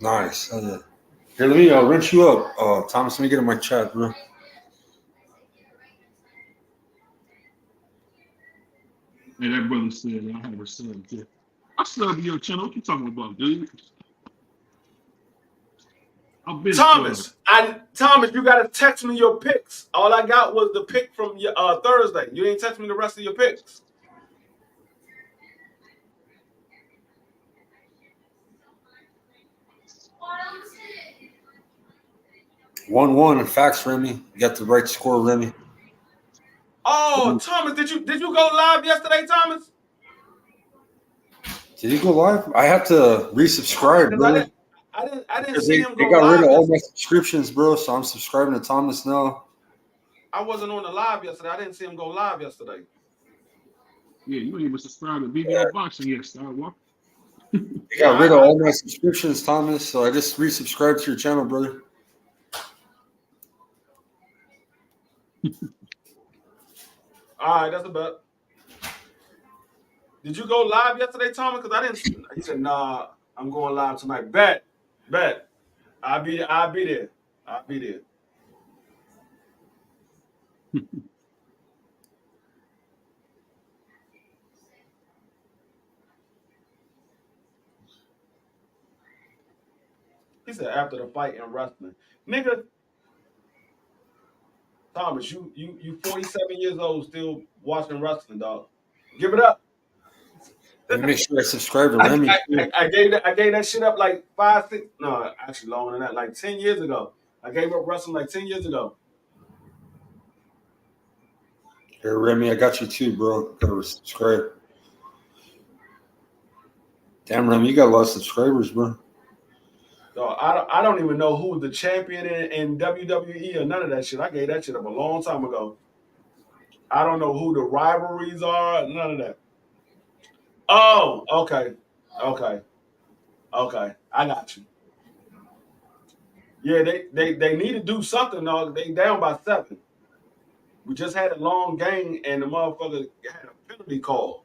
S5: Nice. Here, let me wrench you up, Thomas. Let me get in my chat, bro.
S3: Hey, that brother said, I have a sub. Yeah. I sub your channel. What you talking about, dude? I've been
S4: Thomas, you gotta text me your picks. All I got was the pick from Thursday. You ain't text me the rest of your picks.
S5: One in facts, Remy. You got the right score, Remy.
S4: Oh, Thomas, did you go live yesterday, Thomas?
S5: Did he go live? I have to resubscribe, bro.
S4: I didn't see him
S5: They
S4: go
S5: got
S4: live.
S5: rid of all my subscriptions, bro. So I'm subscribing to Thomas now.
S4: I wasn't on the live yesterday. I didn't see him go live yesterday.
S3: Yeah, you ain't even subscribed to BBO Boxing yet, Star Walker.
S5: They got rid of all my subscriptions, Thomas. So I just resubscribed to your channel, brother.
S4: All right, that's a bet. Did you go live yesterday, Thomas? Because I didn't. He said, "Nah, I'm going live tonight." Bet. I'll be there. I'll be there. He said, "After the fight in wrestling, nigga." Thomas, you 47 years old, still watching wrestling, dog. Give it up.
S5: Let me make sure I subscribe to Remy.
S4: I gave that shit up like 5, 6. No, actually longer than that, like 10 years ago. I gave up wrestling like 10 years ago.
S5: Here, Remy, I got you too, bro. Gotta subscribe. Damn, Remy, you got a lot of subscribers, bro.
S4: So I don't even know who the champion in WWE or none of that shit. I gave that shit up a long time ago. I don't know who the rivalries are, none of that. Oh, okay. I got you. Yeah, they need to do something, dog. They down by 7. We just had a long game and the motherfucker had a penalty call.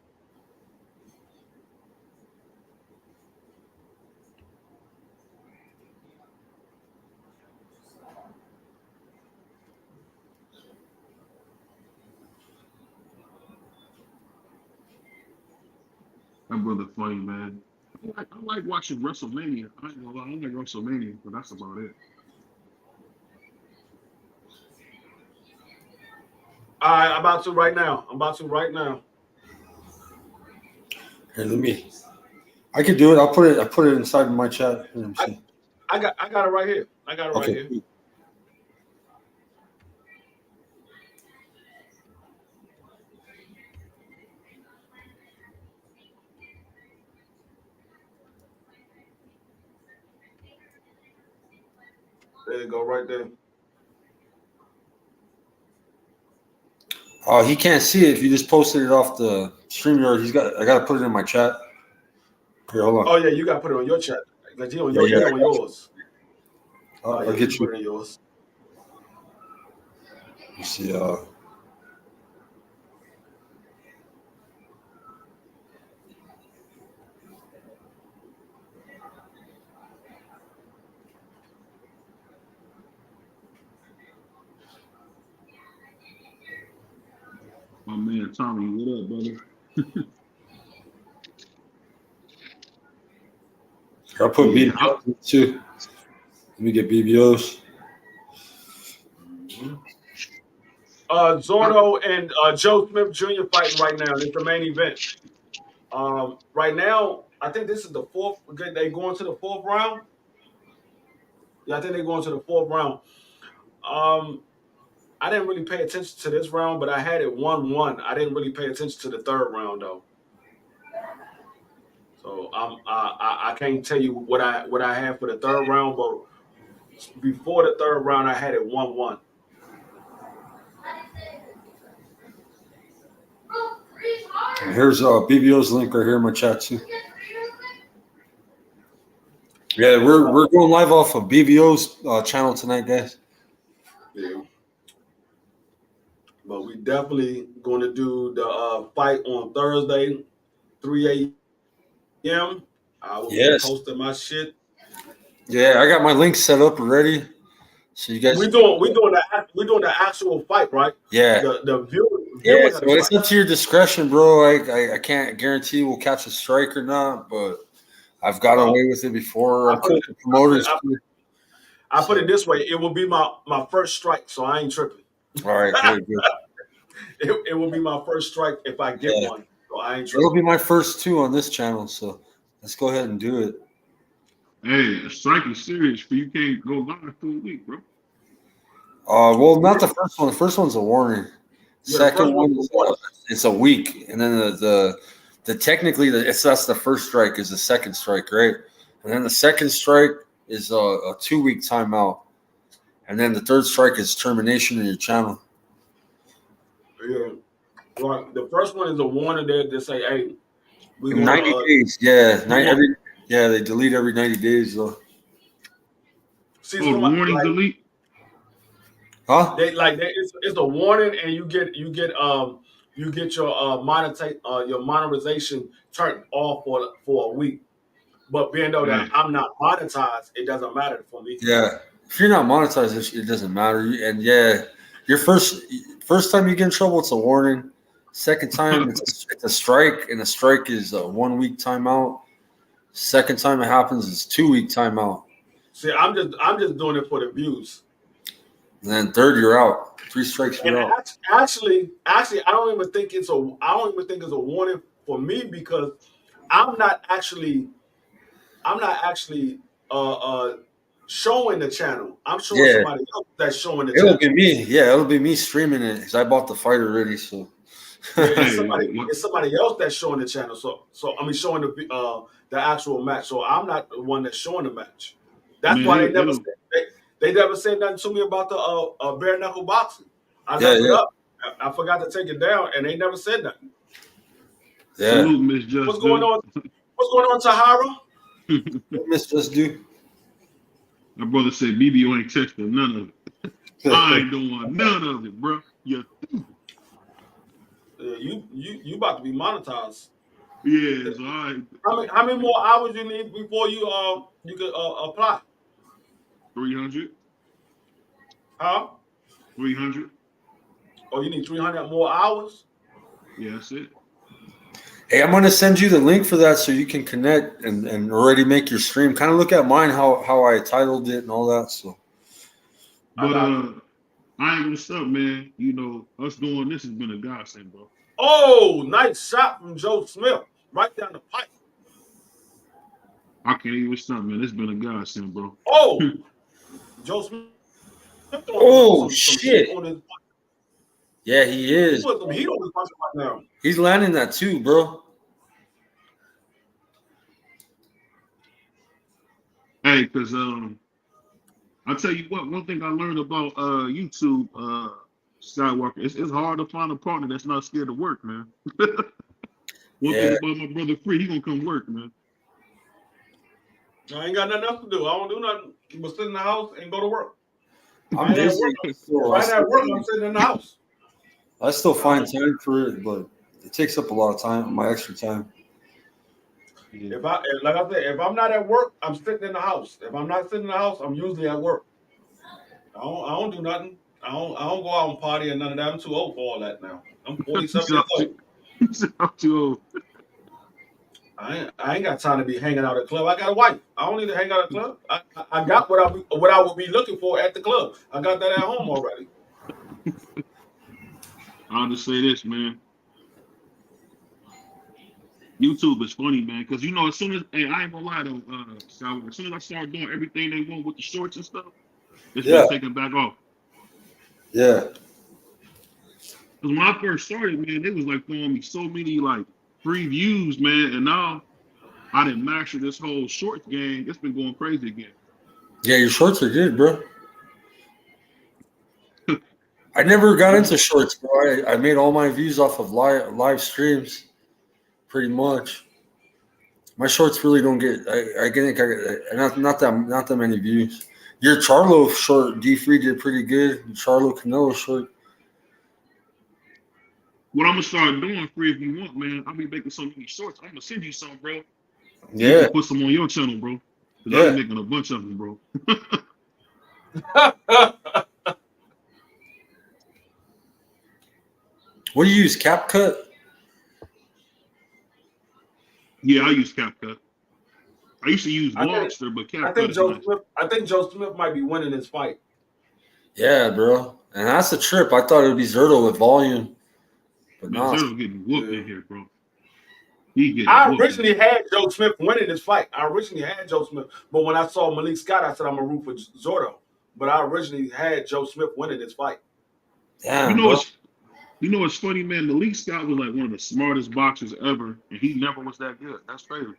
S3: That brother funny, man. I like watching WrestleMania. I ain't gonna lie, I like WrestleMania, but that's about it.
S4: All right, I'm about to right now.
S5: Here, let me. I can do it. I put it inside my chat.
S4: I got it right here. Right here. There you go, right there.
S5: Oh, he can't see it if you just posted it off the StreamYard. I gotta put it in my chat. Here, hold on.
S4: Oh yeah, you gotta put it on your chat. Like you on yours.
S5: I'll get you.
S4: Put it in yours.
S5: You see,
S3: My man Tommy, what up, brother?
S5: I'll put BBOs too. Let me get BBOs.
S4: Zurdo and Joe Smith Jr. fighting right now. It's the main event. Right now, I think this is the fourth. They going to the fourth round. Yeah, I think they're going to the fourth round. I didn't really pay attention to this round, but I had it 1-1. I didn't really pay attention to the third round though. So I can't tell you what I had for the third round, but before the third round, I had it 1-1.
S5: Here's BBO's link right here in my chat too. Yeah, we're going live off of BBO's channel tonight, guys.
S4: Yeah. But we definitely going to do the fight on Thursday, 3 a.m. I will be posting my shit.
S5: Yeah, I got my link set up already. So you guys,
S4: we doing the actual fight, right?
S5: Yeah.
S4: The viewing.
S5: Yeah, so it's up to your discretion, bro. I can't guarantee we'll catch a strike or not, but I've got away with it before. I'm cool with promoters.
S4: I put it this way: it will be my first strike, so I ain't tripping.
S5: All right, good.
S4: It will be my first strike if I get one, so I ain't tripping.
S5: It'll be my first 2 on this channel, so let's go ahead and do it.
S3: Hey, a strike is serious, but you can't go live for a week, bro.
S5: Well, not the first one. The first one's a warning. Second one is it's a week, and then the technically that's the first strike is the second strike, right? And then the second strike is a 2-week timeout, and then the third strike is termination of your channel.
S4: Yeah, well, the first one is a warning there to say, "Hey, we
S5: 90 days." Yeah, they delete every 90 days though.
S4: See,
S3: the warning delete.
S5: Huh?
S4: It's a warning, and you get your your monetization turned off for a week. But being though that I'm not monetized, it doesn't matter for me.
S5: Yeah, if you're not monetized, it doesn't matter. And yeah, your first time you get in trouble, it's a warning. Second time, it's a strike, and a strike is a 1-week timeout. Second time it happens is 2-week timeout.
S4: See, I'm just doing it for the views.
S5: And then third, you're out. 3 strikes, you're out.
S4: Actually, I don't even think it's a warning for me because I'm not actually showing the channel. I'm showing somebody else that's showing the channel.
S5: It'll be me. Yeah, it'll be me streaming it because I bought the fight already. So
S4: it's somebody else that's showing the channel. So I mean showing the actual match. So I'm not the one that's showing the match. That's why they never said nothing to me about the bare knuckle boxing. I left it up. I forgot to take it down, and they never said nothing.
S5: Yeah.
S3: Salute, Miss Just
S4: What's going on? What's going on, Tahara?
S5: Miss Just Do.
S3: My brother said BBO ain't texting none of it. I ain't doing none of it, bro. You
S4: about to be monetized.
S3: Yeah, so all right.
S4: How many more hours you need before you could apply?
S3: 300.
S4: Huh?
S3: 300.
S4: Oh, you need 300 more hours?
S3: Yeah, that's it.
S5: Hey, I'm gonna send you the link for that so you can connect and already make your stream. Kind of look at mine how I titled it and all that. So,
S3: but I ain't gonna stop, man. You know, us doing this has been a godsend, bro.
S4: Oh, nice shot from Joe Smith, right down the pipe.
S3: I can't even stop, man. It's been a godsend, bro.
S4: Oh, Joe Smith.
S5: Oh shit! Yeah, he is.
S4: He put some heat on his punch right now.
S5: He's landing that too, bro.
S3: Hey, because I'll tell you what, one thing I learned about YouTube, Skywalker, it's hard to find a partner that's not scared to work, man. One thing about my brother Free, he gonna come work, man.
S4: I ain't got nothing else to do. I don't do nothing but sit in the house and go to work.
S5: I'm busy.
S4: Right at work, I'm sitting in the house.
S5: I still find time for it, but it takes up a lot of time, my extra time.
S4: Like I said, if I'm not at work, I'm sitting in the house. If I'm not sitting in the house, I'm usually at work. I don't do nothing. I don't go out and party and none of that. I'm too old for all that now. I'm 47 years old.
S3: I'm too old.
S4: I ain't got time to be hanging out at the club. I got a wife. I don't need to hang out at the club. I got what I would be looking for at the club. I got that at home already.
S3: I'll just say this, man. YouTube is funny, man, because you know, as soon as I ain't gonna lie though, Skywalker, as soon as I started doing everything they want with the shorts and stuff, it's been taken back off.
S5: Yeah.
S3: Because when I first started, man, they was like throwing me so many like free views, man, and now I didn't master this whole shorts game. It's been going crazy again.
S5: Yeah, your shorts are good, bro. I never got into shorts, bro. I made all my views off of live streams, pretty much. My shorts really don't get. I think not that many views. Your Charlo short D3 did pretty good. The Charlo Canelo short.
S3: What I'm gonna start doing, free if you want, man. I'll be making so many shorts. I'm gonna send you some, bro.
S5: Yeah.
S3: You can put some on your channel, bro. Because I'll be making a bunch of them, bro.
S5: What do you use? CapCut?
S3: Yeah, I use CapCut. I used to use Vlogster, but CapCut is nice.
S4: I think Joe Smith might be winning this fight.
S5: Yeah, bro. And that's a trip. I thought it would be Zurdo with volume. But
S3: man,
S5: no.
S3: Zurdo getting whooped in here, bro. He getting
S4: I
S3: whooped.
S4: originally had Joe Smith winning this fight. I originally had Joe Smith. But when I saw Malik Scott, I said I'm going to root for Zurdo. But I originally had Joe Smith winning this fight.
S5: Damn,
S3: you know what's funny, man? Malik Scott was like one of the smartest boxers ever, and he never was that good. That's crazy.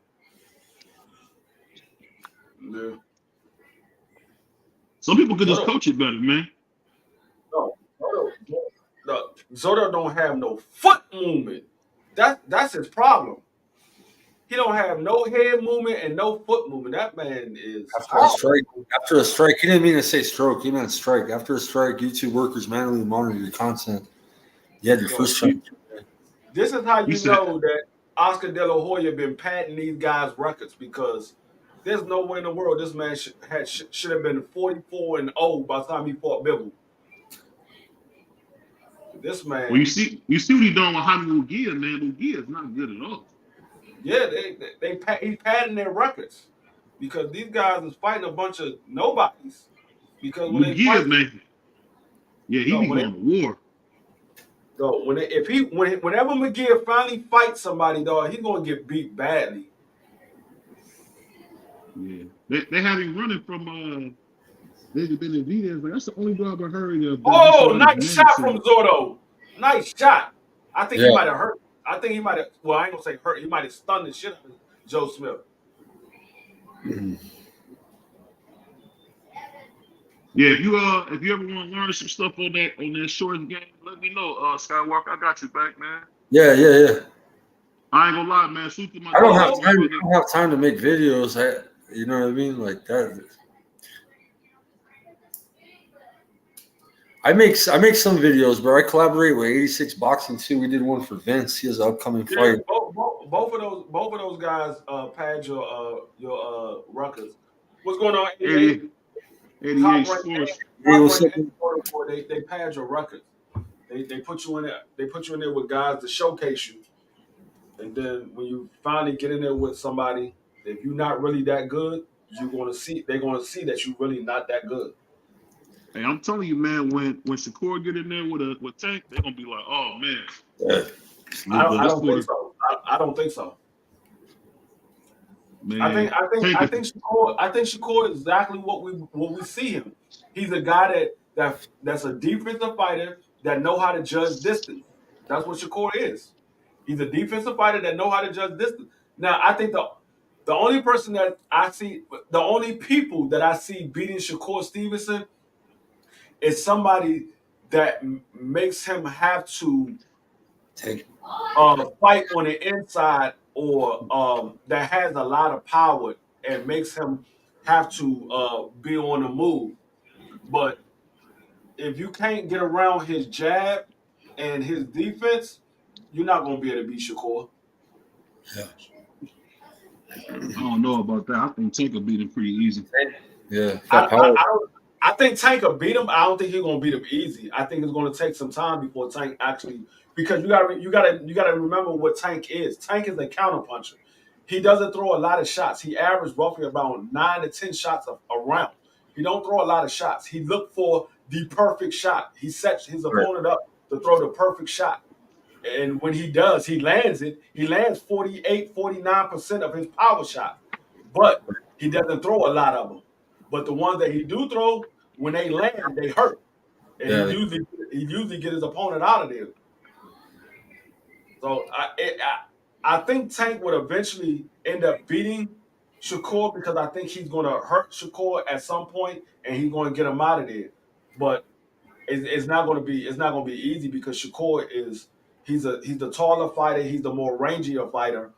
S4: Yeah.
S3: Some people could just coach it better, man.
S4: No, Zurdo don't have no foot movement. That's his problem. He don't have no head movement and no foot movement. That man is
S5: after a strike. He didn't mean to say stroke. He meant strike. After a strike, YouTube workers manually monitor your content. You had your first strike.
S4: This is how you know that Oscar De La Hoya been patting these guys' records, because there's no way in the world this man should have been 44-0 by the time he fought Bivol. This man.
S3: Well, you see what he doing with Jaime Munguia, man. Munguia is not good at all.
S4: Yeah, he's padding their records, because these guys is fighting a bunch of nobodies. Because when they fight,
S3: man, yeah, he be going to war.
S4: So whenever McGee finally fights somebody, dog, he's gonna get beat badly.
S3: Yeah, they have him running from David Benavidez. Like, that's the only job I heard of.
S4: Oh, nice shot from Zurdo. Nice shot. I think he might have hurt. I think he might have. Well, I ain't gonna say hurt. He might have stunned the shit out of Joe Smith.
S3: Yeah, if you ever want to learn some stuff on that shorts game, let me know, Skywalker. I got you back, man.
S5: Yeah.
S3: I ain't gonna lie, man. Shoot to my
S5: I don't have time to make videos. You know what I mean? Like that. I make some videos, bro. I collaborate with 86 Boxing too. We did one for Vince. He has an upcoming fight.
S4: Both of those guys pad your records. What's going on?
S3: 88 scores.
S4: They pad your records. They put you in there. They put you in there with guys to showcase you. And then when you finally get in there with somebody, if you're not really that good, they're gonna see that you're really not that good.
S3: Hey, I'm telling you, man, when Shakur get in there with Tank, they're gonna be like, oh man.
S5: Yeah.
S4: I don't think so. I don't think so.
S3: Man,
S4: I think Shakur is exactly what we see him. He's a guy that's a defensive fighter that know how to judge distance. That's what Shakur is. He's a defensive fighter that know how to judge distance. Now, I think the only person that I see, the only people that I see beating Shakur Stevenson is somebody that makes him have to fight on the inside, or that has a lot of power and makes him have to be on the move. But if you can't get around his jab and his defense, you're not going to be able to beat Shakur.
S5: Yeah.
S3: I don't know about that. I think Tank will beat him pretty easy.
S5: Yeah.
S4: I think Tank will beat him. I don't think he's going to beat him easy. I think it's going to take some time before Tank actually, because you gotta remember what Tank is. Tank is a counterpuncher. He doesn't throw a lot of shots. He averages roughly about 9 to 10 shots a round. He don't throw a lot of shots. He look for the perfect shot. He sets his opponent up to throw the perfect shot. And when he does, he lands it. He lands 48, 49% of his power shot. But he doesn't throw a lot of them. But the ones that he do throw, when they land, they hurt. And
S5: Yeah.
S4: he usually get his opponent out of there. So I think Tank would eventually end up beating Shakur because I think he's going to hurt Shakur at some point and he's going to get him out of there. But it's not going to be easy because Shakur he's the taller fighter, he's the more rangier fighter,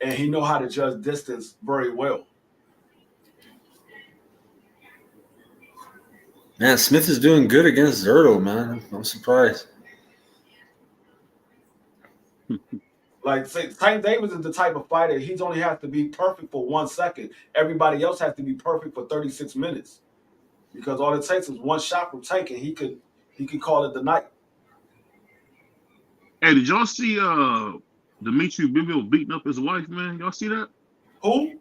S4: and he know how to judge distance very well.
S5: Man, Smith is doing good against Zurdo, man. I'm surprised.
S4: Like, say, Tank Davis is the type of fighter, he's only has to be perfect for 1 second. Everybody else has to be perfect for 36 minutes. Because all it takes is one shot from Tank and he could call it the night.
S3: Hey, did y'all see Dimitri Bivol beating up his wife, man? Y'all see that?
S4: Who?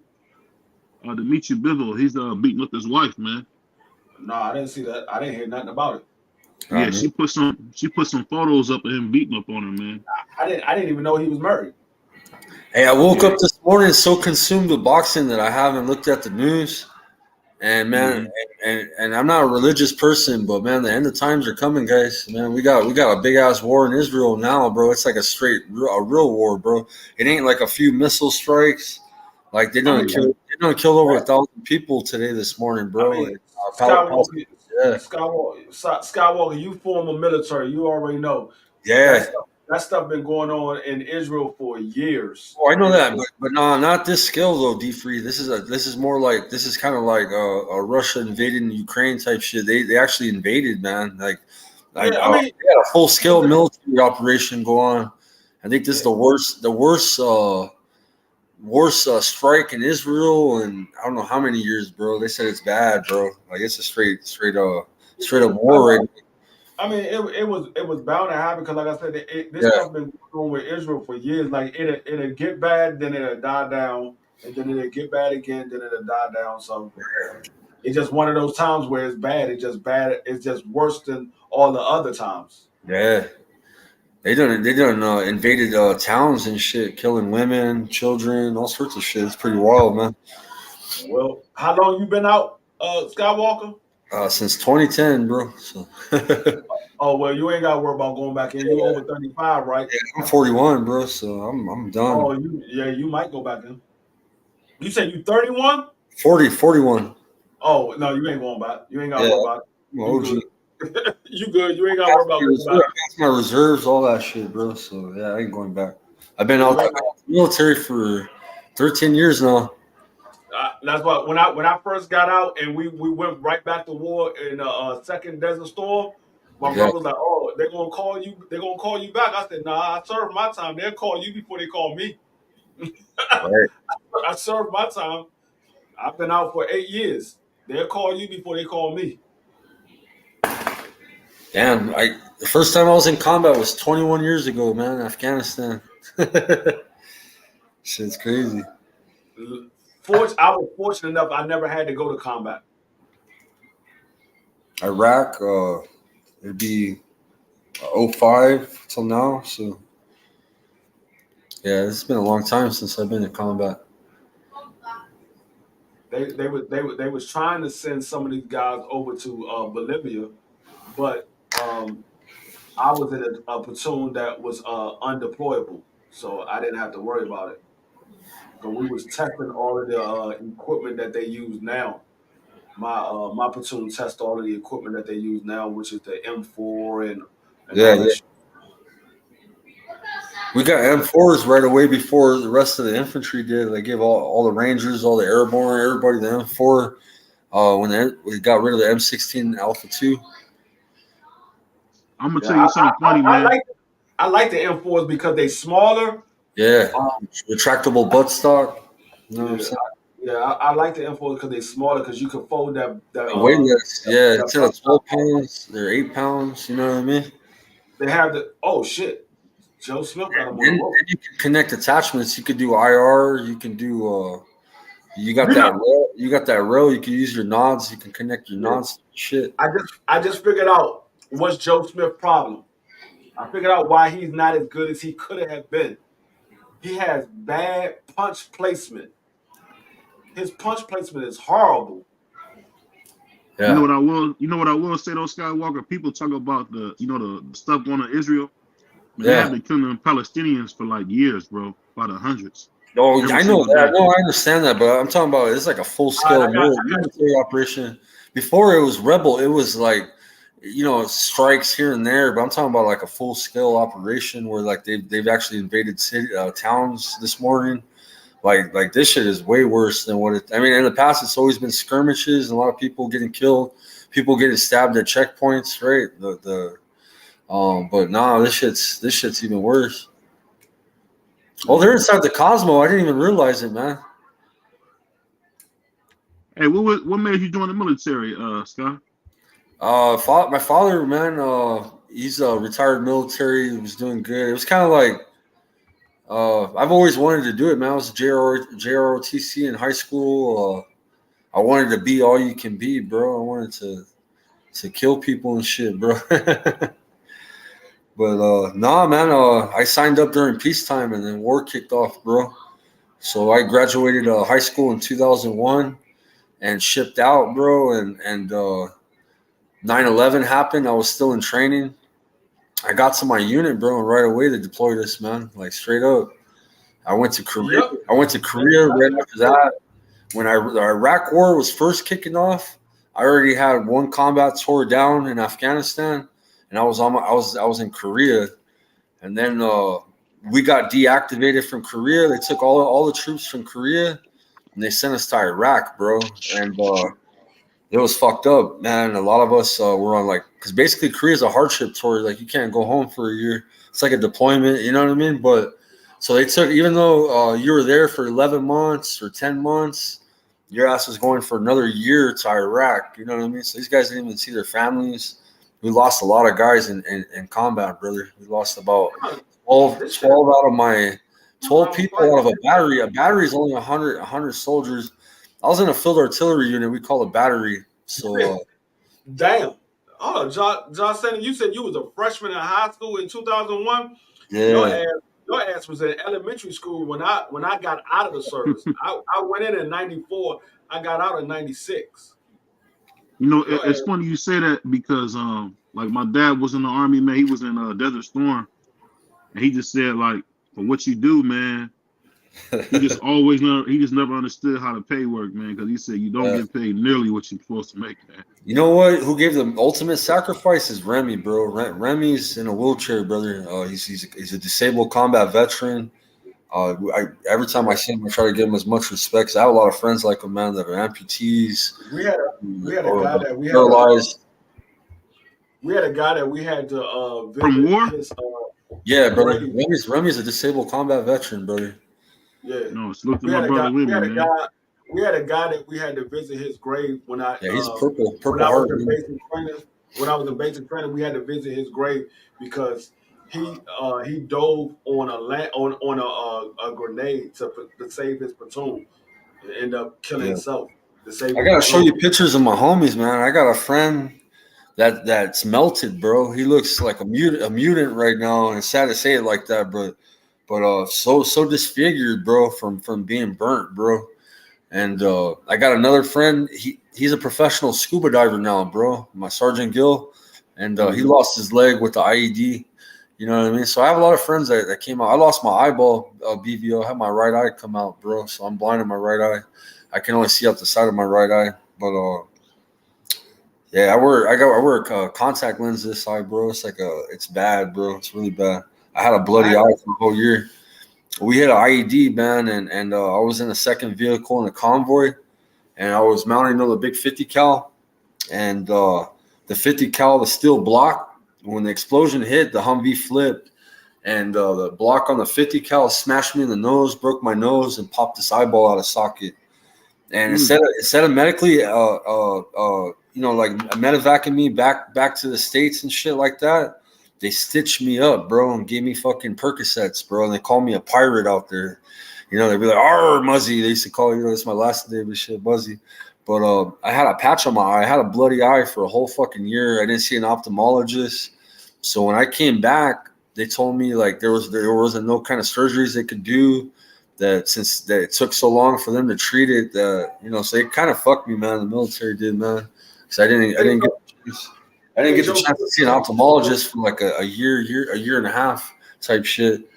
S3: Dimitri Bivol, he's beating up his wife, man.
S4: No, I didn't see that. I didn't hear nothing about it.
S3: Yeah, she put some photos up of him beating up on her, man.
S4: I didn't even know he was married.
S5: Hey, I woke up this morning so consumed with boxing that I haven't looked at the news. And man, and I'm not a religious person, but man, the end of times are coming, guys. Man, we got a big ass war in Israel now, bro. It's like a real war, bro. It ain't like a few missile strikes. Like they done killed over 1,000 people this morning, bro.
S4: I mean, Skywalker, you former military, you already know.
S5: Yeah.
S4: That stuff been going on in Israel for years.
S5: Oh, I know that, but no, not this scale though, D3. This is kind of like a Russia invading Ukraine type shit. They actually invaded, man. They had a full scale military operation go on. I think this is the worst strike in Israel in I don't know how many years, bro. They said it's bad, bro. Like it's a straight up war right now.
S4: I mean, it was bound to happen because, like I said, this stuff been going on with Israel for years. Like it'll get bad, then it'll die down, and then it'll get bad again, then it'll die down. So it's just one of those times where it's bad. It's just bad. It's just worse than all the other times.
S5: Yeah, they done invaded towns and shit, killing women, children, all sorts of shit. It's pretty wild, man.
S4: Well, how long you been out, Skywalker?
S5: Since 2010, bro. So.
S4: Oh well, you ain't got to worry about going back in. You over 35, right?
S5: Yeah, I'm 41, bro. So I'm done.
S4: Oh, you might go back in. You said you 31?
S5: 41.
S4: Oh no, you ain't going back. You ain't got to worry about it.
S5: You
S4: good. You good. You ain't got to worry about going back.
S5: My reserves, all that shit, bro. So yeah, I ain't going back. I've been out the military for 13 years now.
S4: That's why when I first got out and we went right back to war in second Desert Storm, my brother was like, "Oh, they're gonna call you. They're gonna call you back." I said, "Nah, I served my time. They'll call you before they call me."
S5: Right.
S4: I served my time. I've been out for 8 years. They'll call you before they call me.
S5: Damn, the first time I was in combat was 21 years ago, man, in Afghanistan. Shit's crazy.
S4: I was fortunate enough I never had to go to combat.
S5: Iraq, it'd be 05 till now. So yeah, it's been a long time since I've been in combat.
S4: They was trying to send some of these guys over to Bolivia, but I was in a platoon that was undeployable, so I didn't have to worry about it. So we was testing all of the equipment that they use now. My platoon tests all of the equipment that they use now, which is the M4 and
S5: yeah. We got M4s right away before the rest of the infantry did. They gave all the Rangers, all the airborne, everybody the M4 when we got rid of the M16 Alpha 2.
S3: I'm gonna tell you something funny, man.
S4: I like the M4s because they smaller.
S5: Yeah, retractable buttstock. You know what I'm saying?
S4: Yeah, I like the M4s because they're smaller because you can fold that
S5: weightless. Yeah, instead of 12 pounds, they're 8 pounds. You know what I mean?
S4: They have shit. Joe Smith got them on
S5: and you can connect attachments. You could do IR. You can do. You got that rail. You got that rail. You can use your nods. You can connect your nods. Shit.
S4: I just figured out what's Joe Smith's problem. I figured out why he's not as good as he could have been. He has bad punch placement. His punch placement is horrible.
S3: You
S5: Yeah.
S3: know what I will? You know what I will say though, Skywalker. People talk about the stuff going on in Israel. Man, they have
S5: Yeah.
S3: been killing Palestinians for like years, bro, by the hundreds,
S5: Oh,
S3: every
S5: I know
S3: single
S5: that.
S3: day.
S5: No, I understand that, but I'm talking about it's like a full
S4: All
S5: scale
S4: right, I got
S5: military operation. Before it was rebel, it was like strikes here and there, but I'm talking about like a full scale operation where like they've actually invaded towns this morning. Like this shit is way worse than what it. I mean, in the past it's always been skirmishes and a lot of people getting killed, people getting stabbed at checkpoints, right? But nah, this shit's even worse. Oh, they're inside the Cosmo. I didn't even realize it, man.
S3: Hey, what made you join the military, Scott?
S5: My father, man, he's a retired military. He was doing good. It was kind of like I've always wanted to do it, man. I was a JROTC in high school. I wanted to be all you can be, bro. I wanted to kill people and shit, bro. But nah, man. I signed up during peacetime, and then war kicked off, bro. So I graduated high school in 2001 and shipped out, bro. And 9/11 happened. I was still in training. I got to my unit, bro, and right away they deployed us, man. Like straight up. I went to Korea.
S4: Yep.
S5: I went to Korea right after that. When the Iraq War was first kicking off, I already had one combat tour down in Afghanistan, and I was in Korea, and then we got deactivated from Korea. They took all the troops from Korea, and they sent us to Iraq, bro. And it was fucked up, man. A lot of us were on because basically Korea's a hardship tour. Like you can't go home for a year. It's like a deployment, you know what I mean? But so they took, even though you were there for 11 months or 10 months, your ass was going for another year to Iraq. You know what I mean? So these guys didn't even see their families. We lost a lot of guys in combat, brother. We lost about 12 out of my 12 people out of a battery. A battery is only 100 soldiers. I was in a field artillery unit. We call it battery. So,
S4: Damn. Oh, John Sanders, you said you was a freshman in high school in 2001.
S5: yeah.
S4: Your ass was in elementary school when I got out of the service. I went in 94. I got out in 96.
S3: You know, it's funny you say that because like my dad was in the army, man. He was in Desert Storm, and he just said like, for what you do, man. He just never understood how the pay work, man. Because he said you don't get paid nearly what you're supposed to make, man.
S5: You know what? Who gave the ultimate sacrifice is Remy, bro. Remy's in a wheelchair, brother. He's a disabled combat veteran. Every time I see him, I try to give him as much respect. 'Cause I have a lot of friends like him, man, that are amputees.
S4: We had a guy that we had
S5: paralyzed.
S4: We had a guy that we had to visit
S3: From war?
S4: his,
S5: Yeah, brother. Remy's a disabled combat veteran, brother.
S4: Yeah.
S3: No, salute to my brother Remy, man.
S4: We had a guy that we had to visit his grave when I
S5: he's purple
S4: when I
S5: heart.
S4: was in basic training. When I was in basic training, we had to visit his grave because he dove on a grenade to save his platoon and end up killing himself. I
S5: gotta show you pictures of my homies, man. I got a friend that's melted, bro. He looks like a mutant right now, and it's sad to say it like that, but so disfigured, bro, from being burnt, bro. And I got another friend. He's a professional scuba diver now, bro. My Sergeant Gill, and he lost his leg with the IED. You know what I mean? So I have a lot of friends that came out. I lost my eyeball, BVO. I had my right eye come out, bro. So I'm blind in my right eye. I can only see out the side of my right eye. But yeah, I wear a contact lens this eye, bro. It's it's bad, bro. It's really bad. I had a bloody eye for the whole year. We had an IED, man, and I was in a second vehicle in a convoy, and I was mounting another big 50 cal, and the 50 cal, the steel block, when the explosion hit, the Humvee flipped, and the block on the 50 cal smashed me in the nose, broke my nose, and popped this eyeball out of socket. And instead of medically, like medevacing me back to the States and shit like that, they stitched me up, bro, and gave me fucking Percocets, bro. And they called me a pirate out there. You know, they'd be like, "Arr, Muzzy." They used to call, it's my last name and shit, Muzzy. But I had a patch on my eye. I had a bloody eye for a whole fucking year. I didn't see an ophthalmologist. So when I came back, They told me like there wasn't no kind of surgeries they could do. That since that it took so long for them to treat it, so it kind of fucked me, man. The military did, man, because I didn't get the chance to see an ophthalmologist for like a year and a half type shit.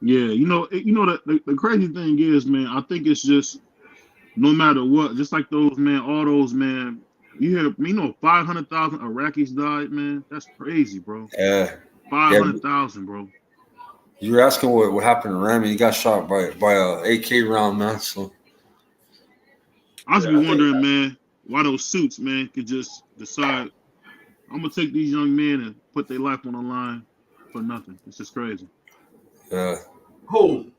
S3: Yeah, the crazy thing is, man, I think it's just no matter what, just like those, man, all those, man, you hear, 500,000 Iraqis died, man. That's crazy, bro.
S5: Yeah.
S3: 500,000, bro.
S5: You were asking what happened to Rami. He got shot by a AK round, man. So
S3: I was be wondering, man, why those suits, man, could just decide, I'm gonna take these young men and put their life on the line for nothing. It's just crazy.
S5: Yeah.
S4: Who?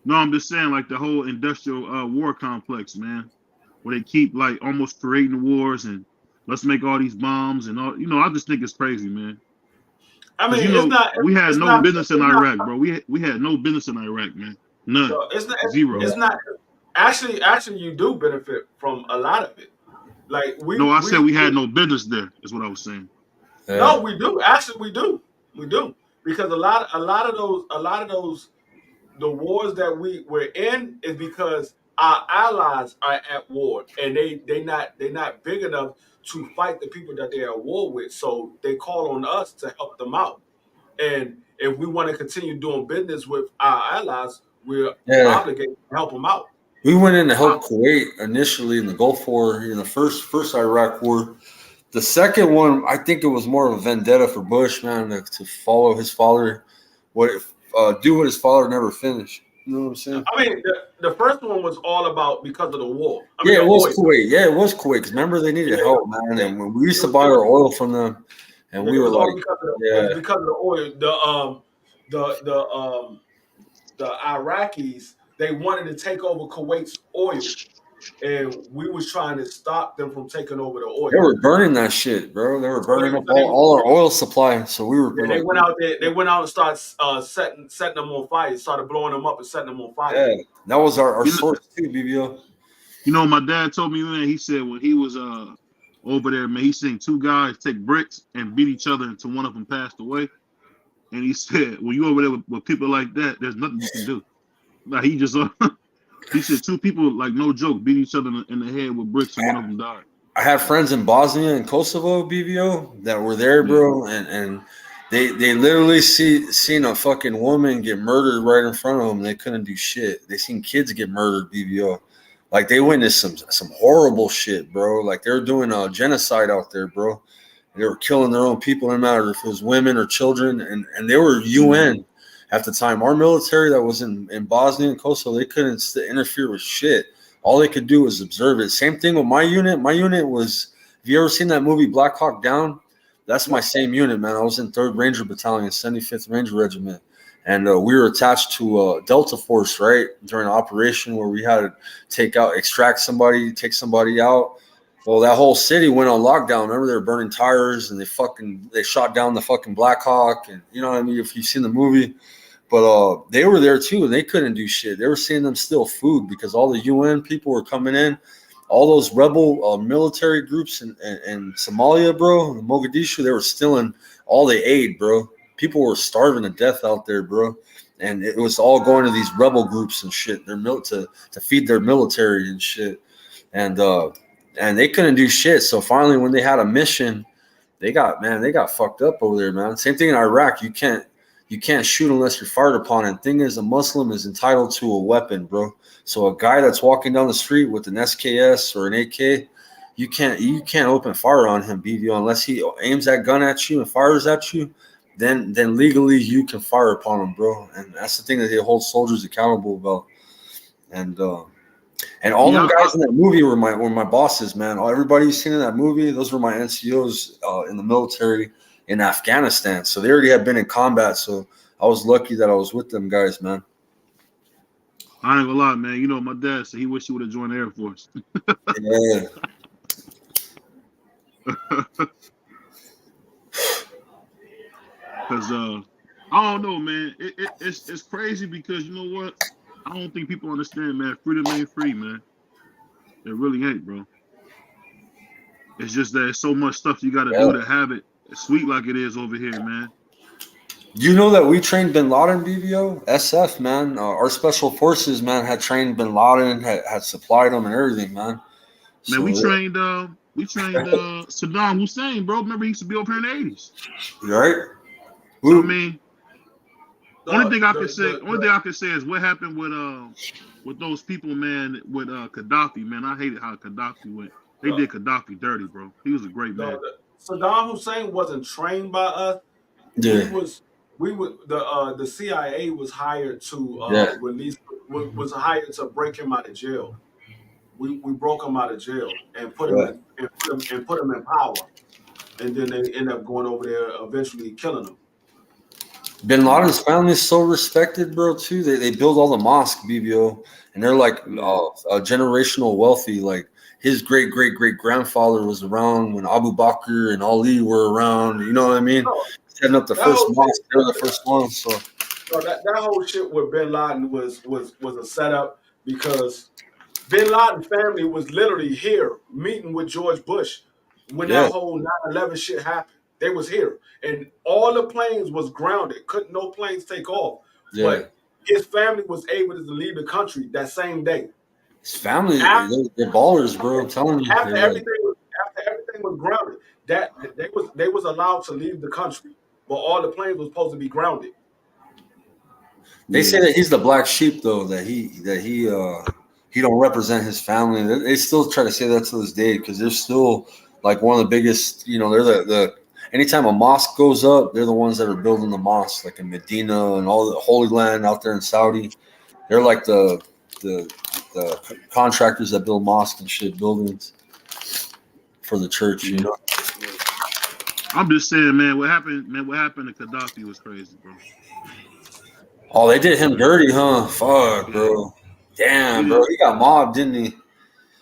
S3: No, I'm just saying, like the whole industrial war complex, man, where they keep like almost creating wars and let's make all these bombs and all. I just think it's crazy, man.
S4: I mean, it's not.
S3: We had
S4: it's
S3: no
S4: not,
S3: business in
S4: it's
S3: Iraq,
S4: not,
S3: bro. We had no business in Iraq, man. None.
S4: so it's not.
S3: Zero.
S4: It's not. Actually, you do benefit from a lot of it. Like
S3: I said we had no business there. Is what I was saying.
S5: Yeah.
S4: No, we do. Actually, we do. We do because a lot of those the wars that we're in is because our allies are at war and they not big enough to fight the people that they're at war with. So they call on us to help them out. And if we want to continue doing business with our allies, we're obligated to help them out.
S5: We went in to help Kuwait initially in the Gulf War, in the first Iraq War. The second one, I think it was more of a vendetta for Bush, man, to follow his father, do what his father never finished. You know what I'm saying?
S4: I mean, the first one was all about because of the war.
S5: It was Kuwait. Yeah, it was Kuwait. Because remember, they needed help, man. And when we used to buy our oil from them, and we were like,
S4: because of the oil. The Iraqis, they wanted to take over Kuwait's oil, and we was trying to stop them from taking over the oil.
S5: They were burning that shit, bro. They were burning up all our oil supply. So we were.
S4: They went out there. They went out and started setting them on fire. Started blowing them up and setting them on fire.
S5: Yeah, that was our source too, BBO.
S3: My dad told me, man. He said when he was over there, man, he seen two guys take bricks and beat each other until one of them passed away. And he said, when you over there with people like that, there's nothing you can do. Like he just, he said two people, like no joke, beat each other in the head with bricks and one of them died.
S5: I had friends in Bosnia and Kosovo, BBO, that were there, bro, and they literally seen a fucking woman get murdered right in front of them. They couldn't do shit. They seen kids get murdered, BBO. Like they witnessed some horrible shit, bro. Like they were doing a genocide out there, bro. They were killing their own people, no matter if it was women or children, and they were UN at the time. Our military that was in Bosnia and Kosovo, they couldn't interfere with shit. All they could do was observe it. Same thing with my unit. My unit was, have you ever seen that movie Black Hawk Down? That's my same unit, man. I was in 3rd Ranger Battalion, 75th Ranger Regiment. And we were attached to Delta Force, right, during an operation where we had to extract somebody, take somebody out. Well, that whole city went on lockdown. Remember, they were burning tires and they shot down the fucking Black Hawk. And you know what I mean? If you've seen the movie. But they were there too, and they couldn't do shit. They were seeing them steal food because all the UN people were coming in. All those rebel military groups in Somalia, bro, in Mogadishu, they were stealing all the aid, bro. People were starving to death out there, bro. And it was all going to these rebel groups and shit. To feed their military and shit. And they couldn't do shit. So finally, when they had a mission, they got fucked up over there, man. Same thing in Iraq. You can't shoot unless you're fired upon. And the thing is, a Muslim is entitled to a weapon, bro. So a guy that's walking down the street with an SKS or an AK, you can't open fire on him, BVO, unless he aims that gun at you and fires at you. Then legally you can fire upon him, bro. And that's the thing that they hold soldiers accountable about. And all the guys in that movie were my bosses, man. Everybody you've seen in that movie, those were my NCOs in the military in Afghanistan. So they already had been in combat. So I was lucky that I was with them guys, man.
S3: I ain't gonna lie, man. My dad said he wished he would have joined the Air Force.
S5: Yeah.
S3: Because I don't know, man. It's crazy because you know what? I don't think people understand, man. Freedom ain't free, man. It really ain't, bro. It's just that it's so much stuff you got to do to have it It's sweet like it is over here, man.
S5: You know that we trained Bin Laden, BVO? SF, man. Our special forces, man, had trained Bin Laden, had supplied them and everything, man.
S3: Man, we
S5: So,
S3: trained Saddam Hussein, bro. Remember he used to be over here in the 80s.
S5: right?
S3: So I mean, only thing I
S4: The,
S3: could say is what happened with those people, man, with Gaddafi, man. I hated how Gaddafi went. They did Gaddafi dirty, bro. He was a great man.
S4: Saddam Hussein wasn't trained by us.
S5: Yeah.
S4: The CIA was hired to
S5: Yeah.
S4: was hired to break him out of jail. We broke him out of jail and put him
S5: Right.
S4: in power, and then they end up going over there, eventually killing him.
S5: Bin Laden's family is so respected, bro, too. They build all the mosques, BBO, and they're like generational wealthy. Like his great grandfather was around when Abu Bakr and Ali were around. You know what I mean? Setting up the first mosque. They were the first ones. So
S4: that whole shit with Bin Laden was a setup, because Bin Laden family was literally here meeting with George Bush when that whole 9/11 shit happened. They was here, and all the planes was grounded. Couldn't no planes take off.
S5: Yeah.
S4: But his family was able to leave the country that same day.
S5: His family, they're ballers, bro. I'm telling you.
S4: After everything was grounded, that they was allowed to leave the country, but all the planes was supposed to be grounded.
S5: They say that he's the black sheep, though. That he don't represent his family. They still try to say that to this day, because they're still like one of the biggest. You know, they're the anytime a mosque goes up, they're the ones that are building the mosque, like in Medina and all the Holy Land out there in Saudi. They're like the contractors that build mosques and shit, buildings for the church. You know.
S3: I'm just saying, man. What happened to Gaddafi was crazy, bro.
S5: Oh, they did him dirty, huh? Fuck, bro. Damn, bro. He got mobbed, didn't he?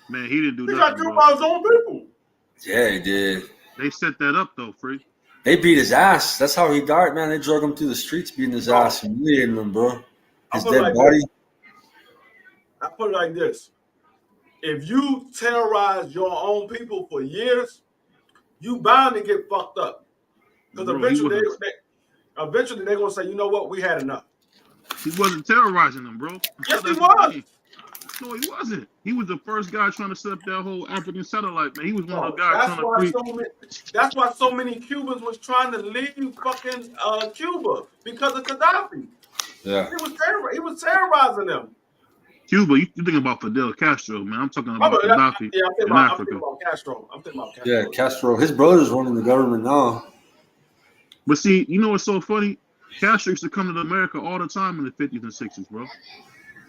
S3: Man, he didn't do nothing.
S4: He got killed by his own people.
S5: Yeah, he did.
S3: They set that up, though, Free.
S5: They beat his ass. That's how he died, man. They drug him through the streets, beating his ass, humiliating him, bro. His dead body.
S4: I put it like this. If you terrorize your own people for years, you bound to get fucked up. Because eventually they're going to say, you know what, we had enough.
S3: He wasn't terrorizing them, bro.
S4: Yes, he was.
S3: No, he wasn't. He was the first guy trying to set up that whole African satellite, man. He was one of the guys trying to free.
S4: That's why so many Cubans was trying to leave fucking Cuba, because of Gaddafi.
S5: Yeah.
S4: He was terrorizing them.
S3: Cuba, you thinking about Fidel Castro, man. I'm talking about Gaddafi in Africa.
S4: I'm thinking about Castro.
S5: Yeah, Castro. His brother's running the government now.
S3: But see, you know what's so funny? Castro used to come to America all the time in the 50s and 60s, bro.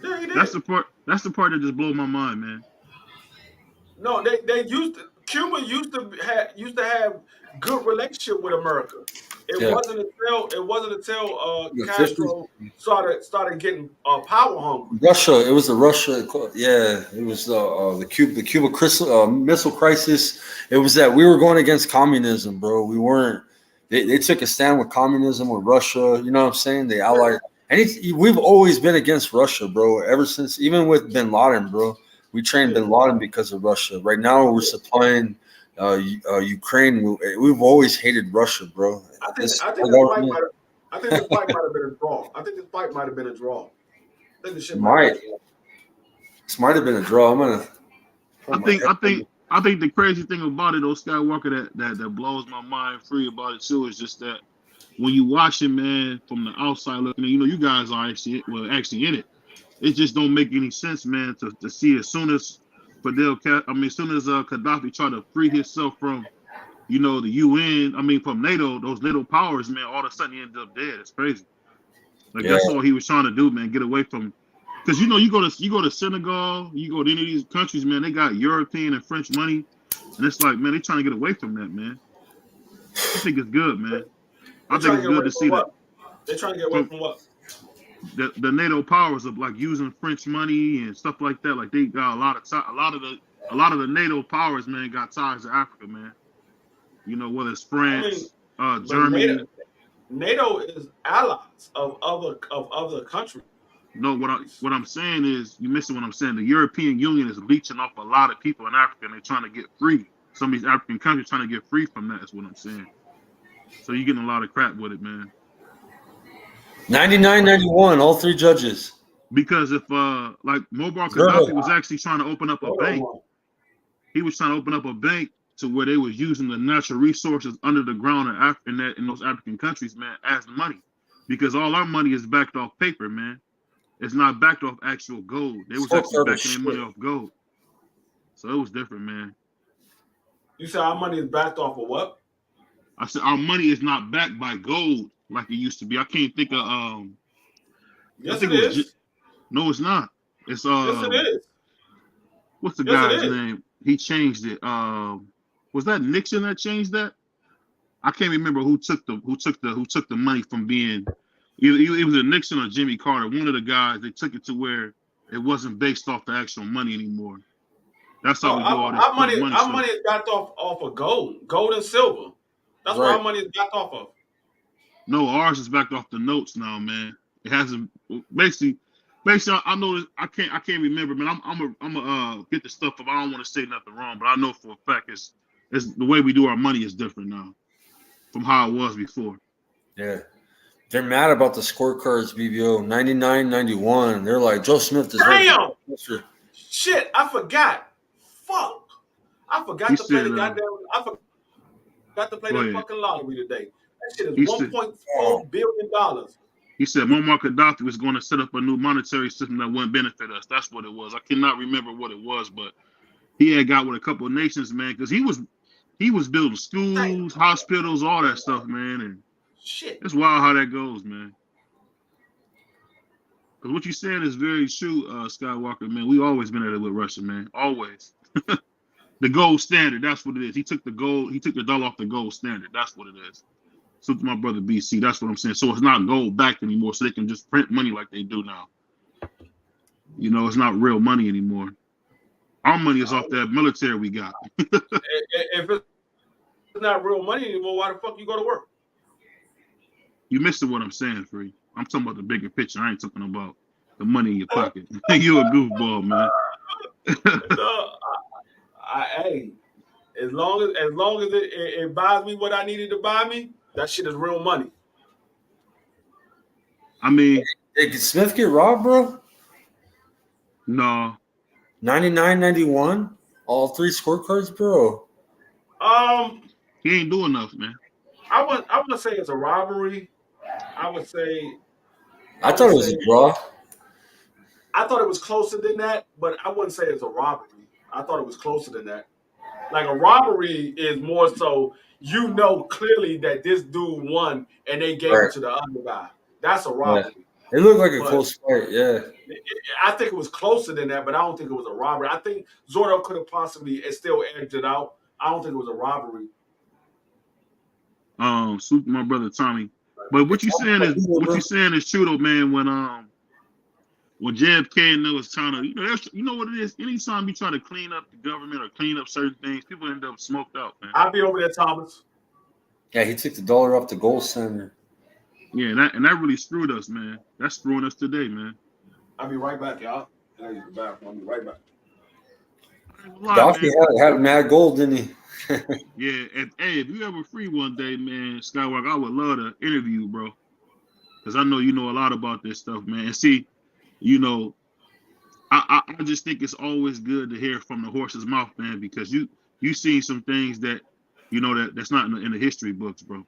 S4: Yeah, he did.
S3: That's the part that just blows my mind, man.
S4: No, Cuba used to have good relationship with America. It wasn't until Castro started getting power hungry.
S5: Russia. It was the Russia. Yeah, it was the Cuba Missile Crisis. It was that we were going against communism, bro. We weren't. They took a stand with communism, with Russia. You know what I'm saying? They allied. And we've always been against Russia, bro. Ever since, even with Bin Laden, bro. We trained Bin Laden because of Russia. Right now, we're supplying Ukraine. We've always hated Russia, bro.
S4: I think this fight might have been a draw. I think this fight might have been a draw. I think this shit
S5: This might have been a draw.
S3: I think the crazy thing about it, though, Skywalker, that blows my mind free about it too, is just that when you watch it, man, from the outside looking, you guys are actually in it. It just don't make any sense, man, to see as soon as Gaddafi tried to free himself from, the UN, from NATO, those NATO powers, man, all of a sudden he ended up dead. It's crazy. That's all he was trying to do, man, get away from. Because you go to Senegal, you go to any of these countries, man, they got European and French money, and it's like, man, they trying to get away from that, man. I think it's good, man. I think it's good to see that.
S4: They're trying to get away from what?
S3: The NATO powers of like using French money and stuff like that. Like they got a lot of the NATO powers, man, got ties to Africa, man. Whether it's France, Germany.
S4: NATO is allies of other countries.
S3: No, what I'm saying is you're missing what I'm saying. The European Union is leeching off a lot of people in Africa, and they're trying to get free. Some of these African countries trying to get free from that. Is what I'm saying. So you're getting a lot of crap with it, man.
S5: 99, 91, all three judges.
S3: Because if like Muammar
S5: Zurdo.
S3: Gaddafi was actually trying to open up a bank, he was trying to open up a bank to where they was using the natural resources under the ground in those African countries, man, as money. Because all our money is backed off paper, man. It's not backed off actual gold. They was actually backing their money off gold. So it was different, man.
S4: You said our money is backed off of what?
S3: I said our money is not backed by gold like it used to be. I can't think of
S4: Yes,
S3: I think
S4: it
S3: it was
S4: is.
S3: no, it's not. It's
S4: Yes, it is.
S3: what's the
S4: Yes, it
S3: guy's
S4: is.
S3: name? He changed it. Was that Nixon that changed that? I can't remember who took the money from being it was a Nixon or Jimmy Carter. One of the guys, they took it to where it wasn't based off the actual money anymore. That's how
S4: No,
S3: we do all this
S4: our money,
S3: money
S4: our
S3: stuff.
S4: money is backed off of gold and silver. That's what our money is backed off of.
S3: No, ours is backed off the notes now, man. It hasn't basically. I know I can't remember, man. I'm get the stuff up. I don't want to say nothing wrong, but I know for a fact it's the way we do our money is different now from how it was before.
S5: Yeah. They're mad about the scorecards, BBO. 99, 91. They're like, Joe Smith is
S4: Damn! Shit, I forgot. Fuck. I forgot to play the goddamn. I forgot to play the fucking lottery today. That shit is $1.4 billion.
S3: He said Muammar Gaddafi was going to set up a new monetary system that wouldn't benefit us. That's what it was. I cannot remember what it was, but he had got with a couple of nations, man, because he was building schools, hospitals, all that stuff, man, and
S4: shit.
S3: It's wild how that goes, man. Because what you're saying is very true, Skywalker, man. We always been at it with Russia, man. Always. The gold standard, that's what it is. He took the dollar off the gold standard. That's what it is. So to my brother BC, that's what I'm saying. So it's not gold backed anymore, so they can just print money like they do now. You know, it's not real money anymore. Our money is off that military we got.
S4: If it's not real money anymore, why the fuck you go to work?
S3: You missing what I'm saying, Free. I'm talking about the bigger picture. I ain't talking about the money in your pocket. You a goofball, man.
S4: No, hey, as long as it buys me what I needed to buy me, that shit is real money.
S3: I mean,
S5: did Smith get robbed, bro?
S3: No.
S5: 99, 91, all three scorecards, bro.
S3: He ain't doing enough, man.
S4: I would say it's a robbery. I would say.
S5: I thought it was a draw.
S4: I thought it was closer than that, but I wouldn't say it's a robbery. I thought it was closer than that. Like a robbery is more so you know clearly that this dude won and they gave it to the other guy. That's a robbery.
S5: Yeah. It looked like a close fight, yeah.
S4: I think it was closer than that, but I don't think it was a robbery. I think Zurdo could have possibly still edged it out. I don't think it was a robbery.
S3: Super my brother Tommy. But what you saying is true though, man. When JFK and was trying to, you know what it is. Anytime you try to clean up the government or clean up certain things, people end up smoked out, man.
S4: I'll be over there, Thomas.
S5: Yeah, he took the dollar off the gold standard.
S3: Yeah, and that really screwed us, man. That's screwing us today, man.
S4: I'll be right back, y'all. I'll be right back.
S5: Gaddafi had mad gold, didn't he?
S3: Yeah, if you ever free one day, man, Skywalker, I would love to interview you, bro. Because I know you know a lot about this stuff, man. And see, I just think it's always good to hear from the horse's mouth, man, because you seen some things that, that's not in the history books, bro.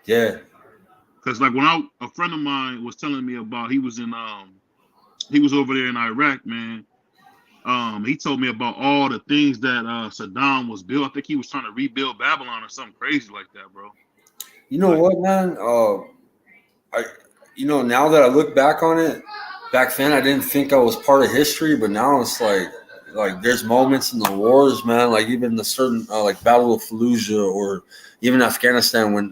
S5: Yeah.
S3: Because like when a friend of mine was telling me about, he was over there in Iraq, man. He told me about all the things that Saddam was built. I think he was trying to rebuild Babylon or something crazy like that, bro.
S5: You know what, man? Now that I look back on it, back then I didn't think I was part of history, but now it's like there's moments in the wars, man. Like even the certain like Battle of Fallujah or even Afghanistan when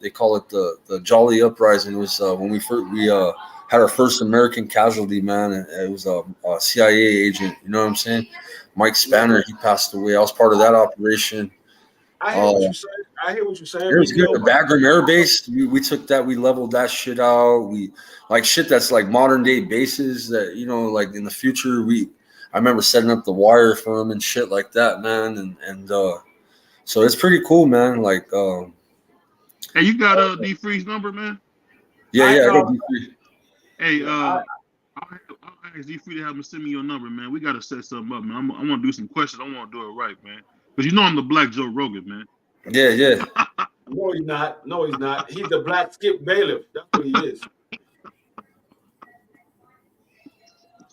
S5: they call it the Jolly Uprising. It was when we had our first American casualty, man. And it was a CIA agent. You know what I'm saying? Mike Spanner, he passed away. I was part of that operation.
S4: I hear what you're saying.
S5: It was good. The Bagram Air Base, we took that. We leveled that shit out. We like shit that's like modern day bases that, like in the future, I remember setting up the wire for them and shit like that, man. And so it's pretty cool, man. Like,
S3: Hey, you got D Free's number, man?
S5: Yeah, I got D3.
S3: Hey, I'll ask D Free to have him send me your number, man. We gotta set something up, man. I want to do some questions. I want to do it right, man. Because you know I'm the Black Joe Rogan, man.
S5: Yeah.
S4: No, he's not. No, he's not. He's the Black Skip Bailiff. That's what he is.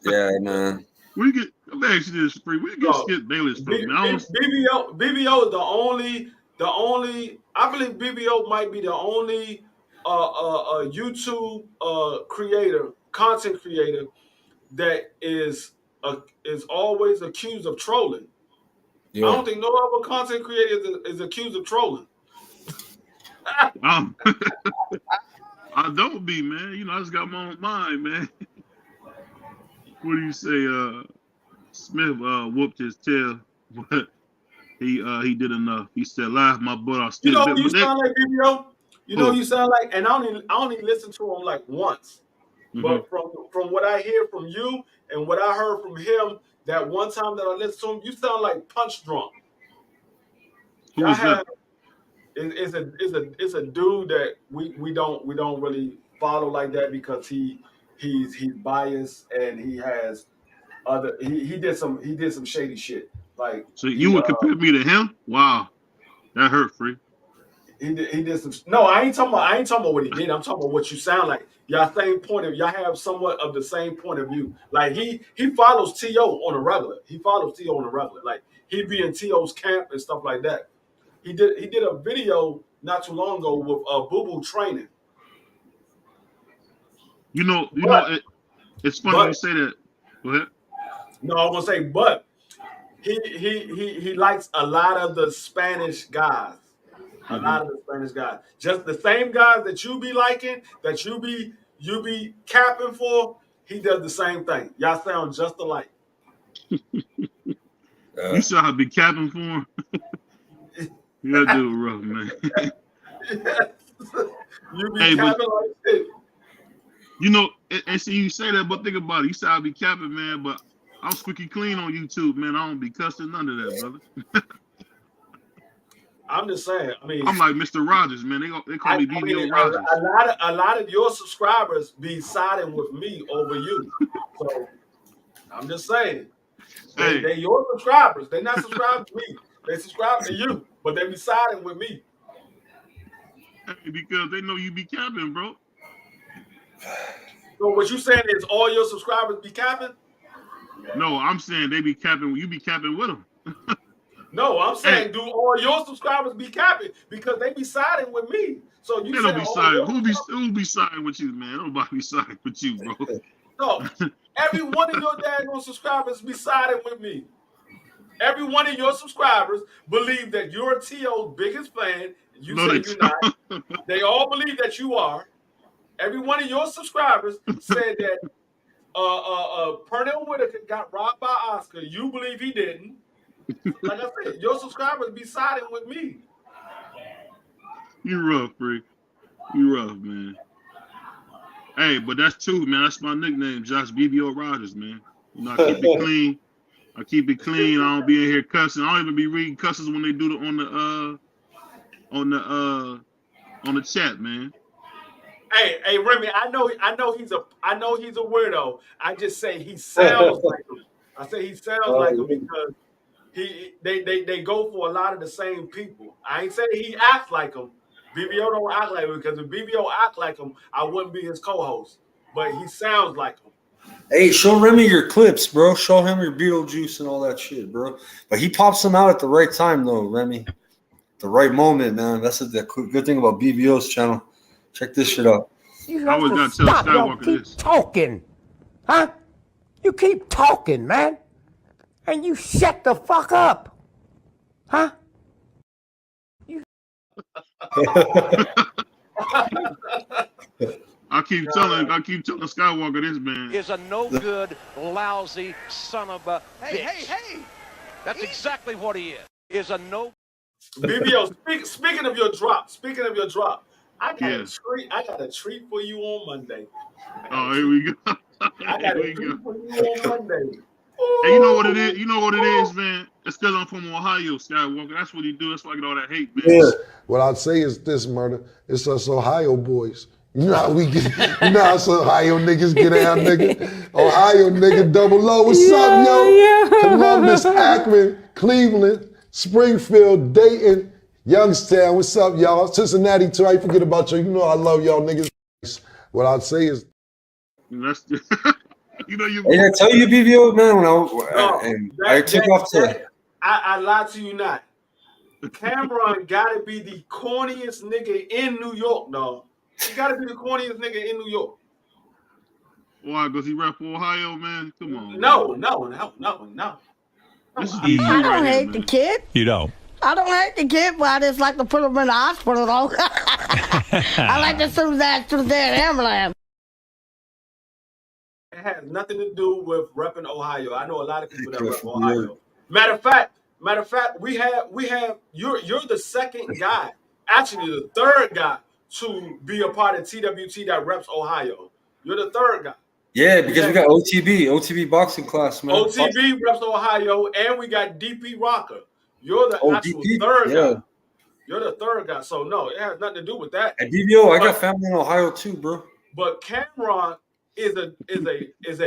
S5: Yeah, man.
S3: We get. Let me ask you this, Free. We get Skip Bayless from, man.
S4: BBO is the only. I believe BBO might be the only YouTube content creator that is always accused of trolling.
S5: Yeah.
S4: I don't think no other content creator is accused of trolling.
S3: I don't be, man. You know, I just got my own mind, man. What do you say? Smith whooped his tail, but he did enough. He said, "Laugh my butt off."
S4: You know who you sound like, BBO? You know who you sound like? And I only listen to him like once. Mm-hmm. But from what I hear from you and what I heard from him, that one time that I listened to him, you sound like Punch Drunk.
S3: Who is that?
S4: It's a dude that we don't really follow like that because he's biased and he has he did some shady shit. Like,
S3: so you would compare me to him? Wow, that hurt, Free.
S4: He did some. No, I ain't talking about what he did. I'm talking about what you sound like. Y'all have somewhat of the same point of view. Like he follows T.O. on a regular. Like he be in T.O.'s camp and stuff like that. He did a video not too long ago with Boo Boo training.
S3: You know, it's funny you say that. Go ahead.
S4: No, I want to say, but he likes a lot of the Spanish guys. A lot of the Spanish guys. Just the same guys that you be liking, that you be capping for, he does the same thing. Y'all sound just alike.
S3: You saw how I be capping for him? Yeah, dude, rough, man.
S4: You be capping like shit.
S3: You know, and see, you say that, but think about it. You say I be capping, man, but I'm squeaky clean on YouTube, man. I don't be cussing none of that, brother.
S4: I'm just saying. I mean,
S3: I'm like Mr. Rogers, man. They call me BBO Rogers.
S4: A lot of your subscribers be siding with me over you. So I'm just saying. They your subscribers. They're not subscribed to me. They subscribe to you, but they be siding with me.
S3: Hey, because they know you be capping, bro.
S4: So what you saying is all your subscribers be capping?
S3: No, I'm saying they be capping. You be capping with them.
S4: No, I'm saying do all your subscribers be capping because they be siding with me. So you
S3: don't be siding. Who be siding with you, man? Nobody be siding with you, bro.
S4: No, every one of your daggone subscribers be siding with me. Every one of your subscribers believe that you're T.O.'s biggest fan. You say you're not. They all believe that you are. Every one of your subscribers said that Pernell Whitaker got robbed by Oscar. You believe he didn't. Like I said, your subscribers be siding with me.
S3: You rough, Rick. You rough, man. Hey, but that's true, man. That's my nickname, Josh BBO Rogers, man. You know, I keep it clean. I keep it clean. I don't be in here cussing. I don't even be reading cusses when they do it on the chat, man.
S4: Hey, Remy, I know he's a weirdo. I just say he sounds like him. I say he sounds like him because they go for a lot of the same people. I ain't saying he acts like him. BBO don't act like him because if BBO act like him, I wouldn't be his co-host. But he sounds like him.
S5: Hey, show Remy your clips, bro. Show him your Beetlejuice and all that shit, bro. But he pops them out at the right time, though, Remy. The right moment, man. That's the good thing about BBO's channel. Check this shit out.
S7: You have to stop. Y'all keep talking. Huh? You keep talking, man. And you shut the fuck up. Huh?
S3: I keep telling Skywalker this, man
S6: is a no good, lousy son of a bitch. Hey! That's exactly what he is. Is a no.
S4: BBO, speaking of your drop, I got a treat for you on Monday.
S3: Oh, here we go.
S4: I got a treat for you on Monday.
S3: And you know what it is? You know what it is, man? It's because I'm from Ohio, Skywalker. That's what he do. That's why I get all that hate, man.
S11: Yeah. What I'd say is this, murder. It's us Ohio boys. You know how we get, you know how us Ohio niggas get out, nigga? Ohio nigga, double O. What's up, yo? Columbus, Akron, Cleveland, Springfield, Dayton, Youngstown. What's up, y'all? Cincinnati, too. I ain't forget about you. You know I love y'all niggas. What I'd say is,
S3: That's you know you.
S5: Hey, I tell you, BBO, man, I took off to.
S4: I lied to you not. Cameron gotta be the corniest nigga in New York, dog. He gotta be the corniest nigga in New York.
S3: Why? Because he rap for Ohio, man? Come on.
S4: No.
S3: This is
S1: I don't hate the kid.
S9: You don't.
S1: I don't hate the kid, but I just like to put him in the hospital, though. I like to send that to the ambulance.
S4: It has nothing to do with repping Ohio. I know a lot of people that rep Ohio. Matter of fact, we have you're the second guy, actually the third guy to be a part of TWT that reps Ohio. You're the third guy.
S5: Yeah, because we got OTB boxing class, man.
S4: OTB reps Ohio, and we got DP Rocker. You're the actual third guy. You're the third guy. So no, it has nothing to do with that.
S5: And BBO, I got family in Ohio too, bro.
S4: But Cameron is a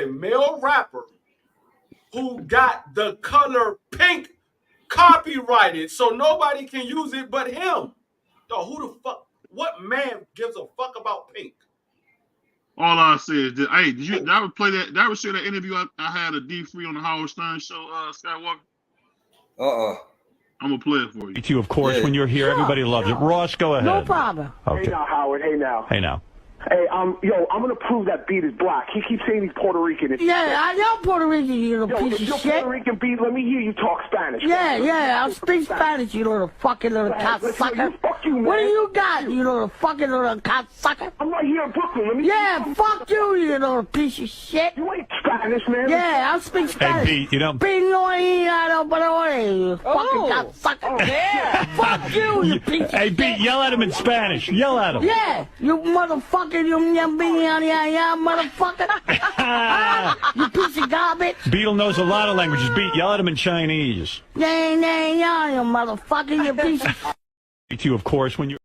S4: male rapper who got the color pink copyrighted, so nobody can use it but him. Yo, who the fuck? What man gives a fuck about pink?
S3: All I say is that, hey, did I ever play that? Did I ever share that interview I had a D3 on the Howard Stern show, Skywalker? I'm gonna play it for you.
S9: You, of course, when you're here, everybody loves it. Ross, go ahead.
S1: No problem.
S9: Okay.
S12: Hey now, Howard. Hey now.
S9: Hey now.
S12: Hey, I'm gonna prove that beat is black. He keeps saying he's Puerto Rican.
S1: Yeah, I know Puerto Rican, you little piece
S12: if
S1: of
S12: you're
S1: shit.
S12: Puerto Rican beat, let me hear you talk Spanish.
S1: Yeah, I'll speak Spanish, you little fucking little cocksucker.
S12: Fuck you, man.
S1: What do you got, you little fucking little cocksucker?
S12: I'm right here in Brooklyn. Let me
S1: fuck you, you little piece of shit.
S12: You ain't Spanish, man.
S1: Yeah, I'll speak Spanish.
S9: Hey, Pete, you don't.
S1: You fucking cocksucker. Yeah, fuck you piece of shit.
S9: Hey, Pete, yell at him in Spanish. Yell at him.
S1: Yeah, you motherfucker, motherfucker. You piece of garbage.
S9: Beetle knows a lot of languages. Beat, yell at him in Chinese.
S1: You motherfucker, you piece of
S9: You, of course, when you're.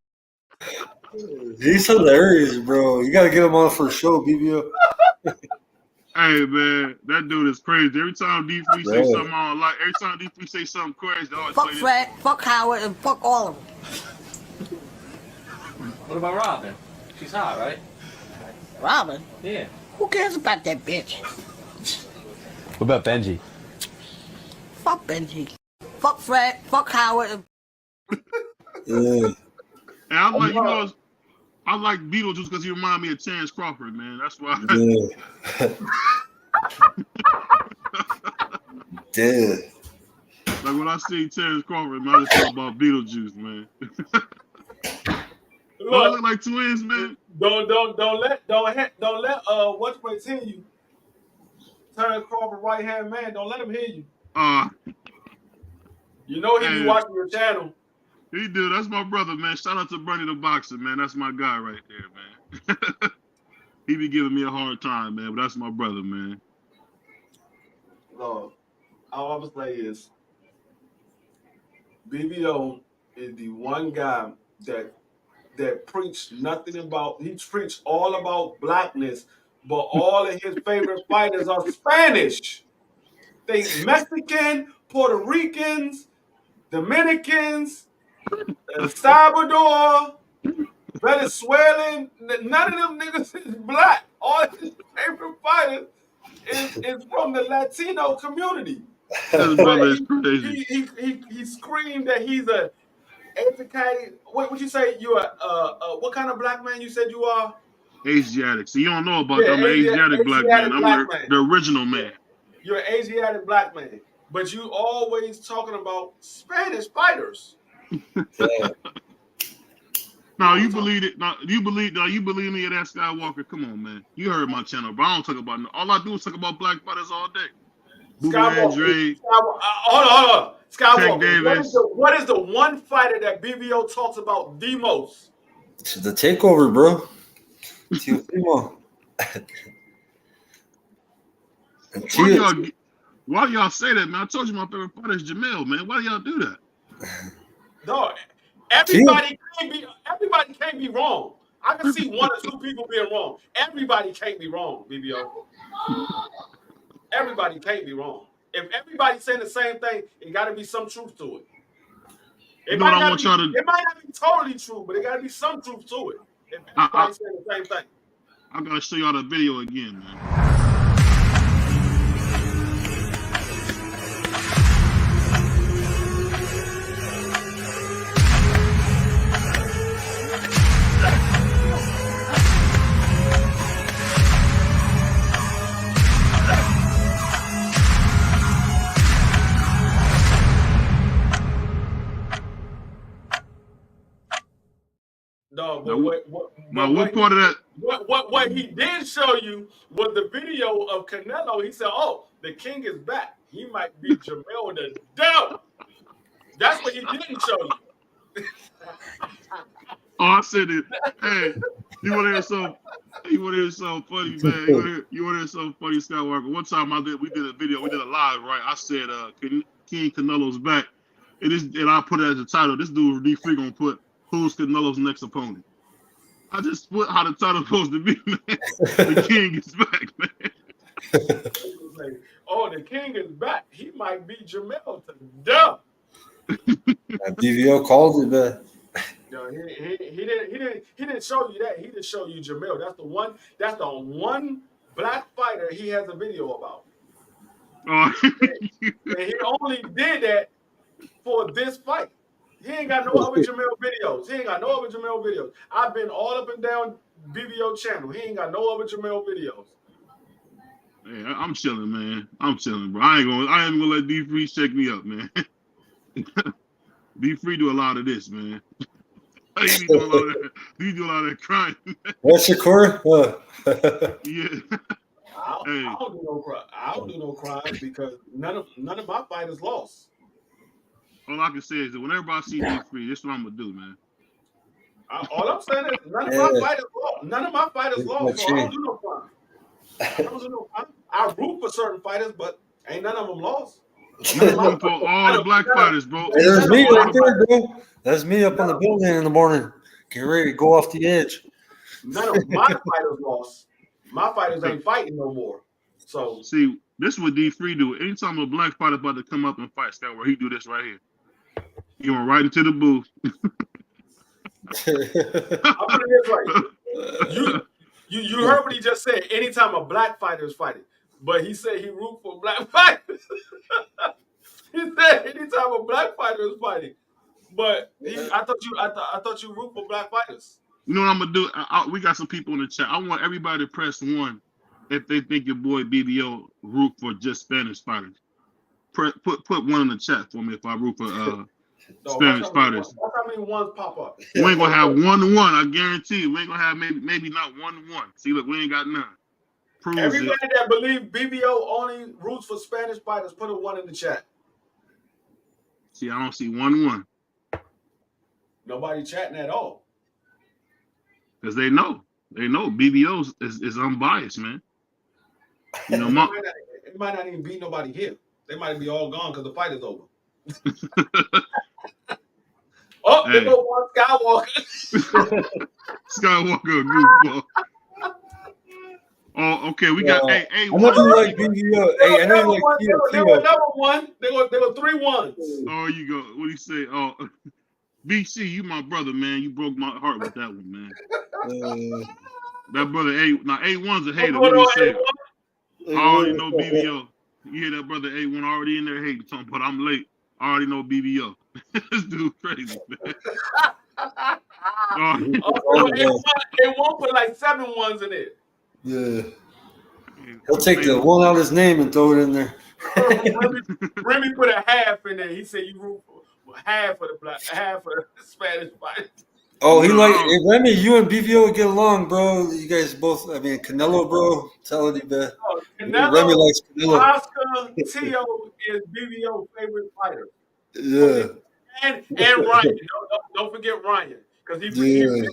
S5: He's hilarious, bro. You gotta get him on for a show, BBO.
S3: Hey, man, that dude is crazy. Every time D3 say something I don't like, every time D3 say something crazy, I always
S1: fuck
S3: play this.
S1: Fred, fuck Howard, and fuck all of them.
S8: What about Robin? She's hot, right?
S1: Robin?
S8: Yeah.
S1: Who cares about that bitch?
S9: What about Benji?
S1: Fuck Benji. Fuck Fred, fuck Howard.
S3: And I like, I like Beetlejuice because he remind me of Chance Crawford, man. That's why.
S5: Dude.
S3: Like when I see Chance Crawford, man, I just talk about Beetlejuice, man. They look like twins, man.
S4: Don't let what's my hear you. Terrence Crawford, right hand man. Don't let him hear you. You know he be watching your channel.
S3: He do. That's my brother, man. Shout out to Bernie the Boxer, man. That's my guy right there, man. He be giving me a hard time, man, but that's my brother, man.
S4: No, all I'm gonna say is BBO is the one guy that preached nothing about. He preached all about blackness, but all of his favorite fighters are Spanish. They Mexican, Puerto Ricans, Dominicans, El Salvador, Venezuelan. None of them niggas is black. All his favorite fighters is from the Latino community.
S3: His brother is crazy.
S4: He screamed that he's a educated. What would you say? You are what kind of black man you said you are?
S3: Asiatic. So you don't know about them. Asiatic black man. I'm the original man.
S4: You're an Asiatic black man, but you always talking about Spanish fighters.
S3: No, you believe it. No, you believe me at that Skywalker. Come on, man. You heard my channel, bro. I don't talk about all I do is talk about black fighters all day.
S4: Skywalker. Hold on. Skywalker. What is the one fighter that BBO talks about the most?
S5: It's the takeover, bro.
S3: Why do y'all say that, man? I told you my favorite fighter is Jamel, man. Why do y'all do that?
S4: Dog, everybody can't be wrong. I can see one or two people being wrong. Everybody can't be wrong, BBO. Everybody can't be wrong. If everybody's saying the same thing, it got to be some truth to it. It might not be totally true, but it got to be some truth to it. If everybody's saying the same thing.
S3: I gotta show y'all the video again, man.
S4: No, but what he did show you was the video of Canelo. He said, "Oh, the king is back. He might be Jamel the devil." That's what he didn't show you.
S3: Oh, I said it. Hey, you want to hear something? You want to hear something funny, man? You want to hear something funny, Skywalker? One time we did a video. We did a live, right? I said, King Canelo's back. And I put it as a title. This dude D3 gonna put who's Canelo's next opponent. I just put how the title supposed to be, man. The king is back, man.
S4: Like, oh, the king is back. He might be Jamel to death.
S5: DVO called it, man.
S4: No, he didn't show you that. He didn't show you Jamel. That's the one black fighter he has a video about. And he only did that for this fight. He ain't got no other Jamel videos. I've been all up and down BBO channel. He ain't got no other Jamel videos.
S3: Yeah, I'm chilling, man. I'm chilling, bro. I ain't gonna let D3 check me up, man. D3 do a lot of this, man. He do a lot of that crying.
S5: What's your core?
S3: Yeah.
S4: I don't do no crying because none of my fighters lost.
S3: All I can say is that whenever I see D3, this is what I'm gonna do, man.
S4: All I'm saying is none of my fighters lost. So I don't do no crying. I root for certain fighters, but ain't none of them lost.
S3: You root for all the black fighters, bro.
S5: Hey, there's me right there, bro. That's me up on the building in the morning. Get ready to go off the edge.
S4: None of my fighters lost. My fighters ain't fighting no more. So
S3: see, this is what D3 do. Anytime a black fighter about to come up and fight, Scott, where he do this right here. He went right into the booth.
S4: I'm putting this right. You heard what he just said. Anytime a black fighter is fighting, but he said he root for black fighters. He said anytime a black fighter is fighting, but I thought you root for black fighters.
S3: You know what I'm gonna do? We got some people in the chat. I want everybody to press 1 if they think your boy BBO root for just Spanish fighters. Put 1 in the chat for me if I root for Spanish fighters.
S4: That's how many ones pop up.
S3: We ain't gonna have 1-1. I guarantee you. We ain't gonna have maybe not 1-1. See, look, we ain't got none. Proves
S4: everybody that believe BBO only roots for Spanish fighters, put a 1 in the chat.
S3: See, I don't see 1-1.
S4: Nobody chatting at all.
S3: Because they know BBO is unbiased, man. You know,
S4: it might not even be nobody here. They might be all gone because the fight is over. Oh, there go one Skywalker.
S3: Skywalker, goofball. Oh, okay. We got
S5: I know you like BBO. Hey, I know you like
S4: there were another one. There were 3 ones.
S3: Oh, you go. What do you say? Oh, BC, you my brother, man. You broke my heart with that one, man. That brother A1's a hater. What do you say? I already know BBO. You hear that brother A1 already in there hating something, but I'm late. I already know BBO. This dude crazy, man.
S4: It won't put like 7 ones in it.
S5: Yeah. He'll take the 1 out of his name and throw it in there.
S4: Remy put a half in there. He said you root for half of the Spanish fight.
S5: Oh, he hey, Remy, you and BVO get along, bro. You guys both, I mean, Canelo, bro. Tell it, man. Remy likes Canelo.
S4: Oscar Tio is BVO's favorite fighter.
S5: Yeah.
S4: And Ryan. Don't forget Ryan. Because he picked Ryan to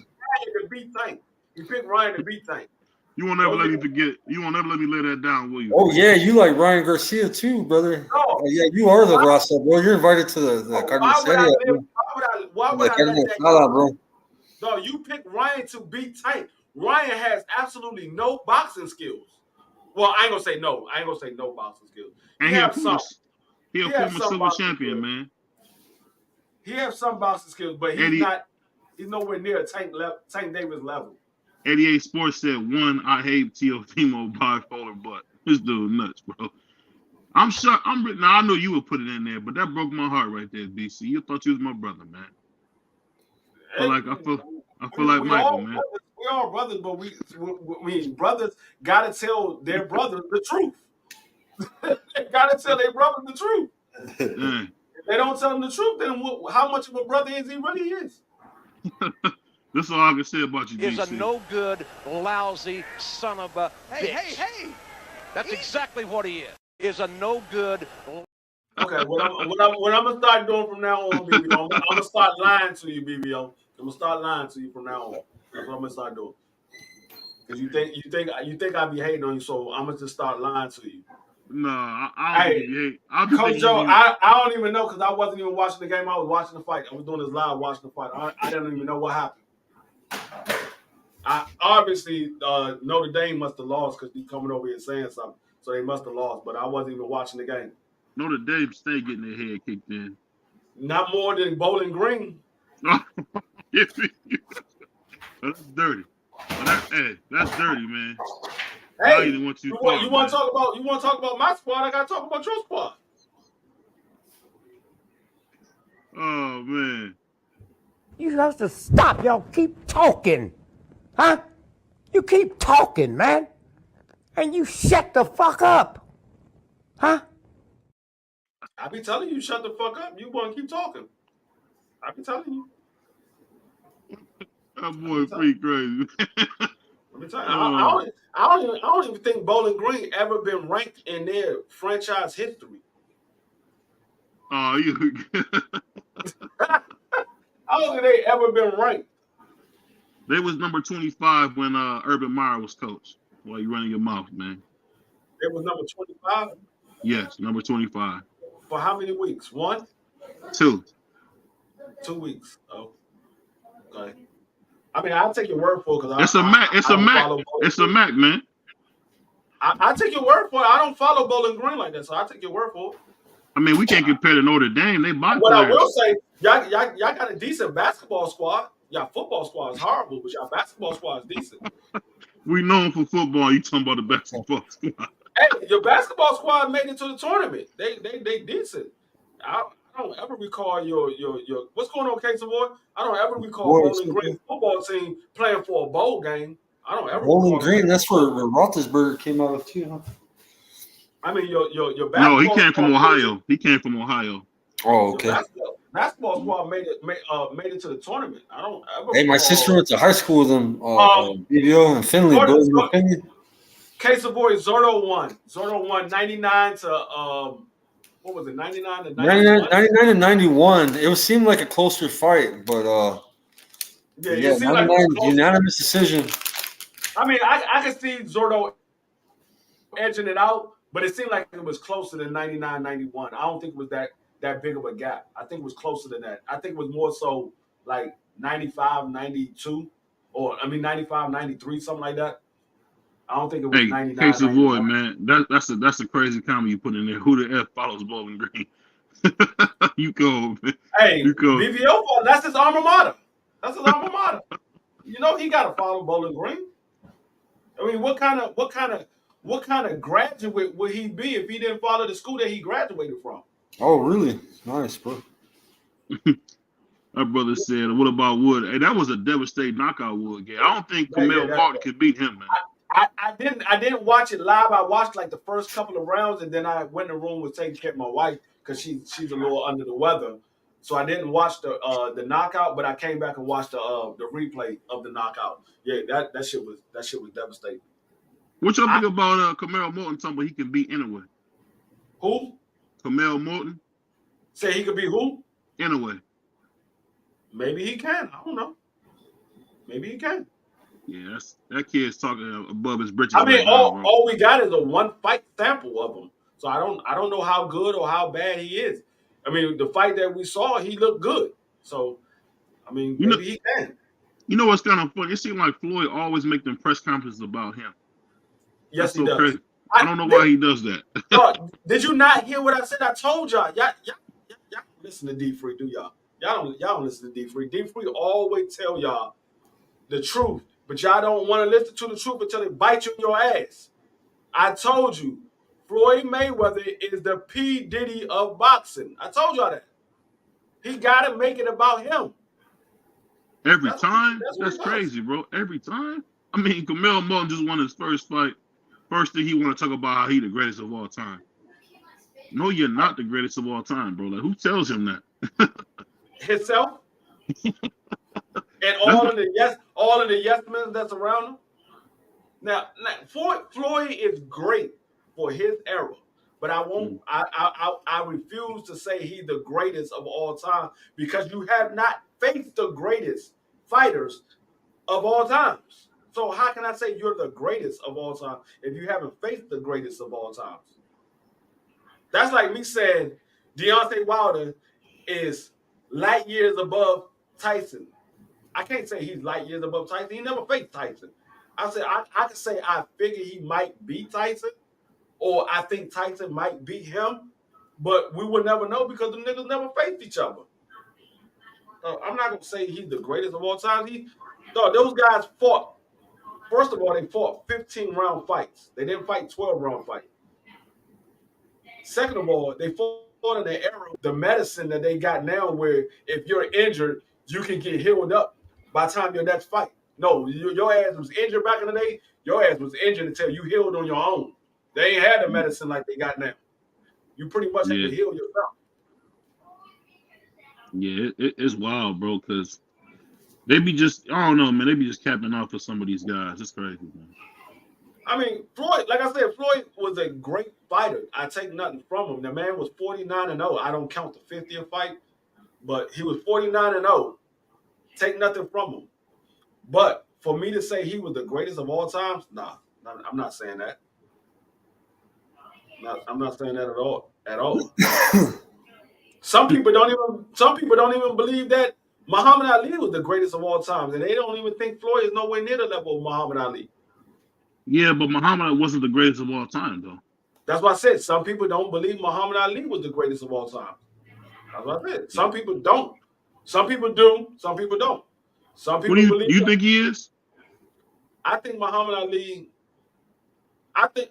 S4: beat Tank. He picked Ryan to beat Tank.
S3: You won't ever let me forget. You won't ever let me lay that down, will you?
S5: Oh yeah, you like Ryan Garcia too, brother.
S4: No.
S5: Oh, yeah, you are the Rasta, bro. You're invited to the carniceria, bro.
S4: Why would I let that
S5: go?
S4: bro? No, you pick Ryan to beat Tank. Ryan has absolutely no boxing skills. Well, I ain't gonna say no. I ain't gonna say no boxing skills.
S3: And he a former silver champion, man.
S4: He has some boxing skills, but he's nowhere near Tank Davis level.
S3: 88 Sports said, one, I hate Teofimo bipolar butt. This dude nuts, bro. I'm sure now I know you would put it in there, but that broke my heart right there, BC. You thought you was my brother, man. I feel like Michael, man.
S4: We all brothers, but we brothers gotta tell their brothers the truth. They gotta tell their brothers the truth. If they don't tell them the truth, then how much of a brother is he really is?
S3: That's all I can say about you,
S6: Is
S3: DC.
S6: a no good, lousy son of a bitch. Hey! That's exactly what he is. Is a no good.
S4: Okay, what I'm gonna start doing from now on, BBO, I'm gonna start lying to you, BBO. I'm gonna start lying to you from now on. That's what I'm gonna start doing. Because you think I be hating on you, so I'm gonna just start lying to you.
S3: No, I don't think you hate.
S4: Coach Joe, I don't even know because I wasn't even watching the game. I was watching the fight. I was doing this live watching the fight. I don't even know what happened. Obviously Notre Dame must have lost because he's coming over here saying something. So they must have lost, but I wasn't even watching the game.
S3: Notre Dame State getting their head kicked in.
S4: Not more than Bowling Green.
S3: That's dirty. That's dirty, man.
S4: Hey, you want to talk about my squad? I gotta talk about your squad.
S3: Oh man.
S7: You have to stop. Y'all keep talking. Huh? You keep talking, man. And you shut the fuck up. Huh?
S4: I be telling you, shut the fuck up. You want to keep talking. I be telling you.
S3: That boy pretty crazy.
S4: I don't even think Bowling Green ever been ranked in their franchise history.
S3: Oh, you.
S4: I don't think they ever been ranked.
S3: They was number 25 when Urban Meyer was coach. Why you running your mouth, man?
S4: They was number 25?
S3: Yes, number 25.
S4: For how many weeks? 1?
S3: 2.
S4: 2 weeks. Oh, okay. I mean, I'll take your word for it because
S3: It's a Mac. It's a Mac, man.
S4: I take your word for it. I don't follow Bowling Green like that, so I take your word for it.
S3: I mean, we can't compare to Notre Dame. They buy
S4: What
S3: players.
S4: I will say, y'all got a decent basketball squad. Y'all football squad is horrible, but y'all basketball squad is decent.
S3: We known for football. You talking about the basketball squad?
S4: Hey, your basketball squad made it to the tournament. They decent. I don't ever recall your what's going on, Casey Boy? I don't ever recall Bowling Green football team playing for a bowl game. I don't ever.
S5: Bowling Green. That's where Roethlisberger came out of too, huh?
S4: I mean, your basketball.
S3: No, he came from Ohio. He came from Ohio.
S5: Oh, okay.
S4: Basketball squad made it to the tournament. I don't ever.
S5: Hey, my sister went to high school with them. BBO in Finley.
S4: Case of boy, Zurdo won. Zurdo won 99 to what was it? 99 to 91?
S5: 99 to 91. It seemed like a closer fight, but
S4: it seemed like
S5: unanimous decision.
S4: I mean, I could see Zurdo edging it out, but it seemed like it was closer than 99-91. I don't think it was that big of a gap. I think it was closer than that. I think it was more so like 95-92, or 95-93, something like that. I don't think it was 99.
S3: Case of Void, man. That's a crazy comment you put in there. Who the F follows Bowling Green? You go, man.
S4: Hey,
S3: you go.
S4: BVO, that's his alma mater. That's his alma mater. You know he got to follow Bowling Green. I mean, what kind of graduate would he be if he didn't follow the school that he graduated from?
S5: Oh, really? Nice, bro.
S3: My brother said, "What about Wood?" Hey, that was a devastating knockout Wood game. I don't think Camille Martin could beat him, man.
S4: I didn't watch it live. I watched like the first couple of rounds, and then I went in the room with taking care of my wife because she's a little under the weather. So I didn't watch the knockout, but I came back and watched the replay of the knockout. Yeah, that shit was devastating.
S3: What y'all think about Camille Morton talking about he can beat anyway?
S4: Who?
S3: Camille Morton.
S4: Say he could be who?
S3: Anyway.
S4: Maybe he can. I don't know. Maybe he can.
S3: Yeah, that kid's talking above his britches
S4: I mean,
S3: right now, bro.
S4: all we got is a one fight sample of him. So I don't know how good or how bad he is. I mean, the fight that we saw, he looked good. So I mean,
S3: You know,
S4: maybe he can.
S3: you know what's kind of funny? It seems like Floyd always make them press conferences about him.
S4: Yes,
S3: That's
S4: he
S3: so
S4: does.
S3: crazy. I don't know why he does that.
S4: Did you not hear what I said? I told y'all. Y'all don't listen to D Free, do y'all? Y'all don't listen to D Free. D Free always tell y'all the truth, but y'all don't want to listen to the truth until it bites you in your ass. I told you, Floyd Mayweather is the P. Diddy of boxing. I told y'all that. He got to make it about him.
S3: Every
S4: That's
S3: time?
S4: what
S3: That's
S4: he does.
S3: crazy, bro. Every time? I mean, Camille Martin just won his first fight. First thing he want to talk about how he the greatest of all time. No, you're not the greatest of all time, bro. Like, who tells him that?
S4: Himself and all of the yes men that's around him. Now Floyd is great for his era, but I won't. I refuse to say he's the greatest of all time because you have not faced the greatest fighters of all times. So how can I say you're the greatest of all time if you haven't faced the greatest of all times? That's like me saying Deontay Wilder is light years above Tyson. I can't say he's light years above Tyson. He never faced Tyson. I said I can say I figure he might beat Tyson, or I think Tyson might beat him, but we will never know because the niggas never faced each other. I'm not gonna say he's the greatest of all time. Those guys fought. First of all, they fought 15-round fights. They didn't fight 12-round fights. Second of all, they fought in the era of the medicine that they got now, where if you're injured, you can get healed up by the time your next fight. No, your ass was injured back in the day. Your ass was injured until you healed on your own. They ain't had the medicine like they got now. You pretty much have to heal yourself.
S3: Yeah, it's wild, bro, because they be just, I don't know, man, they be just capping off for some of these guys. It's crazy, man.
S4: I mean, Floyd, like I said, Floyd was a great fighter. I take nothing from him. The man was 49-0. I don't count the 50th fight, but he was 49-0. Take nothing from him. But for me to say he was the greatest of all times, nah, I'm not saying that. I'm not saying that at all. At all. Some people don't even believe that Muhammad Ali was the greatest of all times, and they don't even think Floyd is nowhere near the level of Muhammad Ali.
S3: Yeah, but Muhammad wasn't the greatest of all time, though.
S4: That's why I said some people don't believe Muhammad Ali was the greatest of all time. That's what I said. Some people don't. Some people do. Some people don't. Some people believe.
S3: Do you think he is?
S4: I think Muhammad Ali. I think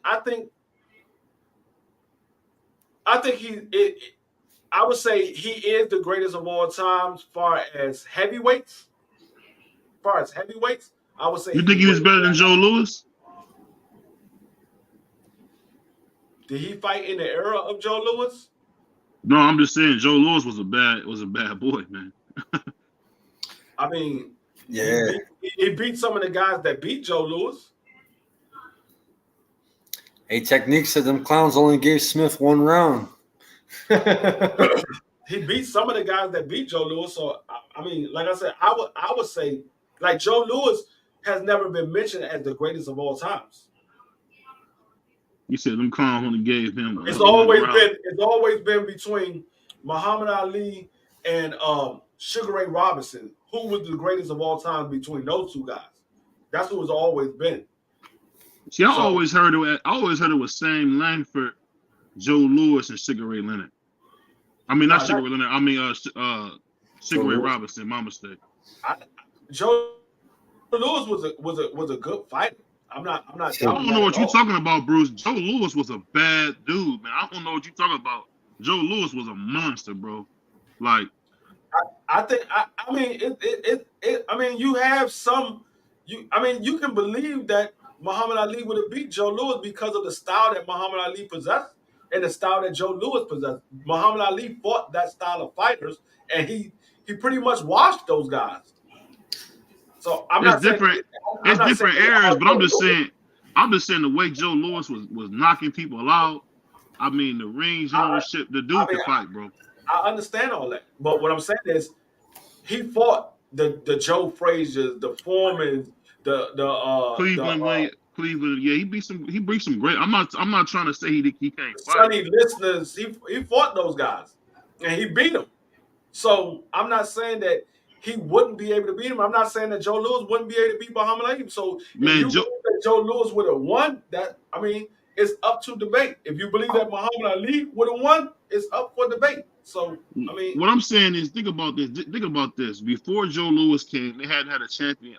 S4: he. I would say he is the greatest of all time as far as heavyweights. I would say.
S3: You think he was better than Joe Louis?
S4: Did he fight in the era of Joe Louis?
S3: No, I'm just saying Joe Louis was a bad boy, man.
S4: I mean,
S5: yeah,
S4: he beat some of the guys that beat Joe Louis.
S5: Hey, Technique said them clowns only gave Smith 1 round.
S4: He beat some of the guys that beat Joe Louis. So I mean, like I said, I would say like Joe Louis has never been mentioned as the greatest of all times.
S3: You said them clowns only gave him.
S4: It's always been between Muhammad Ali and Sugar Ray Robinson, who was the greatest of all time between those two guys. That's who it's always been.
S3: See, I always heard it was Sam Langford, Joe Louis, and Sugar Ray Leonard. I mean, not Sugar Ray Leonard. I mean, Sugar Ray Robinson. My mistake.
S4: Joe Louis was a good fighter. I'm not.
S3: I don't know what you're talking about, Bruce. Joe Louis was a bad dude, man. I don't know what you're talking about. Joe Louis was a monster, bro. Like,
S4: I mean, you have some. You can believe that Muhammad Ali would have beat Joe Louis because of the style that Muhammad Ali possessed and the style that Joe Louis possessed. Muhammad Ali fought that style of fighters, and he pretty much washed those guys. So
S3: it's different eras, but I'm just saying the way Joe Louis was knocking people out. I mean, the ring generalship, the dude could fight, bro.
S4: I understand all that, but what I'm saying is, he fought the Joe Frazier's, the Foremans,
S3: Cleveland, yeah, he brings some great. I'm not trying to say he can't fight.
S4: Sonny listeners, he fought those guys and he beat them. So I'm not saying that he wouldn't be able to beat him. I'm not saying that Joe Louis wouldn't be able to beat Muhammad Ali. So if you believe that Joe Louis would have won, it's up to debate. If you believe that Muhammad Ali would have won, it's up for debate. So
S3: what I'm saying is, think about this. Think about this. Before Joe Louis came, they hadn't had a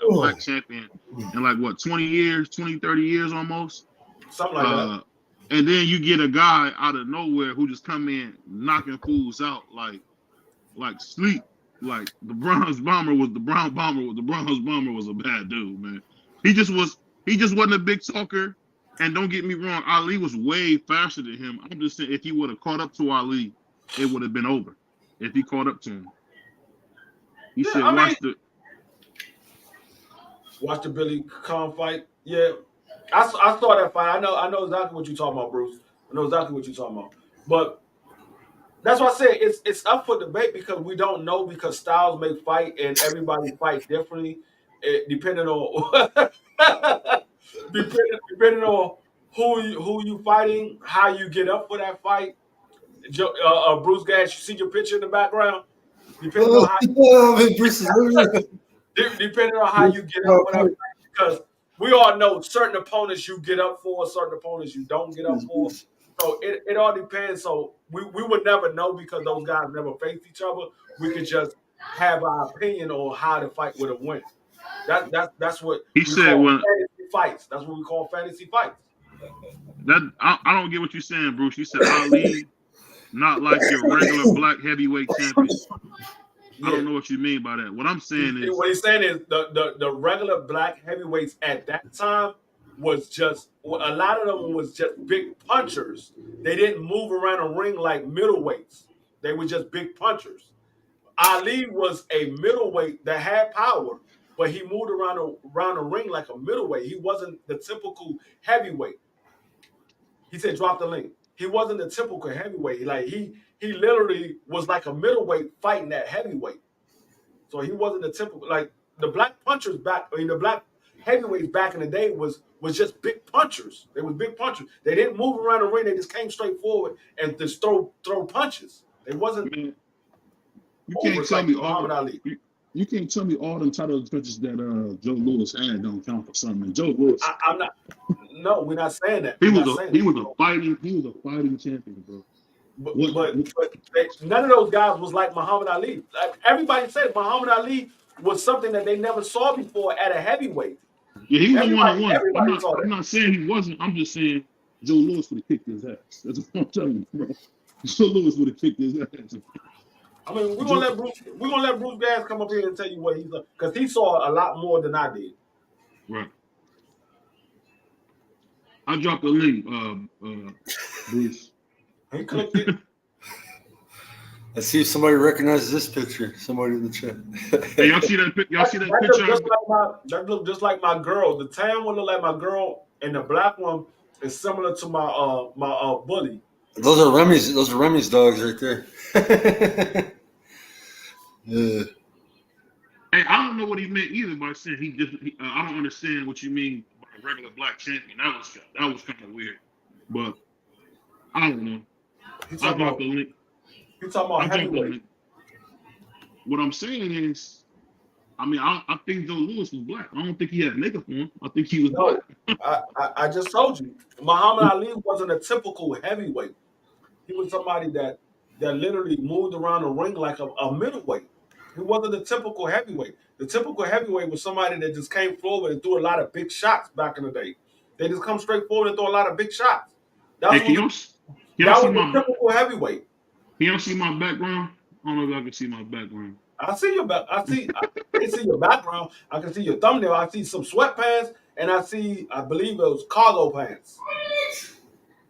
S3: black champion in like what, 20 years, 20, 30 years almost.
S4: Something like that.
S3: And then you get a guy out of nowhere who just come in knocking fools out like sleep. Like the Bronze Bomber was a bad dude, man. He just wasn't a big talker. And don't get me wrong, Ali was way faster than him. I'm just saying, if he would have caught up to Ali, it would have been over. If he caught up to him, he said,
S4: "Watch the Billy Khan fight." Yeah, I saw that fight. I know exactly what you're talking about, Bruce. I know exactly what you're talking about. But that's why I said it's up for debate because we don't know, because styles may fight and everybody fight differently, depending on depending on who you fighting, how you get up for that fight. Bruce Gash, you see your picture in the background. Depending on how you get up for that fight, because we all know certain opponents you get up for, certain opponents you don't get up for. So it all depends. So we would never know because those guys never faced each other. We could just have our opinion on how the fight would have went. That's what
S3: he said.
S4: Fantasy fights. That's what we call fantasy fights.
S3: I don't get what you're saying, Bruce. You said Ali, not like your regular black heavyweight champion. I don't know what you mean by that. What I'm saying is,
S4: what he's saying is the regular black heavyweights at that time was just, a lot of them was just big punchers. They didn't move around a ring like middleweights. They were just big punchers. Ali was a middleweight that had power, but he moved around a ring like a middleweight. He wasn't the typical heavyweight. He said, drop the link. He wasn't the typical heavyweight. Like he literally was like a middleweight fighting that heavyweight. So he wasn't the typical, like the black punchers the black heavyweights back in the day was just big punchers. They was big punchers. They didn't move around the ring. They just came straight forward and just throw punches. They wasn't.
S3: Man, you can't tell me Muhammad Ali. You can't tell me all them title defenses that Joe Louis had don't count for something. Joe Louis.
S4: I'm not. No, we're not saying that.
S3: He was a fighting champion, bro.
S4: But none of those guys was like Muhammad Ali. Like everybody said, Muhammad Ali was something that they never saw before at a heavyweight.
S3: Yeah, he was one-on-one. I'm not saying he wasn't. I'm just saying Joe Louis would have kicked his ass. That's what I'm telling you, bro. Joe Louis would have kicked his ass.
S4: I mean, we're gonna let Bruce Gass come up here and tell you what he's done, because he saw a lot more than I did.
S3: Right. I dropped the link, Bruce.
S4: He clicked it.
S5: Let's see if somebody recognizes this picture. Somebody in the chat.
S3: Hey, y'all see that picture?
S4: That look just like my girl. The tan one look like my girl, and the black one is similar to my bully.
S5: Those are Remy's dogs right there. Yeah.
S3: Hey, I don't know what he meant either by saying I don't understand what you mean by a regular black champion. That was kind of weird, but I don't know. I dropped the link.
S4: You talking about heavyweight?
S3: What I'm saying is, I think Joe Louis was black. I don't think he had makeup on. I think he was black.
S4: I just told you, Muhammad Ali wasn't a typical heavyweight. He was somebody that literally moved around the ring like a middleweight. He wasn't a typical heavyweight. The typical heavyweight was somebody that just came forward and threw a lot of big shots back in the day. They just come straight forward and throw a lot of big shots. That was the typical heavyweight.
S3: You don't see my background? I don't know if I can see my background.
S4: I see your back. I see your background. I can see your thumbnail. I see some sweatpants, and I believe it was cargo pants.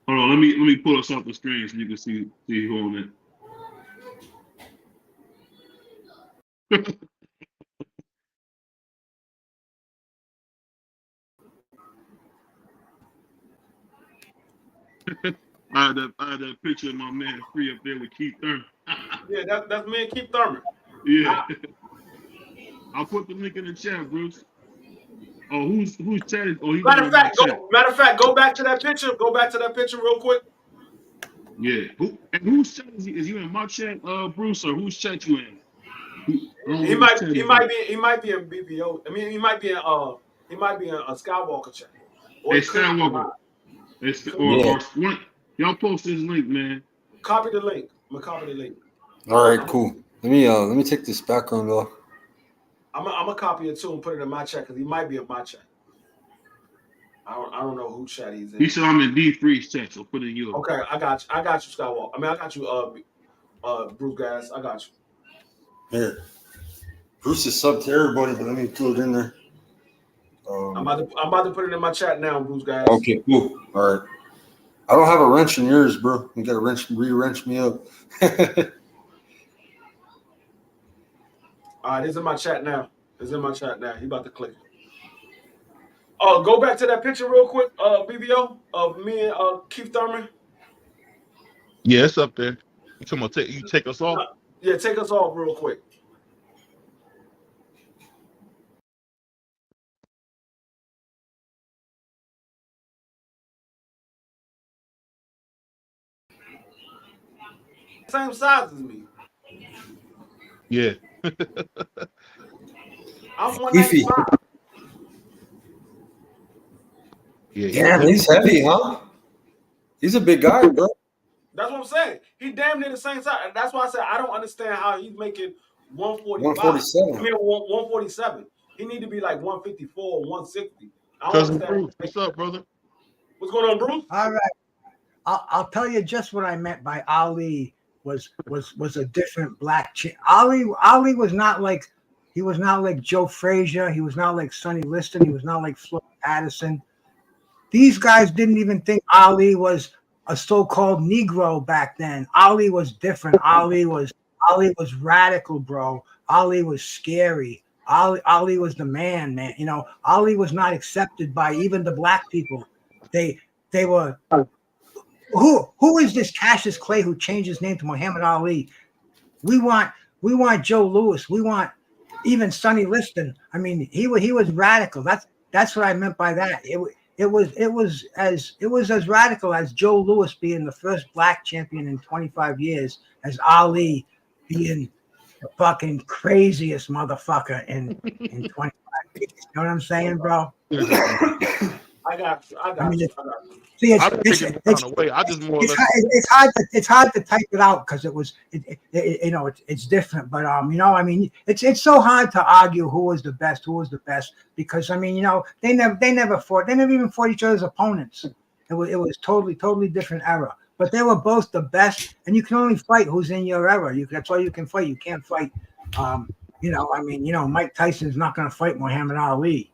S3: Hold on, let me pull us off the screen so you can see who on it. I had that picture of my man Free up there with Keith Thurman.
S4: Yeah, that's me and Keith Thurman.
S3: Yeah. I'll put the link in the chat, Bruce. Oh, who's chat? Oh, he
S4: Matter
S3: going
S4: of
S3: on my
S4: fact,
S3: chat.
S4: go back to that picture. Go back to that picture real quick.
S3: Yeah. Whose chat is he? Is you in my chat, Bruce, or whose chat you in? I don't know whose chat is in.
S4: He might be in BBO. I mean, he might be in a Skywalker chat, or
S3: Hey,
S4: he could be
S3: Skywalker.
S4: live.
S5: Yeah.
S3: Or one. Y'all post this link, man.
S4: Copy the link. I'm gonna copy the link.
S5: All right, cool. Let me take this background off.
S4: I'm gonna copy it too and put it in my chat because he might be in my chat. I don't know who chat he's in.
S3: He said I'm in D3's chat, so put it in yours.
S4: Okay, I got you. I got you, Skywalker. I mean, I got you, Bruce Gas. I got you.
S5: Here. Bruce is sub to everybody, but let me throw it in there.
S4: I'm about to put it in my chat now, Bruce Gas.
S5: Okay, cool. All right. I don't have a wrench in yours, bro. You gotta re-wrench me up.
S4: All right, it's in my chat now. He about to click it. Oh, go back to that picture real quick, BBO, of me and Keith Thurman.
S3: Yeah, it's up there. You talking about you take us off?
S4: Yeah, take us off real quick. Same size as me.
S3: Yeah.
S4: I'm 195.
S5: Yeah, he's heavy, huh? He's a big guy, bro.
S4: That's what I'm saying. He damn near the same size. That's why I said I don't understand how he's making 145.
S5: 147.
S4: I mean 147. He need to be like 154 or 160. I don't
S3: Cousin
S4: understand.
S3: Bruce, what's up, brother?
S4: What's going on, Bruce?
S13: All right. I'll tell you just what I meant by Ali was a different black chick. Ali was not like Joe Frazier. He was not like Sonny Liston. He was not like Floyd Patterson. These guys didn't even think Ali was a so-called Negro back then. Ali was different. Ali was radical, bro. Ali was scary. Ali was the man. You know, Ali was not accepted by even the black people. They were. Who is this Cassius Clay who changed his name to Muhammad Ali? We want Joe Louis. We want even Sonny Liston. I mean, he was radical. That's what I meant by that. It was as radical as Joe Louis being the first black champion in 25 years, as Ali being the fucking craziest motherfucker in 25 years. You know what I'm saying, bro?
S4: I got you.
S13: See, it's hard to type it out because it's different. But you know, I mean, it's so hard to argue who was the best because I mean, you know, they never even fought each other's opponents. It was totally different era. But they were both the best, and you can only fight who's in your era. That's all you can fight. You can't fight. You know, I mean, you know, Mike Tyson's not going to fight Muhammad Ali,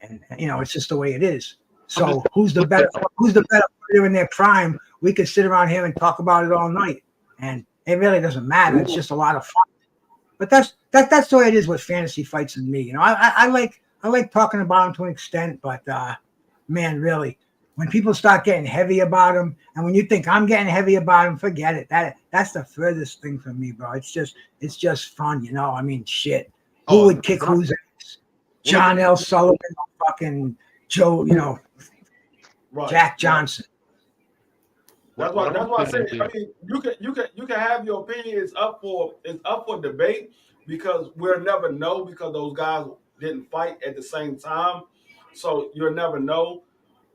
S13: and you know, it's just the way it is. So who's the better player in their prime? We could sit around here and talk about it all night, and it really doesn't matter. It's just a lot of fun. But that's the way it is with fantasy fights and me. You know, I like talking about them to an extent, but man, really, when people start getting heavy about them, and when you think I'm getting heavy about them, forget it. That's the furthest thing from me, bro. It's just fun, you know. I mean, shit. Who would kick whose ass? John L. Sullivan, or fucking Joe, you know.
S4: Right.
S13: Jack Johnson.
S4: That's why I say. I mean, you can have your opinion. It's up for debate because we'll never know because those guys didn't fight at the same time, so you'll never know.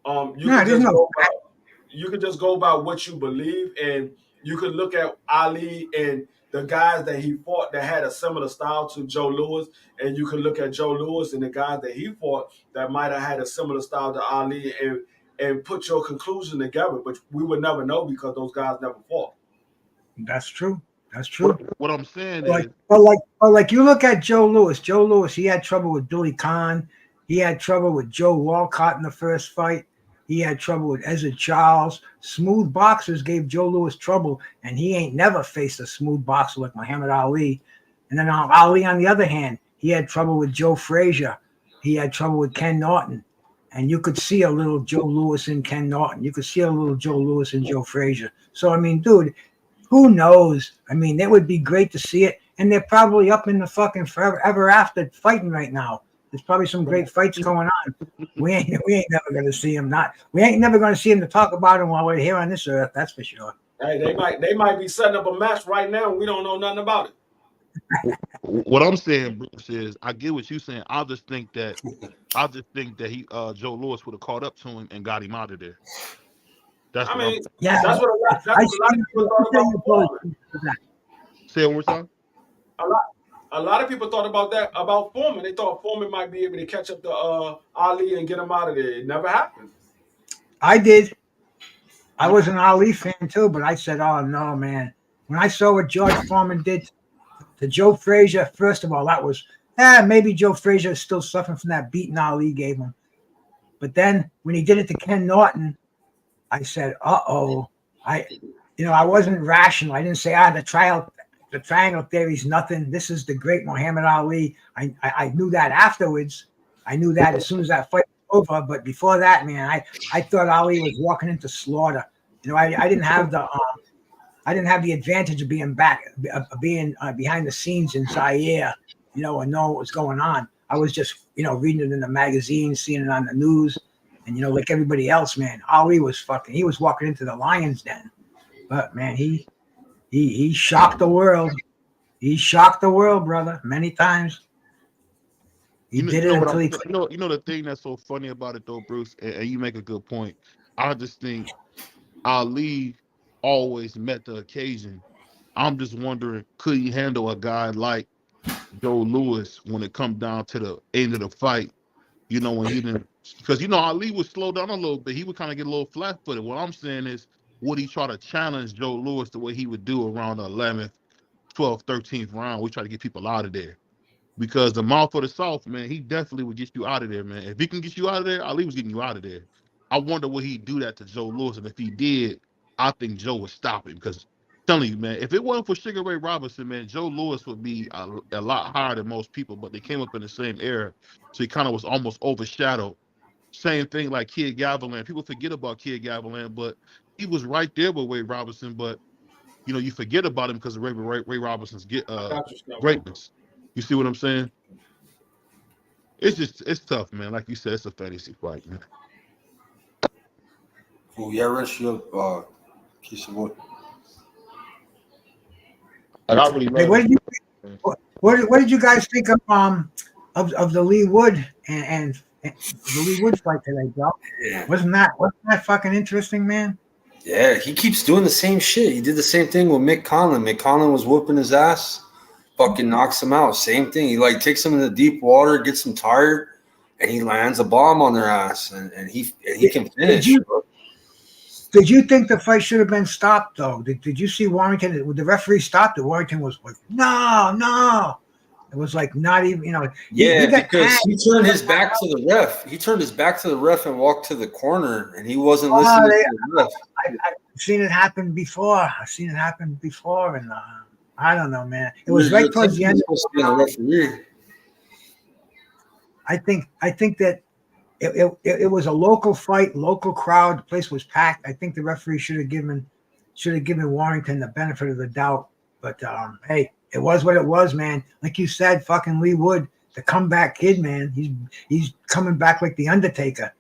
S4: You can just go by what you believe, and you can look at Ali and the guys that he fought that had a similar style to Joe Louis, and you can look at Joe Louis and the guys that he fought that might have had a similar style to Ali, and put your conclusion together. But we would never know because those guys never fought.
S13: That's true. That's true.
S3: What I'm saying
S13: is, like you look at Joe Louis. Joe Louis, he had trouble with Billy Conn. He had trouble with Joe Walcott in the first fight. He had trouble with Ezra Charles. Smooth boxers gave Joe Louis trouble, and he ain't never faced a smooth boxer like Muhammad Ali. And then Ali, on the other hand, he had trouble with Joe Frazier. He had trouble with Ken Norton. And you could see a little Joe Louis in Ken Norton. You could see a little Joe Louis in Joe Frazier. So, I mean, dude, who knows? I mean, it would be great to see it. And they're probably up in the fucking forever after fighting right now. There's probably some great fights going on. We ain't never gonna see him. We ain't never gonna see him to talk about him while we're here on this earth. That's for sure.
S4: Hey, they might be setting up a match right now, and we don't know nothing about it.
S3: What I'm saying, Bruce, is I get what you're saying. I just think that he Joe Louis would have caught up to him and got him out of there. That's what I'm saying.
S13: Yeah,
S4: that's what a lot of people thought about Foreman.
S3: Say it one more time.
S4: A lot of people thought about that about Foreman. They thought Foreman might be able to catch up to Ali and get him out of there. It never happened.
S13: I did. I was an Ali fan too, but I said, "Oh no, man!" When I saw what George Foreman did to Joe Frazier, first of all, that was maybe Joe Frazier is still suffering from that beating Ali gave him. But then when he did it to Ken Norton, I said, "Uh-oh." I wasn't rational. I didn't say, the triangle theory is nothing. This is the great Muhammad Ali. I knew that afterwards. I knew that as soon as that fight was over. But before that, man, I thought Ali was walking into slaughter. I didn't have the advantage of being behind the scenes in Zaire, and knowing what was going on. I was just, reading it in the magazine, seeing it on the news, and like everybody else, man, Ali was he was walking into the lion's den. But man, he shocked the world. He shocked the world, brother, many times. He did it until he.
S3: The thing that's so funny about it though, Bruce, and you make a good point. I just think Ali always met the occasion. I'm just wondering, could he handle a guy like Joe Louis when it comes down to the end of the fight? When he didn't, because Ali would slow down a little bit. He would kind of get a little flat-footed. What I'm saying is, would he try to challenge Joe Louis the way he would do around the 11th, 12th, 13th round? We try to get people out of there. Because the mouth of the South, man, he definitely would get you out of there, man. If he can get you out of there, Ali was getting you out of there. I wonder would he do that to Joe Louis, and if he did, I think Joe would stop him. Because I'm telling you, man, if it wasn't for Sugar Ray Robinson, man, Joe Louis would be a lot higher than most people, but they came up in the same era, so he kind of was almost overshadowed. Same thing like Kid Gavilan. People forget about Kid Gavilan, but he was right there with Ray Robinson, but you forget about him because of Ray Robinson's greatness. You see what I'm saying? It's tough, man. Like you said, it's a fantasy fight, man.
S5: Oh yeah, Rich, you have kiss of wood.
S3: What
S13: did you guys think of the Lee Wood and the Lee Wood fight today, bro?
S5: Yeah.
S13: Wasn't that fucking interesting, man?
S5: Yeah, he keeps doing the same shit. He did the same thing with Mick Conlon. Mick Conlon was whooping his ass, fucking knocks him out. Same thing. He takes him in the deep water, gets him tired, and he lands a bomb on their ass, and he can finish.
S13: Did you think the fight should have been stopped though? Did you see Warrington? The referee stopped it. Warrington was like, no. It was like not even,
S5: because he turned his back to the ref. He turned his back to the ref and walked to the corner, and he wasn't listening to the ref.
S13: I've seen it happen before. And I don't know, man. It was right towards the end. I think that it was a local fight, local crowd. The place was packed. I think the referee should have given Warrington the benefit of the doubt. But hey. It was what it was, man. Like you said, fucking Lee Wood, the comeback kid, man. He's coming back like the Undertaker.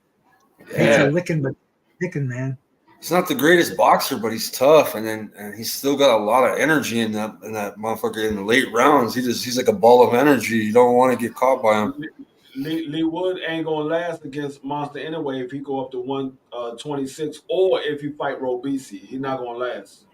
S5: Yeah.
S13: He's licking, man.
S5: He's not the greatest boxer, but he's tough, and he's still got a lot of energy in that motherfucker in the late rounds. He's like a ball of energy. You don't want to get caught by him.
S4: Lee Wood ain't gonna last against Monster anyway if he go up to 126, or if you fight Robisi, he's not gonna last.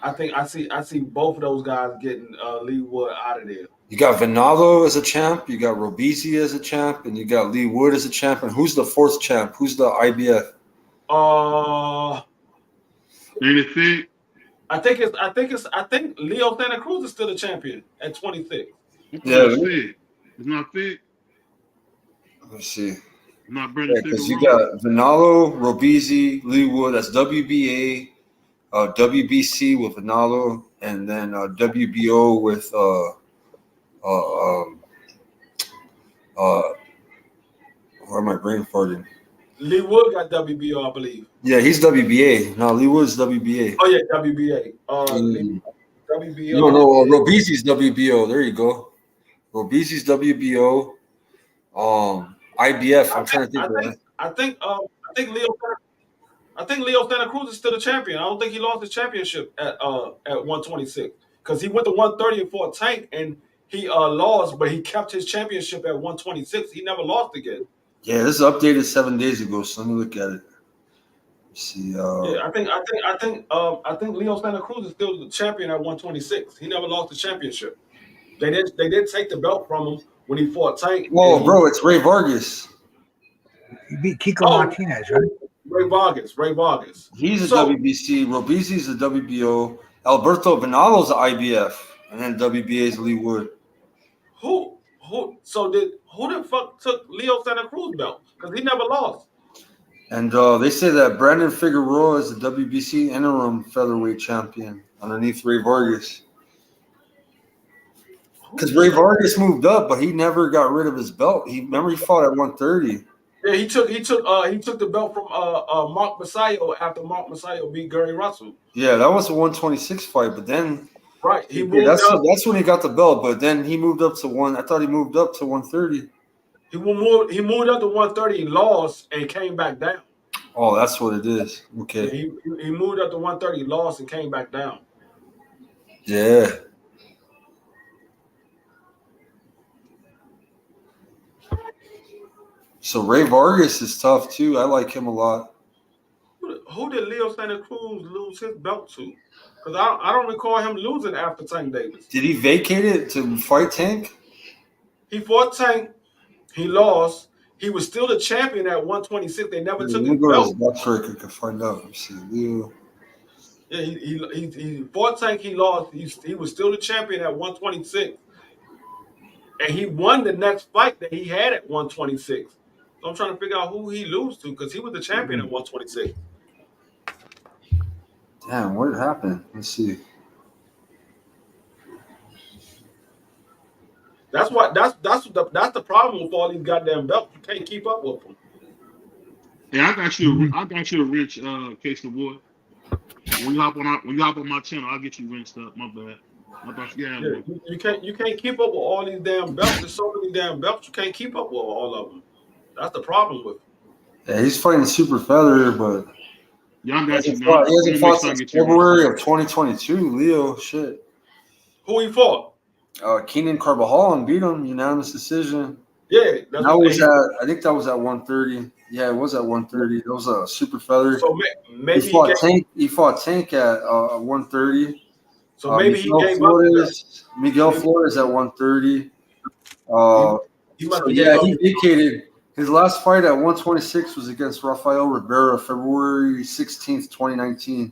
S4: I see both of those guys getting Lee Wood out of there.
S5: You got Venado as a champ, you got Robisi as a champ, and you got Lee Wood as a champ. And who's the fourth champ? Who's the IBF?
S3: Anything?
S4: I think Leo Santa Cruz is still the champion at 26.
S3: It's not fit.
S5: Let's see.
S3: Not Brandon.
S5: Because you got Venado, Robisi, Lee Wood. That's WBA. WBC with Venalo, and then WBO with where am I brain farting?
S4: Lee Wood got WBO, I believe.
S5: Yeah, he's WBA. No, Lee Wood's WBA.
S4: Oh yeah, WBA. WBO.
S5: No, Robisi's WBO. There you go. Robisi's WBO. IBF. I'm trying to think of it.
S4: I think Leo Santa Cruz is still the champion. I don't think he lost his championship at 126 because he went to 130 and fought Tank and he lost, but he kept his championship at 126. He never lost again.
S5: Yeah, this is updated 7 days ago, so let me look at it. Let's see.
S4: Yeah, I think Leo Santa Cruz is still the champion at 126. He never lost the championship. They did take the belt from him when he fought Tank.
S5: Whoa, bro, it's Ray Vargas.
S13: He beat Kiko Martinez, right?
S4: Ray Vargas.
S5: He's a WBC. Robesi's a WBO. Alberto Vinalo's a IBF, and then WBA's Lee Wood.
S4: Who the fuck took Leo Santa Cruz belt? Because he never lost.
S5: And they say that Brandon Figueroa is the WBC interim featherweight champion underneath Ray Vargas. Because Ray Vargas moved up, but he never got rid of his belt. He fought at 130.
S4: Yeah, he took the belt from Mark Masayo after Mark Masayo beat Gary Russell.
S5: Yeah, that was a 126 fight, but then
S4: he moved up.
S5: That's when he got the belt, but then he moved up to I thought he moved up to 130.
S4: He moved up to 130, he lost and came back down.
S5: Oh, that's what it is. Okay.
S4: Yeah, he moved up to 130, lost and came back down.
S5: Yeah. So Ray Vargas is tough too. I like him a lot.
S4: Who did Leo Santa Cruz lose his belt to? Because I don't recall him losing after Tank Davis.
S5: Did he vacate it to fight Tank?
S4: He fought Tank. He lost. He was still the champion at 126. They never took his belt.
S5: That's where I could find out. Let's see. Leo.
S4: Yeah, he fought Tank. He lost. He was still the champion at 126. And he won the next fight that he had at 126. So I'm trying to figure out who he lose to because he was the champion at 126.
S5: Damn, what happened? Let's see.
S4: That's the problem with all these goddamn belts. You can't keep up with them.
S3: Yeah, I got you a rich case of boy. When you hop on my channel, I'll get you rinsed up. My bad.
S4: You can't keep up with all these damn belts. There's so many damn belts. You can't keep up with all of them. That's the problem with him.
S5: Yeah, he's fighting super feather, but
S3: y'all got you.
S5: He hasn't fought since February of 2022. Leo, shit.
S4: Who he fought?
S5: Keenan Carbajal and beat him unanimous decision.
S4: Yeah,
S5: I think that was at 130. Yeah, it was at 130. That was a super feather.
S4: So maybe
S5: he fought Tank at 130.
S4: So maybe he gave
S5: Flores, up. Miguel Flores at 130. He vacated. His last fight at 126 was against Rafael Rivera, February 16th, 2019.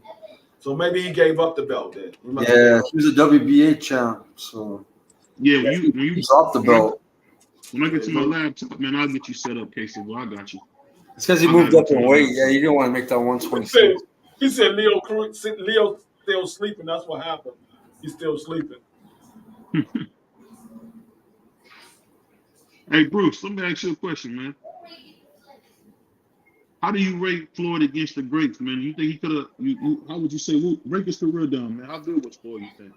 S4: So maybe he gave up the belt then.
S5: He was a WBA champ. So
S3: yeah, when you
S5: dropped the belt.
S3: When I get to my laptop, man, I'll get you set up, Casey. Well, I got you.
S5: It's because he moved up in weight. Yeah, you didn't want to make that 126.
S4: He said Leo still sleeping. That's what happened. He's still sleeping.
S3: Hey, Bruce, let me ask you a question, man. How do you rate Floyd against the greats, man? You think he could have? How would you say? Break his career down, man. How good was Floyd? You think?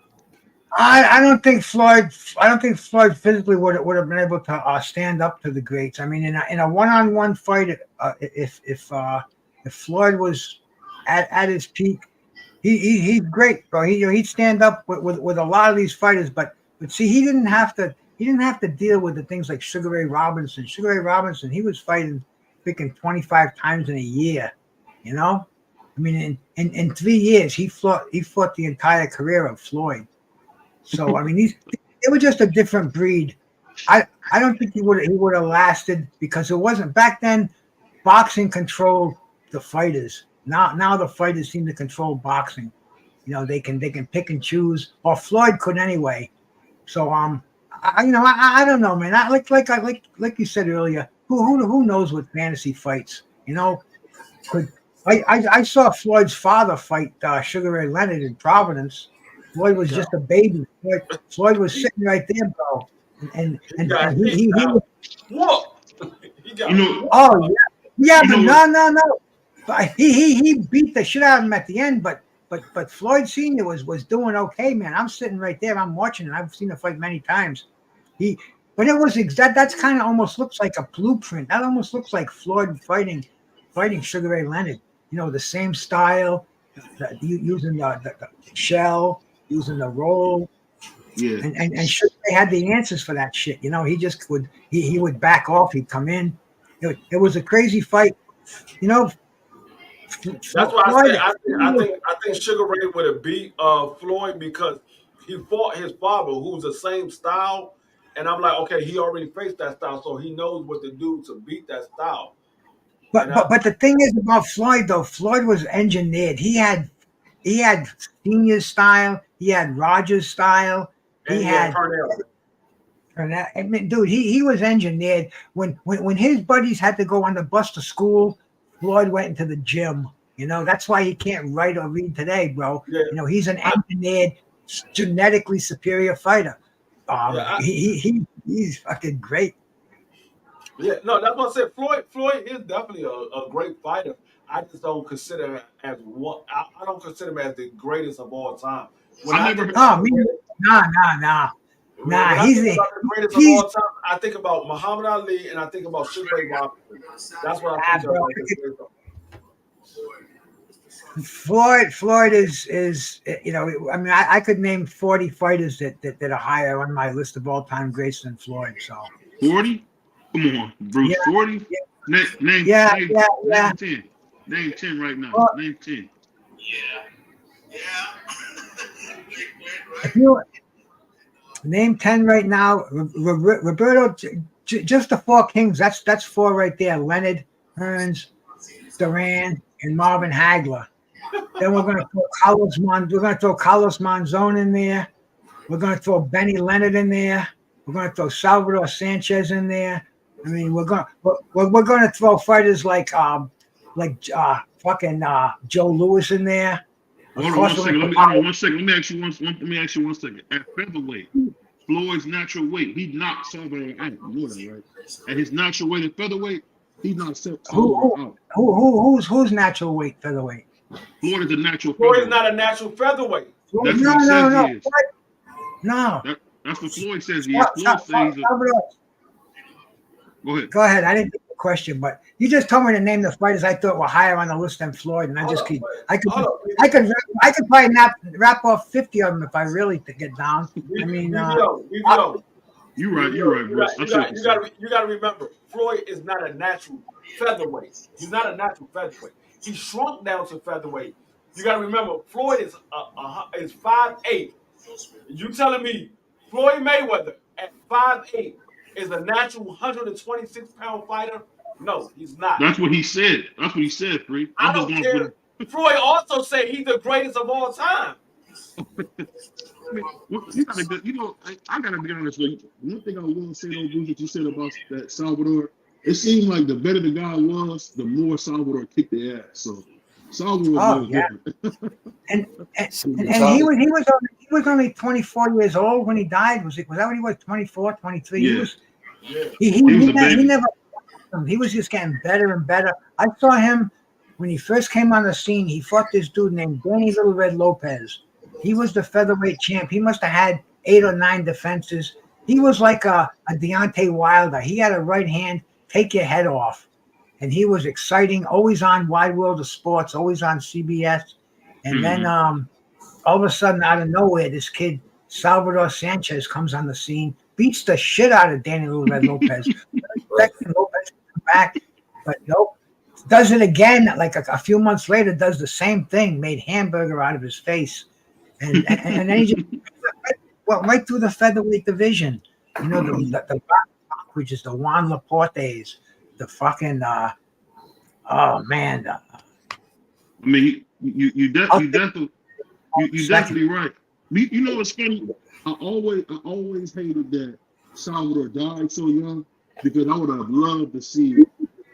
S13: I don't think Floyd physically would have been able to stand up to the greats. I mean, in a one-on-one fight, if Floyd was at his peak, he's great, bro. He'd stand up with a lot of these fighters, but see, he didn't have to deal with the things like Sugar Ray Robinson. Sugar Ray Robinson, he was fighting freaking 25 times in a year, you know. I mean, in 3 years, he fought the entire career of Floyd. So I mean, they were just a different breed. I don't think he would have lasted because it wasn't back then. Boxing controlled the fighters. Now the fighters seem to control boxing. You know, they can pick and choose. Or Floyd could anyway. So I don't know, man. Like you said earlier, who knows what fantasy fights? You know, I saw Floyd's father fight Sugar Ray Leonard in Providence. Floyd was just a baby. Floyd was sitting right there, bro, and he was,
S4: what?
S13: No. But he beat the shit out of him at the end, but Floyd Senior was doing okay, man. I'm sitting right there, I'm watching it. I've seen the fight many times. He But it was that's kind of almost looks like a blueprint. That almost looks like Floyd fighting Sugar Ray Leonard. You know, the same style, using the shell, using the roll.
S3: Yeah.
S13: And Sugar Ray had the answers for that shit. You know, he just would he would back off. He'd come in. It was a crazy fight. You know.
S4: That's why I said I think Sugar Ray would have beat Floyd because he fought his father, who's the same style. And I'm like, okay, he already faced that style, so he knows what to do to beat that style.
S13: But the thing is about Floyd though, Floyd was engineered. He had Senior's style, he had Rogers' style, he had Pernell. I mean, dude, he was engineered. When his buddies had to go on the bus to school, Floyd went into the gym. You know, that's why he can't write or read today, bro. Yeah. You know, he's an engineered, genetically superior fighter. He's fucking great.
S4: Yeah, no, that's what I said. Floyd is definitely a great fighter. I just don't consider him as one. I don't consider him as the greatest of all time. Nah.
S13: He's
S4: the greatest of all time. I think about Muhammad Ali and I think about Sugar Ray Robinson. That's what I think of.
S13: Floyd is you know, I mean, I could name 40 fighters that are higher on my list of all-time greats than Floyd. So
S3: 40? Come on, Bruce. 40?
S13: Yeah.
S3: Name 10. Name 10 right now. Name 10.
S13: If you name 10 right now, Roberto, just the four kings. That's four right there. Leonard, Hearns, Duran, and Marvin Hagler. Then we're going to throw Carlos Monzon in there. We're going to throw Benny Leonard in there. We're going to throw Salvador Sanchez in there. I mean, we're going to throw fighters like Joe Louis in there.
S3: Hold on 1 second. Let me ask you one second. At featherweight, Floyd's natural weight, he knocked Salvador out. You know that, right? At his natural weight at featherweight, he knocked Salvador out.
S13: Who's natural weight featherweight?
S3: Floyd is a natural
S4: featherweight. Floyd is
S3: featherweight.
S4: not a natural featherweight.
S3: That's what he says he is.
S13: No.
S3: That's what Floyd says he is. Floyd says
S13: Go ahead. I didn't get the question, but you just told me to name the fighters I thought were higher on the list than Floyd, and I could probably wrap off 50 of them if I really get down. I mean,
S3: you're right, bro.
S4: You got to remember, Floyd is not a natural featherweight. He's not a natural featherweight. He shrunk down to featherweight. You got to remember, Floyd is 5'8". You telling me Floyd Mayweather at 5'8" is a natural 126-pound fighter? No, he's not.
S3: That's what he said. Free.
S4: I don't care. Floyd also said he's the greatest of all time.
S3: I gotta be honest with you. One thing I will say though, Bruce, that you said about that Salvador, it seemed like the better the guy was, the more Salvador kicked the ass. So Salvador was different.
S13: and he was only 24 years old when he died. Was that when he was 24, 23?
S3: Yeah.
S13: He never. He was just getting better and better. I saw him when he first came on the scene. He fought this dude named Danny Little Red Lopez. He was the featherweight champ. He must have had 8 or 9 defenses. He was like a Deontay Wilder. He had a right hand, take your head off. And he was exciting, always on Wide World of Sports, always on CBS. And then all of a sudden, out of nowhere, this kid, Salvador Sanchez, comes on the scene, beats the shit out of Danny Little Red Lopez. Lopez back, but nope. Does it again, like a few months later, does the same thing, made hamburger out of his face. And then he just went right through the featherweight division. You know, the which is the Juan Laportes, the fucking oh man.
S3: I mean, you definitely right. You know what's funny? I always hated that Salvador died so young because I would have loved to see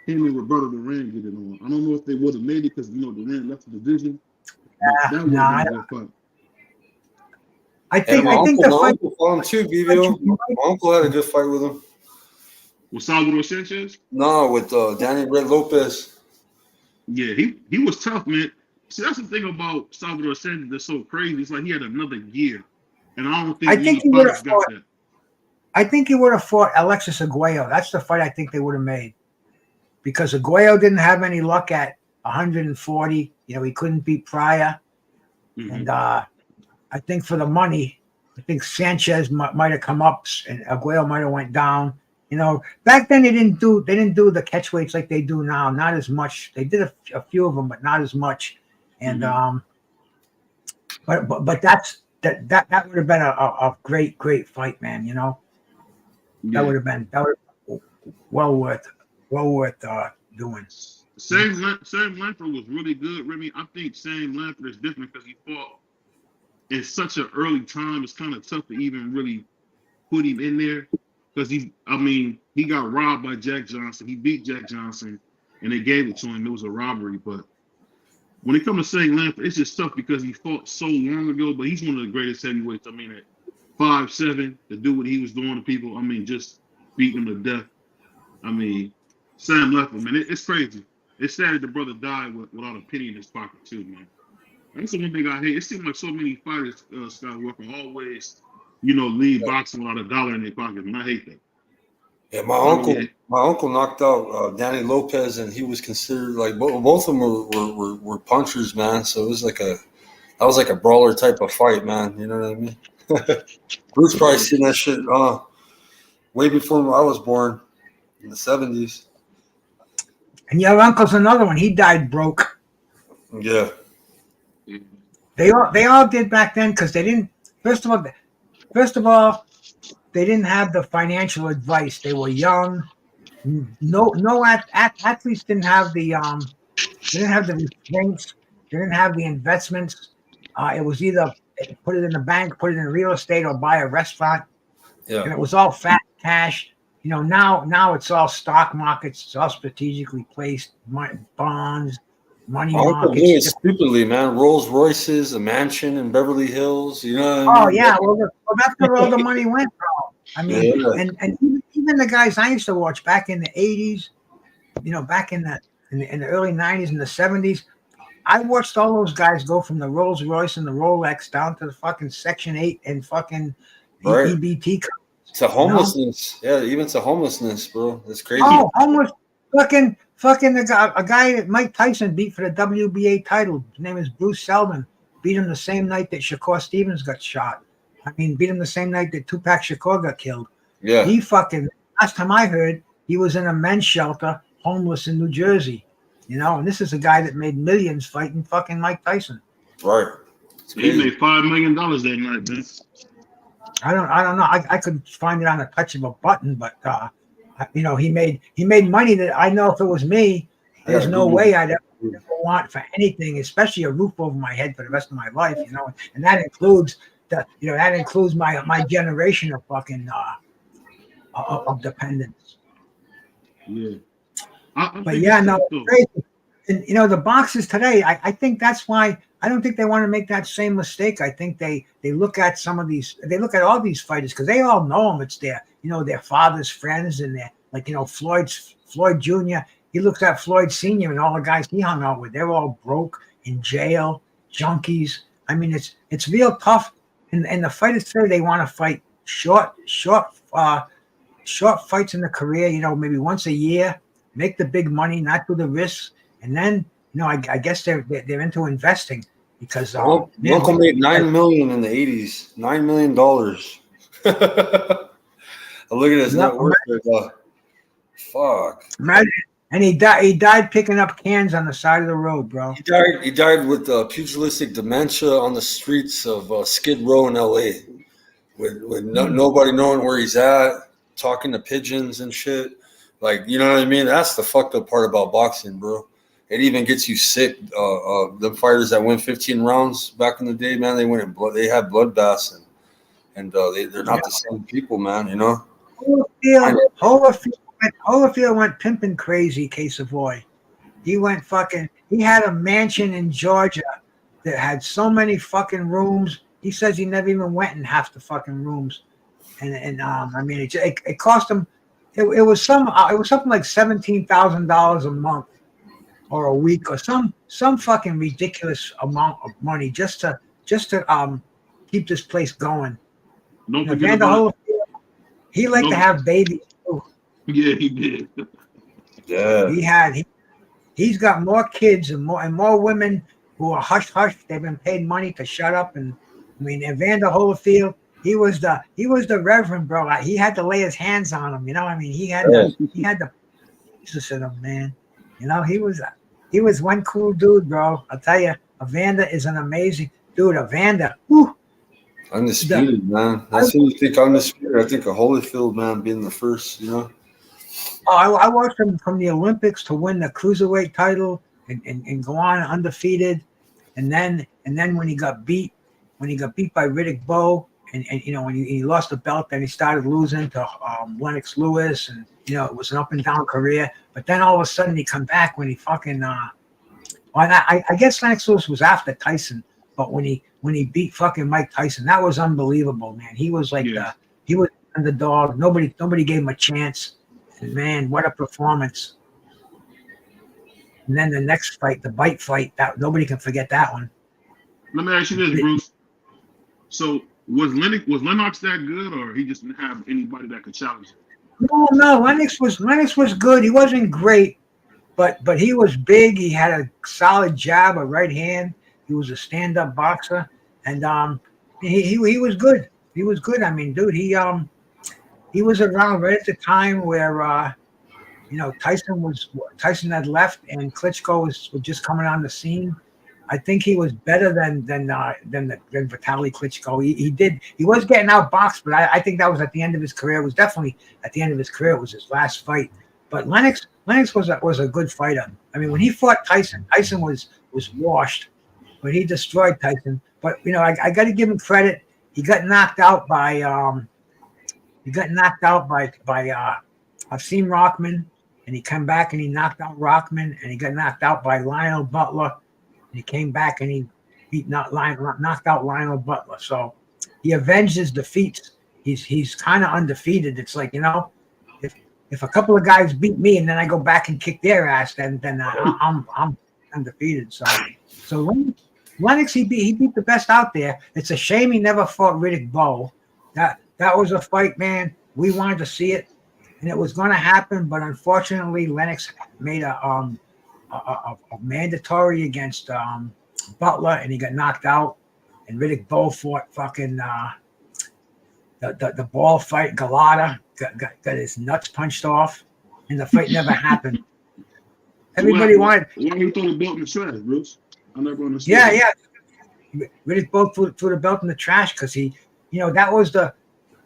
S3: him and Roberto Duran get it on. I don't know if they would have made it because Duran left the division.
S13: I think the fight.
S5: Uncle fought him too, BBO. My uncle had a good fight with him.
S3: With Salvador Sanchez?
S5: No, with Danny Red Lopez.
S3: Yeah, he was tough, man. See, that's the thing about Salvador Sanchez that's so crazy. It's like he had another gear, and I don't think
S13: he would have fought. I think he would have fought Alexis Aguayo. That's the fight I think they would have made. Because Aguayo didn't have any luck at 140. You know, he couldn't beat Pryor.
S3: Mhm.
S13: And I think for the money, I think Sanchez might have come up and Aguayo might have went down. You know, back then they didn't do the catch weights like they do now. Not as much. They did a few of them, but not as much. And but that would have been a great fight, man. You know, that would have been well worth doing.
S3: Sam Lanford was really good, Remy. I think Sam Lanford is different because he fought in such an early time. It's kind of tough to even really put him in there because he got robbed by Jack Johnson. He beat Jack Johnson, and they gave it to him. It was a robbery. But when it comes to Sam Lanford, it's just tough because he fought so long ago. But he's one of the greatest heavyweights. I mean, at 5'7", to do what he was doing to people, I mean, just beating them to death. I mean, Sam Lanford, man, it's crazy. It's sad that the brother died without a penny in his pocket, too, man. That's the one thing I hate. It seems like so many fighters, Scott Walker, always, leave boxing without a dollar in their pocket, and I hate that.
S5: Yeah, my uncle knocked out Danny Lopez, and he was considered like both of them were punchers, man. So it was like that was like a brawler type of fight, man. You know what I mean? Bruce probably seen that shit way before I was born in the 70s.
S13: And your uncle's another one. He died broke.
S5: Yeah.
S13: They all did back then because they didn't. First of all, they didn't have the financial advice. They were young. No athletes didn't have the restraints. They didn't have the investments. It was either put it in the bank, put it in real estate, or buy a restaurant.
S5: Yeah.
S13: And it was all fat cash. Now it's all stock markets. It's all strategically placed bonds, money markets.
S5: Stupidly, man. Rolls Royces, a mansion in Beverly Hills. You know what
S13: Oh
S5: I mean?
S13: yeah, well that's where all the money went, bro. I mean, and even the guys I used to watch back in the 80s, back in the early 90s and the 70s, I watched all those guys go from the Rolls Royce and the Rolex down to the fucking Section 8 and fucking EBT.
S5: To homelessness. Yeah, even to homelessness, bro. That's crazy.
S13: Oh, homeless fucking a guy that Mike Tyson beat for the WBA title. His name is Bruce Seldon. Beat him the same night that Shakur Stevens got shot. I mean, beat him the same night that Tupac Shakur got killed.
S5: Yeah.
S13: He last time I heard, he was in a men's shelter, homeless in New Jersey. And this is a guy that made millions fighting fucking Mike Tyson.
S5: Right.
S3: He made $5 million that night, man.
S13: I don't know. I could find it on a touch of a button, but he made money that I know if it was me, there's no way I'd ever want for anything, especially a roof over my head for the rest of my life. And that includes my generation of fucking of dependents.
S3: Yeah.
S13: But yeah, no, crazy. And the boxers today, I think that's why I don't think they want to make that same mistake. I think they look at all these fighters because they all know them. It's their father's friends, and they're like, Floyd Jr. He looks at Floyd Sr. and all the guys he hung out with. They're all broke, in jail, junkies. I mean, it's real tough. And the fighters today, they want to fight short fights in the career. Maybe once a year, make the big money, not do the risks, and then I guess they're into investing because
S5: Uncle made $9 million in the 80s. $9 million. Look at his net worth. Fuck.
S13: Imagine. And he died picking up cans on the side of the road, bro.
S5: He died with pugilistic dementia on the streets of Skid Row in LA, with nobody knowing where he's at, talking to pigeons and shit. Like, you know what I mean? That's the fucked up part about boxing, bro. It even gets you sick. The fighters that win 15 rounds back in the day, man, they had bloodbaths, and they're not the same people, man.
S13: Holyfield went pimping crazy, Savoy. He had a mansion in Georgia that had so many fucking rooms. He says he never even went in half the fucking rooms. And I mean, it cost him, it was something like $17,000 a month or a week or some fucking ridiculous amount of money just to keep this place going.
S3: Don't forget about
S13: He liked to have babies too.
S3: Yeah, he did.
S5: Yeah.
S13: He's got more kids and more women who are hush hush. They've been paid money to shut up. And I mean, Evander Holyfield, he was the reverend, bro. He had to lay his hands on him. You know, I mean, he had the Jesus in him, man. You know, he was one cool dude, bro. I'll tell you, Evander is an amazing dude. Evander, whew.
S5: Undisputed, man. That's who you think undisputed. I think of Holyfield, man, being the first, you know.
S13: Oh, I watched him from the Olympics to win the cruiserweight title and go on undefeated, and then when he got beat by Riddick Bowe, and you know when he lost the belt, then he started losing to Lennox Lewis, and you know it was an up and down career. But then all of a sudden he come back when he fucking I guess Lennox Lewis was after Tyson, but when he beat fucking Mike Tyson, that was unbelievable, man. He was like he was the underdog. Nobody gave him a chance. And man, what a performance. And then the next fight, the bite fight, that nobody can forget that one.
S3: Let me ask you this, Bruce. So was Lennox that good, or he just didn't have anybody that could challenge him?
S13: No, Lennox was good. He wasn't great, but he was big. He had a solid jab, a right hand. He was a stand-up boxer, and he was good. He was good. I mean, dude, he was around right at the time where you know Tyson had left and Klitschko was just coming on the scene. I think he was better than Vitaly Klitschko. He was getting outboxed, but I think that was at the end of his career. It was definitely at the end of his career. It was his last fight. But Lennox was a good fighter. I mean, when he fought Tyson was washed, but he destroyed Tyson. But you know, I got to give him credit. He got knocked out by Hasim Rockman, and he came back and he knocked out Rockman, and he got knocked out by Lionel Butler, and he came back and he knocked out Lionel Butler. So he avenged his defeats. He's kind of undefeated. It's like, you know, if a couple of guys beat me and then I go back and kick their ass, then I'm undefeated. So Lennox he beat the best out there. It's a shame he never fought Riddick Bowe. That was a fight, man. We wanted to see it, and it was going to happen, but unfortunately, Lennox made a mandatory against Butler, and he got knocked out. And Riddick Bowe fought fucking the ball fight. Galata got his nuts punched off, and the fight never happened. Everybody wanted.
S3: Why you throw the belt in the trash, Bruce? I never understood.
S13: Yeah. Riddick Bowe threw the belt in the trash because he, you know, that was the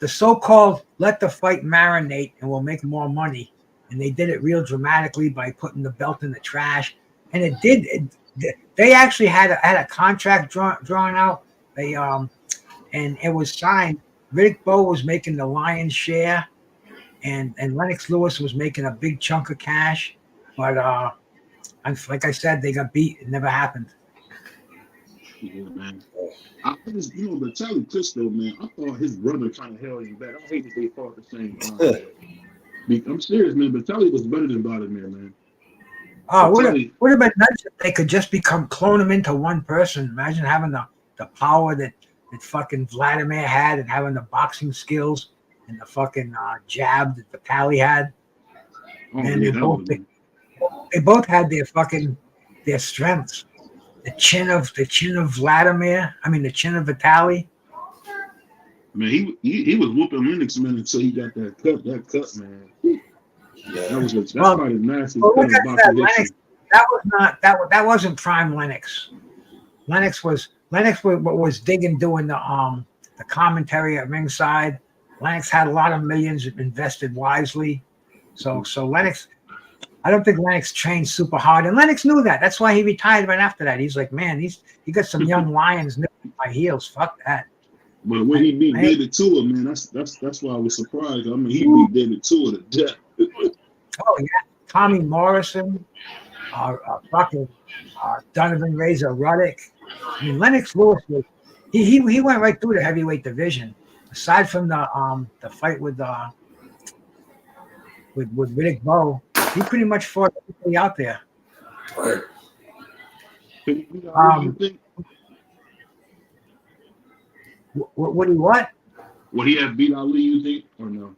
S13: so-called let the fight marinate and we'll make more money. And they did it real dramatically by putting the belt in the trash. And it did. They actually had a contract drawn out. And it was signed. Riddick Bowe was making the lion's share, and Lennox Lewis was making a big chunk of cash. But like I said, they got beat. It never happened.
S3: Yeah, man. I just, you know, but Charlie Klitschko, man, I thought his brother kind of held him back. I hate that they fought at the same time. I'm serious, man. But Charlie was better than Vladimir, man.
S13: Oh, would have been nice if they could just clone him into one person. Imagine having the power that fucking Vladimir had, and having the boxing skills and the fucking jab that Vitaly had. And they both had their strengths. The chin of Vladimir. I mean, the chin of Vitaly.
S3: Man, he was whooping Lennox, man, until he got that cut, man. Yeah, that's probably the nastiest cut in boxing history.
S13: That wasn't prime Lennox. Lennox was digging, doing the commentary at ringside. Lennox had a lot of millions invested wisely. So Lennox, I don't think Lennox trained super hard, and Lennox knew that. That's why he retired right after that. He's like, man, he got some young lions nipping my heels. Fuck that.
S3: But when he beat David Tua, man, that's why I was surprised. I mean, he beat David Tua to death.
S13: Oh yeah, Tommy Morrison, Donovan Razor Ruddock. I mean, Lennox Lewis he went right through the heavyweight division. Aside from the fight with Riddick Bowe, he pretty much fought everybody out there.
S5: Right.
S13: What?
S3: Would he have beat Ali, you think, or no?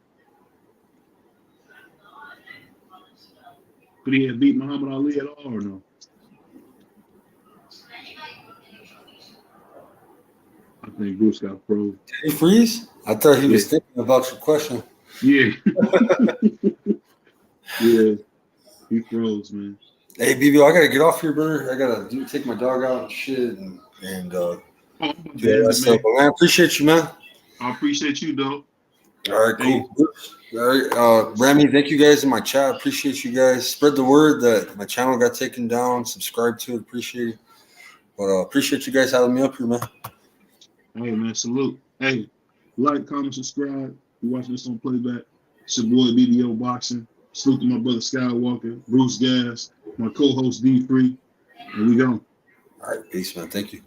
S3: Could he have beat Muhammad Ali at all or no? I think Bruce got froze.
S5: Did he freeze? I thought he was thinking about your question.
S3: Yeah. Yeah. He froze, man.
S5: Hey, BBO, I gotta get off here, brother. I gotta take my dog out and shit and do that stuff. But man, I appreciate you, man.
S3: I appreciate you, though.
S5: All right, cool. All right, Rami, thank you guys in my chat. Appreciate you guys. Spread the word that my channel got taken down. Subscribe to it. Appreciate it. But appreciate you guys having me up here, man.
S3: Hey, man, salute. Hey, like, comment, subscribe. You watching this on playback. It's your boy BBO Boxing. Salute to my brother Skywalker, Bruce Gas, my co-host D3, and we go.
S5: All right, peace, man. Thank you.